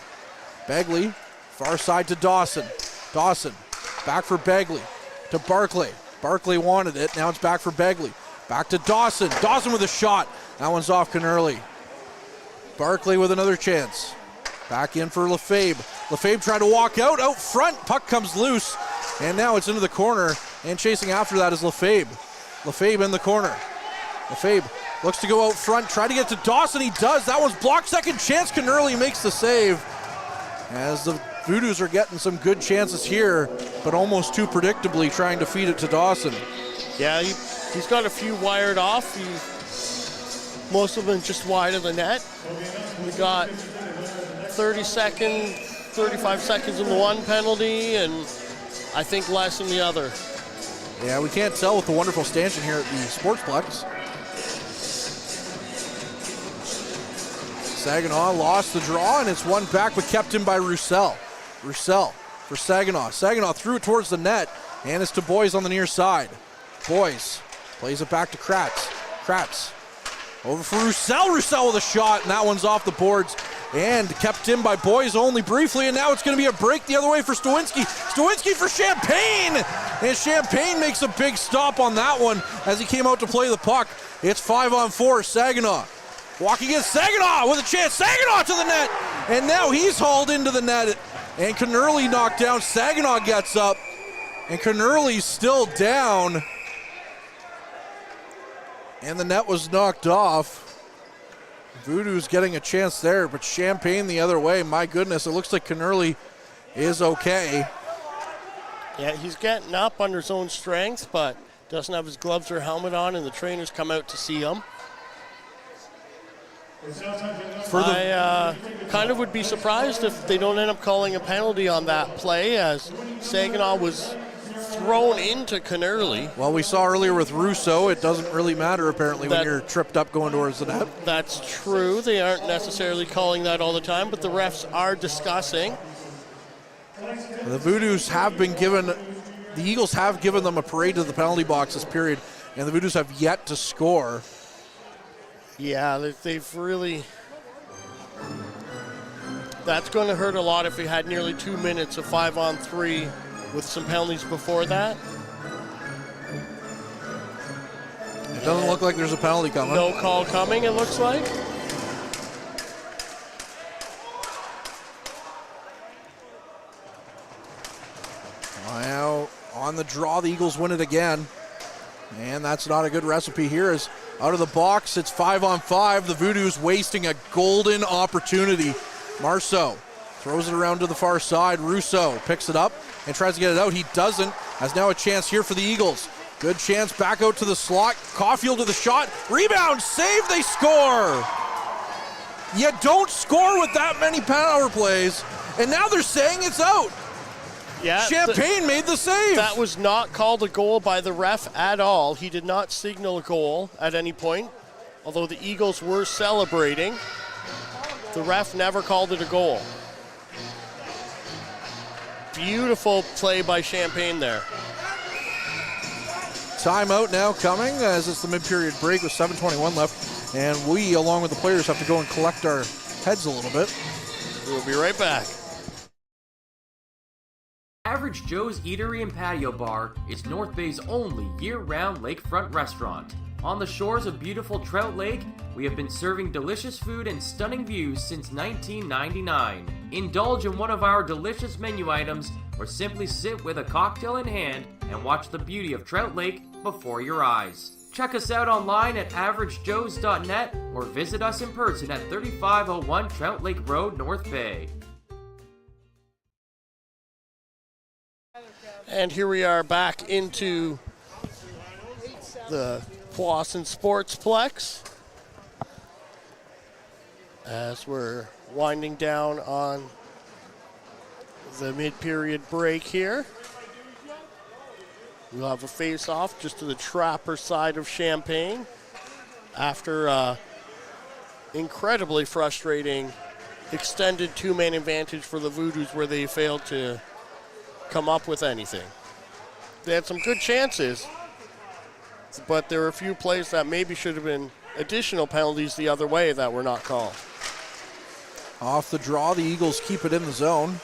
Bagley, far side to Dawson. Dawson, back for Bagley, to Barclay. Barclay wanted it, now it's back for Bagley. Back to Dawson. Dawson with a shot. That one's off Kennerly. Barclay with another chance. Back in for Lefebvre. Lefebvre trying to walk out front. Puck comes loose, and now it's into the corner, and chasing after that is Lefebvre. Lefebvre in the corner. Lefebvre looks to go out front, try to get to Dawson. He does. That one's blocked. Second chance. Knerly makes the save. As the Voodoos are getting some good chances here, but almost too predictably trying to feed it to Dawson. Yeah, he's got a few wired off. Most of them just wide of the net. We got 35 seconds in the one penalty, and I think less in the other. Yeah, we can't tell with the wonderful stanchion here at the Sportsplex. Saginaw lost the draw, and it's won back, but kept in by Roussel. Roussel for Saginaw. Saginaw threw it towards the net, and it's to Boys on the near side. Boys plays it back to Kratz. Kratz over for Roussel. Roussel with a shot, and that one's off the boards and kept in by Boys only briefly, and now it's going to be a break the other way for Stawinski. Stawinski for Champagne, and Champagne makes a big stop on that one as he came out to play the puck. It's 5-on-4, Saginaw. Walking against Saginaw with a chance. Saginaw to the net, and now he's hauled into the net, and Knerly knocked down. Saginaw gets up, and Knerly's still down, and the net was knocked off. Voodoo's getting a chance there, but Champagne the other way. My goodness, it looks like Knerly is okay. Yeah, he's getting up under his own strength, but doesn't have his gloves or helmet on, and the trainers come out to see him. I kind of would be surprised if they don't end up calling a penalty on that play, as Saginaw was thrown into Knerly. Well, we saw earlier with Russo, it doesn't really matter apparently when you're tripped up going towards the net. That's true. They aren't necessarily calling that all the time, but the refs are discussing. The Voodoos have been given, the Eagles have given them a parade to the penalty box this period, and the Voodoos have yet to score. Yeah, they've really... That's going to hurt a lot if we had nearly 2 minutes of 5-on-3 with some penalties before that. It doesn't look like there's a penalty coming. No call coming, it looks like. Now, on the draw, the Eagles win it again. And that's not a good recipe here, as out of the box, it's 5-on-5. The Voodoos wasting a golden opportunity. Marceau throws it around to the far side. Russo picks it up and tries to get it out. He doesn't. Has now a chance here for the Eagles. Good chance back out to the slot. Caulfield to the shot. Rebound, save, they score. You don't score with that many power plays. And now they're saying it's out. Yeah, Champagne made the save. That was not called a goal by the ref at all. He did not signal a goal at any point, although the Eagles were celebrating. The ref never called it a goal. Beautiful play by Champagne there. Timeout now coming as it's the mid-period break with 7:21 left, and we, along with the players, have to go and collect our heads a little bit. We'll be right back. Average Joe's Eatery and Patio Bar is North Bay's only year-round lakefront restaurant. On the shores of beautiful Trout Lake, we have been serving delicious food and stunning views since 1999. Indulge in one of our delicious menu items, or simply sit with a cocktail in hand and watch the beauty of Trout Lake before your eyes. Check us out online at averagejoes.net or visit us in person at 3501 Trout Lake Road, North Bay. And here we are back into the Powassan Sportsplex as we're winding down on the mid-period break here. We'll have a face-off just to the Trapper side of Champagne after incredibly frustrating extended two-man advantage for the Voodoos where they failed to come up with anything. They had some good chances, but there were a few plays that maybe should have been additional penalties the other way that were not called. Off the draw, the Eagles keep it in the zone.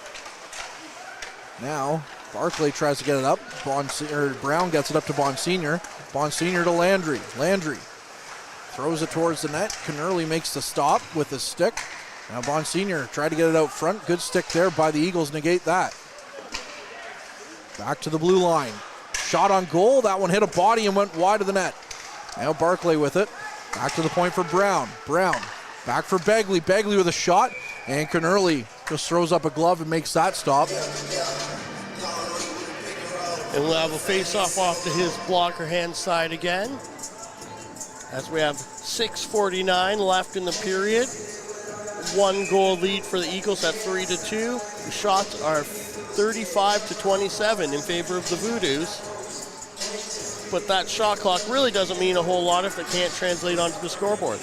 Now, Barclay tries to get it up. Brown gets it up to Bonsignor. Bonsignor to Landry. Landry throws it towards the net. Knerly makes the stop with his stick. Now Bonsignor tried to get it out front. Good stick there by the Eagles, negate that. Back to the blue line. shot on goal. That one hit a body and went wide of the net. Now Barclay with it. Back to the point for Brown. Brown back for Begley. Begley with a shot. And Knerly just throws up a glove and makes that stop. And we'll have a face-off off to his blocker hand side again. As we have 6:49 left in the period. 1 goal lead for the Eagles at 3-2. The shots are 35-27 in favor of the Voodoos. But that shot clock really doesn't mean a whole lot if it can't translate onto the scoreboard.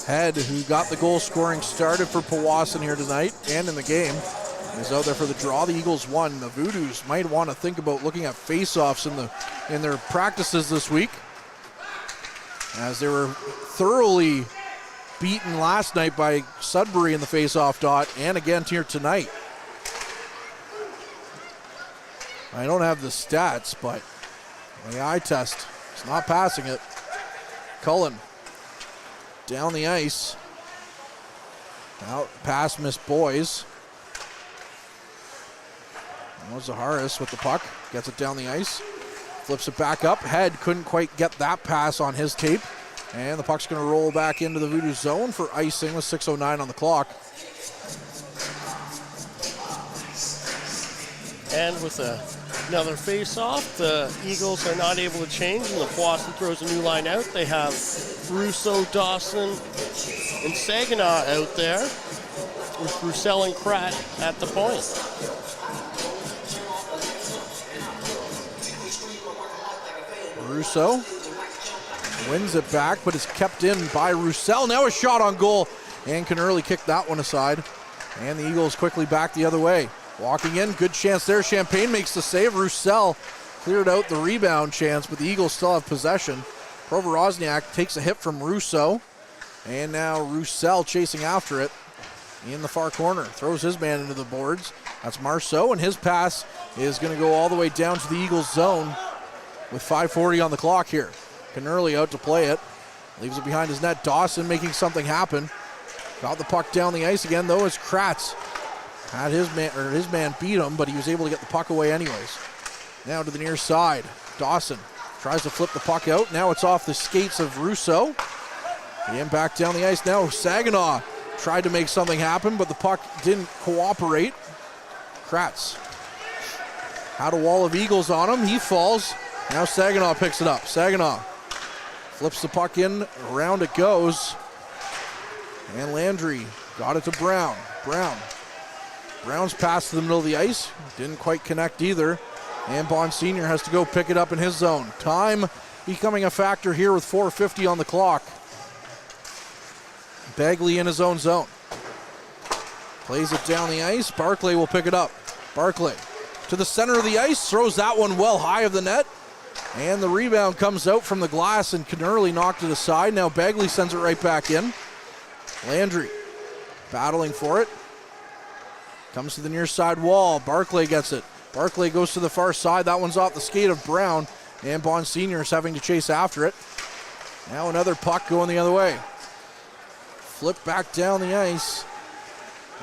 Head, who got the goal scoring started for Powassan here tonight and in the game, is out there for the draw. The Eagles won. The Voodoos might want to think about looking at face-offs in their practices this week, as they were thoroughly beaten last night by Sudbury in the face-off dot and again here tonight. I don't have the stats, but the eye test is not passing it. Cullen down the ice. Out past Miss Boys. Now Zaharis with the puck. Gets it down the ice. Flips it back up. Head couldn't quite get that pass on his tape. And the puck's going to roll back into the Voodoo zone for icing with 6:09 on the clock. And with another face-off, the Eagles are not able to change, and the Powassan throws a new line out. They have Russo, Dawson, and Saginaw out there, with Roussel and Kratt at the point. Russo wins it back, but is kept in by Roussel. Now a shot on goal, and Knerly kicked that one aside. And the Eagles quickly back the other way. Walking in, good chance there. Champagne makes the save. Roussel cleared out the rebound chance, but the Eagles still have possession. Provorozniak takes a hit from Russo, and now Roussel chasing after it in the far corner. Throws his man into the boards. That's Marceau, and his pass is going to go all the way down to the Eagles zone with 5:40 on the clock here. Knerly out to play it. Leaves it behind his net. Dawson making something happen. Got the puck down the ice again, though, as Kratz had his man beat him, but he was able to get the puck away anyways. Now to the near side. Dawson tries to flip the puck out. Now it's off the skates of Russo. And back down the ice now. Saginaw tried to make something happen, but the puck didn't cooperate. Kratz had a wall of Eagles on him. He falls. Now Saginaw picks it up. Saginaw flips the puck in. Around it goes. And Landry got it to Brown. Brown's pass to the middle of the ice. Didn't quite connect either. And Bond Sr. has to go pick it up in his zone. Time becoming a factor here with 4:50 on the clock. Begley in his own zone. Plays it down the ice. Barclay will pick it up. Barclay to the center of the ice. Throws that one well high of the net. And the rebound comes out from the glass, and Knerly knocked it aside. Now Begley sends it right back in. Landry battling for it. Comes to the near side wall. Barclay gets it. Barclay goes to the far side. That one's off the skate of Brown. And Bond Sr. is having to chase after it. Now another puck going the other way. Flip back down the ice.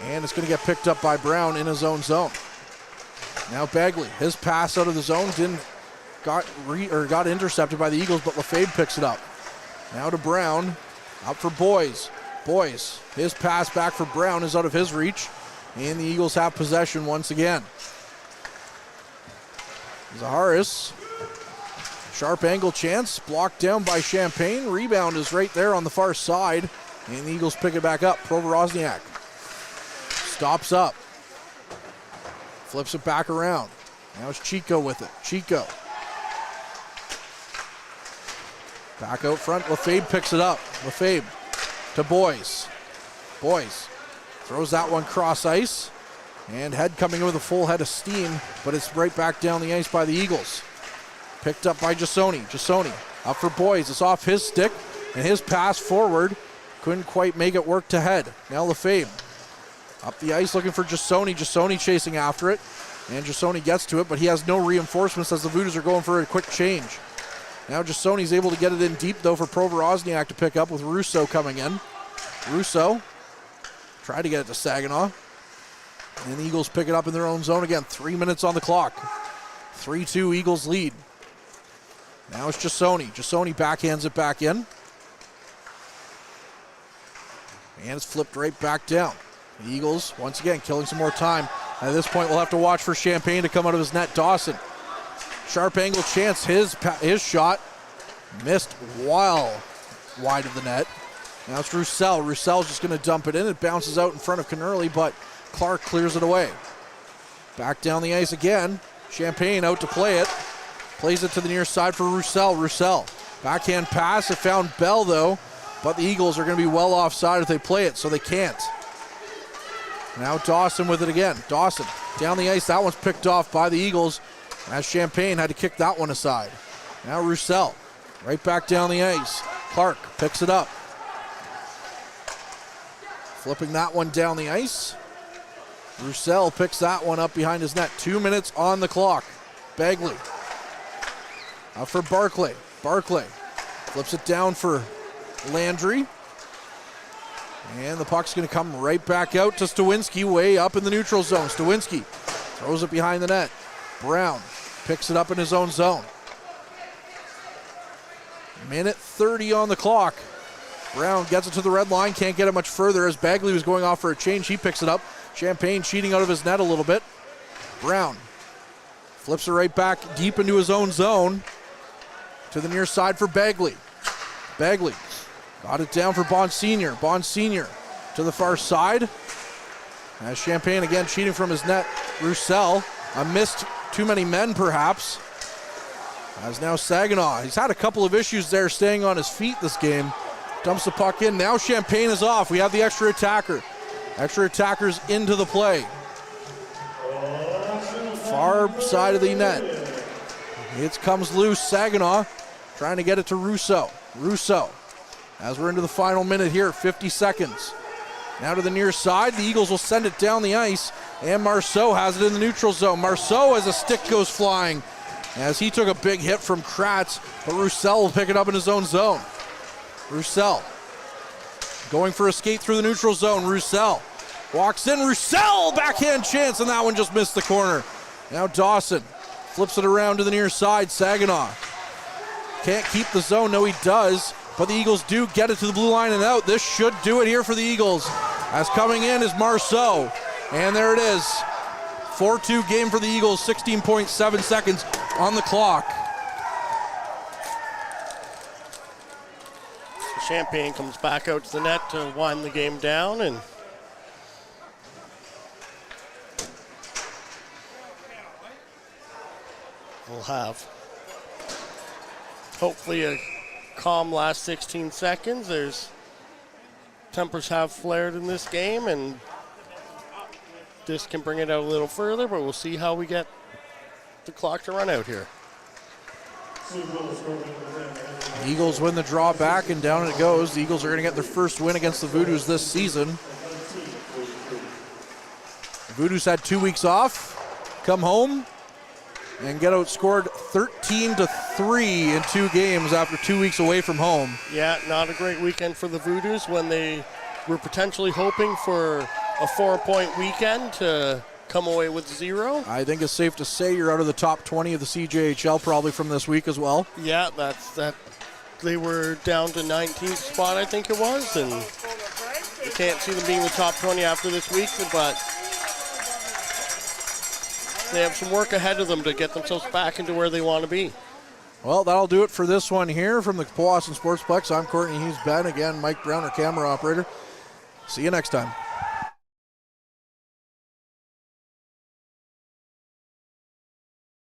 And it's going to get picked up by Brown in his own zone. Now Begley. His pass out of the zone got intercepted by the Eagles, but Lefebvre picks it up. Now to Brown. Up for Boys. Boys. His pass back for Brown is out of his reach. And the Eagles have possession once again. Zaharis. Sharp angle chance. Blocked down by Champagne. Rebound is right there on the far side. And the Eagles pick it back up. Provorozniak stops up. Flips it back around. Now it's Chico with it. Chico. Back out front. Lefebvre picks it up. Lefebvre to Boys. Boys throws that one cross ice. And Head coming in with a full head of steam, but it's right back down the ice by the Eagles. Picked up by Jasoni. Jasoni up for Boys. It's off his stick, and his pass forward couldn't quite make it work to Head. Now Lefebvre up the ice looking for Jasoni. Jasoni chasing after it, and Jasoni gets to it, but he has no reinforcements as the Voodoos are going for a quick change. Now Jasoni's able to get it in deep, though, for Provorozniak to pick up with Russo coming in. Russo tried to get it to Saginaw. And the Eagles pick it up in their own zone again. 3 minutes on the clock. 3-2 Eagles lead. Now it's Jasoni. Jasoni backhands it back in. And it's flipped right back down. The Eagles, once again, killing some more time. At this point, we'll have to watch for Champagne to come out of his net. Dawson. Sharp angle chance. His shot missed wide of the net. Now it's Roussel. Roussel's just going to dump it in. It bounces out in front of Cannerly, but Clark clears it away. Back down the ice again. Champagne out to play it. Plays it to the near side for Roussel. Roussel. Backhand pass. It found Bell, though. But the Eagles are going to be well offside if they play it, so they can't. Now Dawson with it again. Dawson down the ice. That one's picked off by the Eagles as Champagne had to kick that one aside. Now Roussel right back down the ice. Clark picks it up. Flipping that one down the ice. Roussel picks that one up behind his net. 2 minutes on the clock. Bagley. Out for Barclay. Barclay flips it down for Landry. And the puck's going to come right back out to Stawinski way up in the neutral zone. Stawinski throws it behind the net. Brown picks it up in his own zone. Minute 30 on the clock. Brown gets it to the red line. Can't get it much further as Bagley was going off for a change. He picks it up. Champagne cheating out of his net a little bit. Brown flips it right back deep into his own zone to the near side for Bagley. Bagley got it down for Bond Senior. Bond Senior to the far side. As Champagne again cheating from his net. Roussel, a missed too many men perhaps. As now Saginaw, he's had a couple of issues there staying on his feet this game. Dumps the puck in. Now Champagne is off. We have the extra attacker. Extra attackers into the play. Far side of the net. It comes loose. Saginaw trying to get it to Russo. Russo, as we're into the final minute here, 50 seconds. Now to the near side. The Eagles will send it down the ice. And Marceau has it in the neutral zone. Marceau as a stick goes flying as he took a big hit from Kratz. But Roussel will pick it up in his own zone. Roussel going for a skate through the neutral zone. Roussel walks in. Roussel backhand chance, and that one just missed the corner. Now Dawson flips it around to the near side. Saginaw can't keep the zone. No, he does. But the Eagles do get it to the blue line and out. This should do it here for the Eagles. As coming in is Marceau. And there it is. 4-2 game for the Eagles. 16.7 seconds on the clock. Champagne comes back out to the net to wind the game down, and we'll have hopefully a calm last 16 seconds. There's tempers have flared in this game, and this can bring it out a little further, but we'll see how we get the clock to run out here. Eagles win the draw back, and down it goes. The Eagles are going to get their first win against the Voodoos this season. The Voodoos had 2 weeks off, come home, and get outscored 13-3 in 2 games after 2 weeks away from home. Yeah, not a great weekend for the Voodoos when they were potentially hoping for a 4-point weekend to come away with 0. I think it's safe to say you're out of the top 20 of the CJHL probably from this week as well. Yeah, that's that. They were down to 19th spot, I think it was, and you can't see them being the top 20 after this week, but they have some work ahead of them to get themselves back into where they want to be. Well, that'll do it for this one here from the Powassan Sportsplex. I'm Courtney Hughes, Ben, again, Mike Brown, our camera operator. See you next time.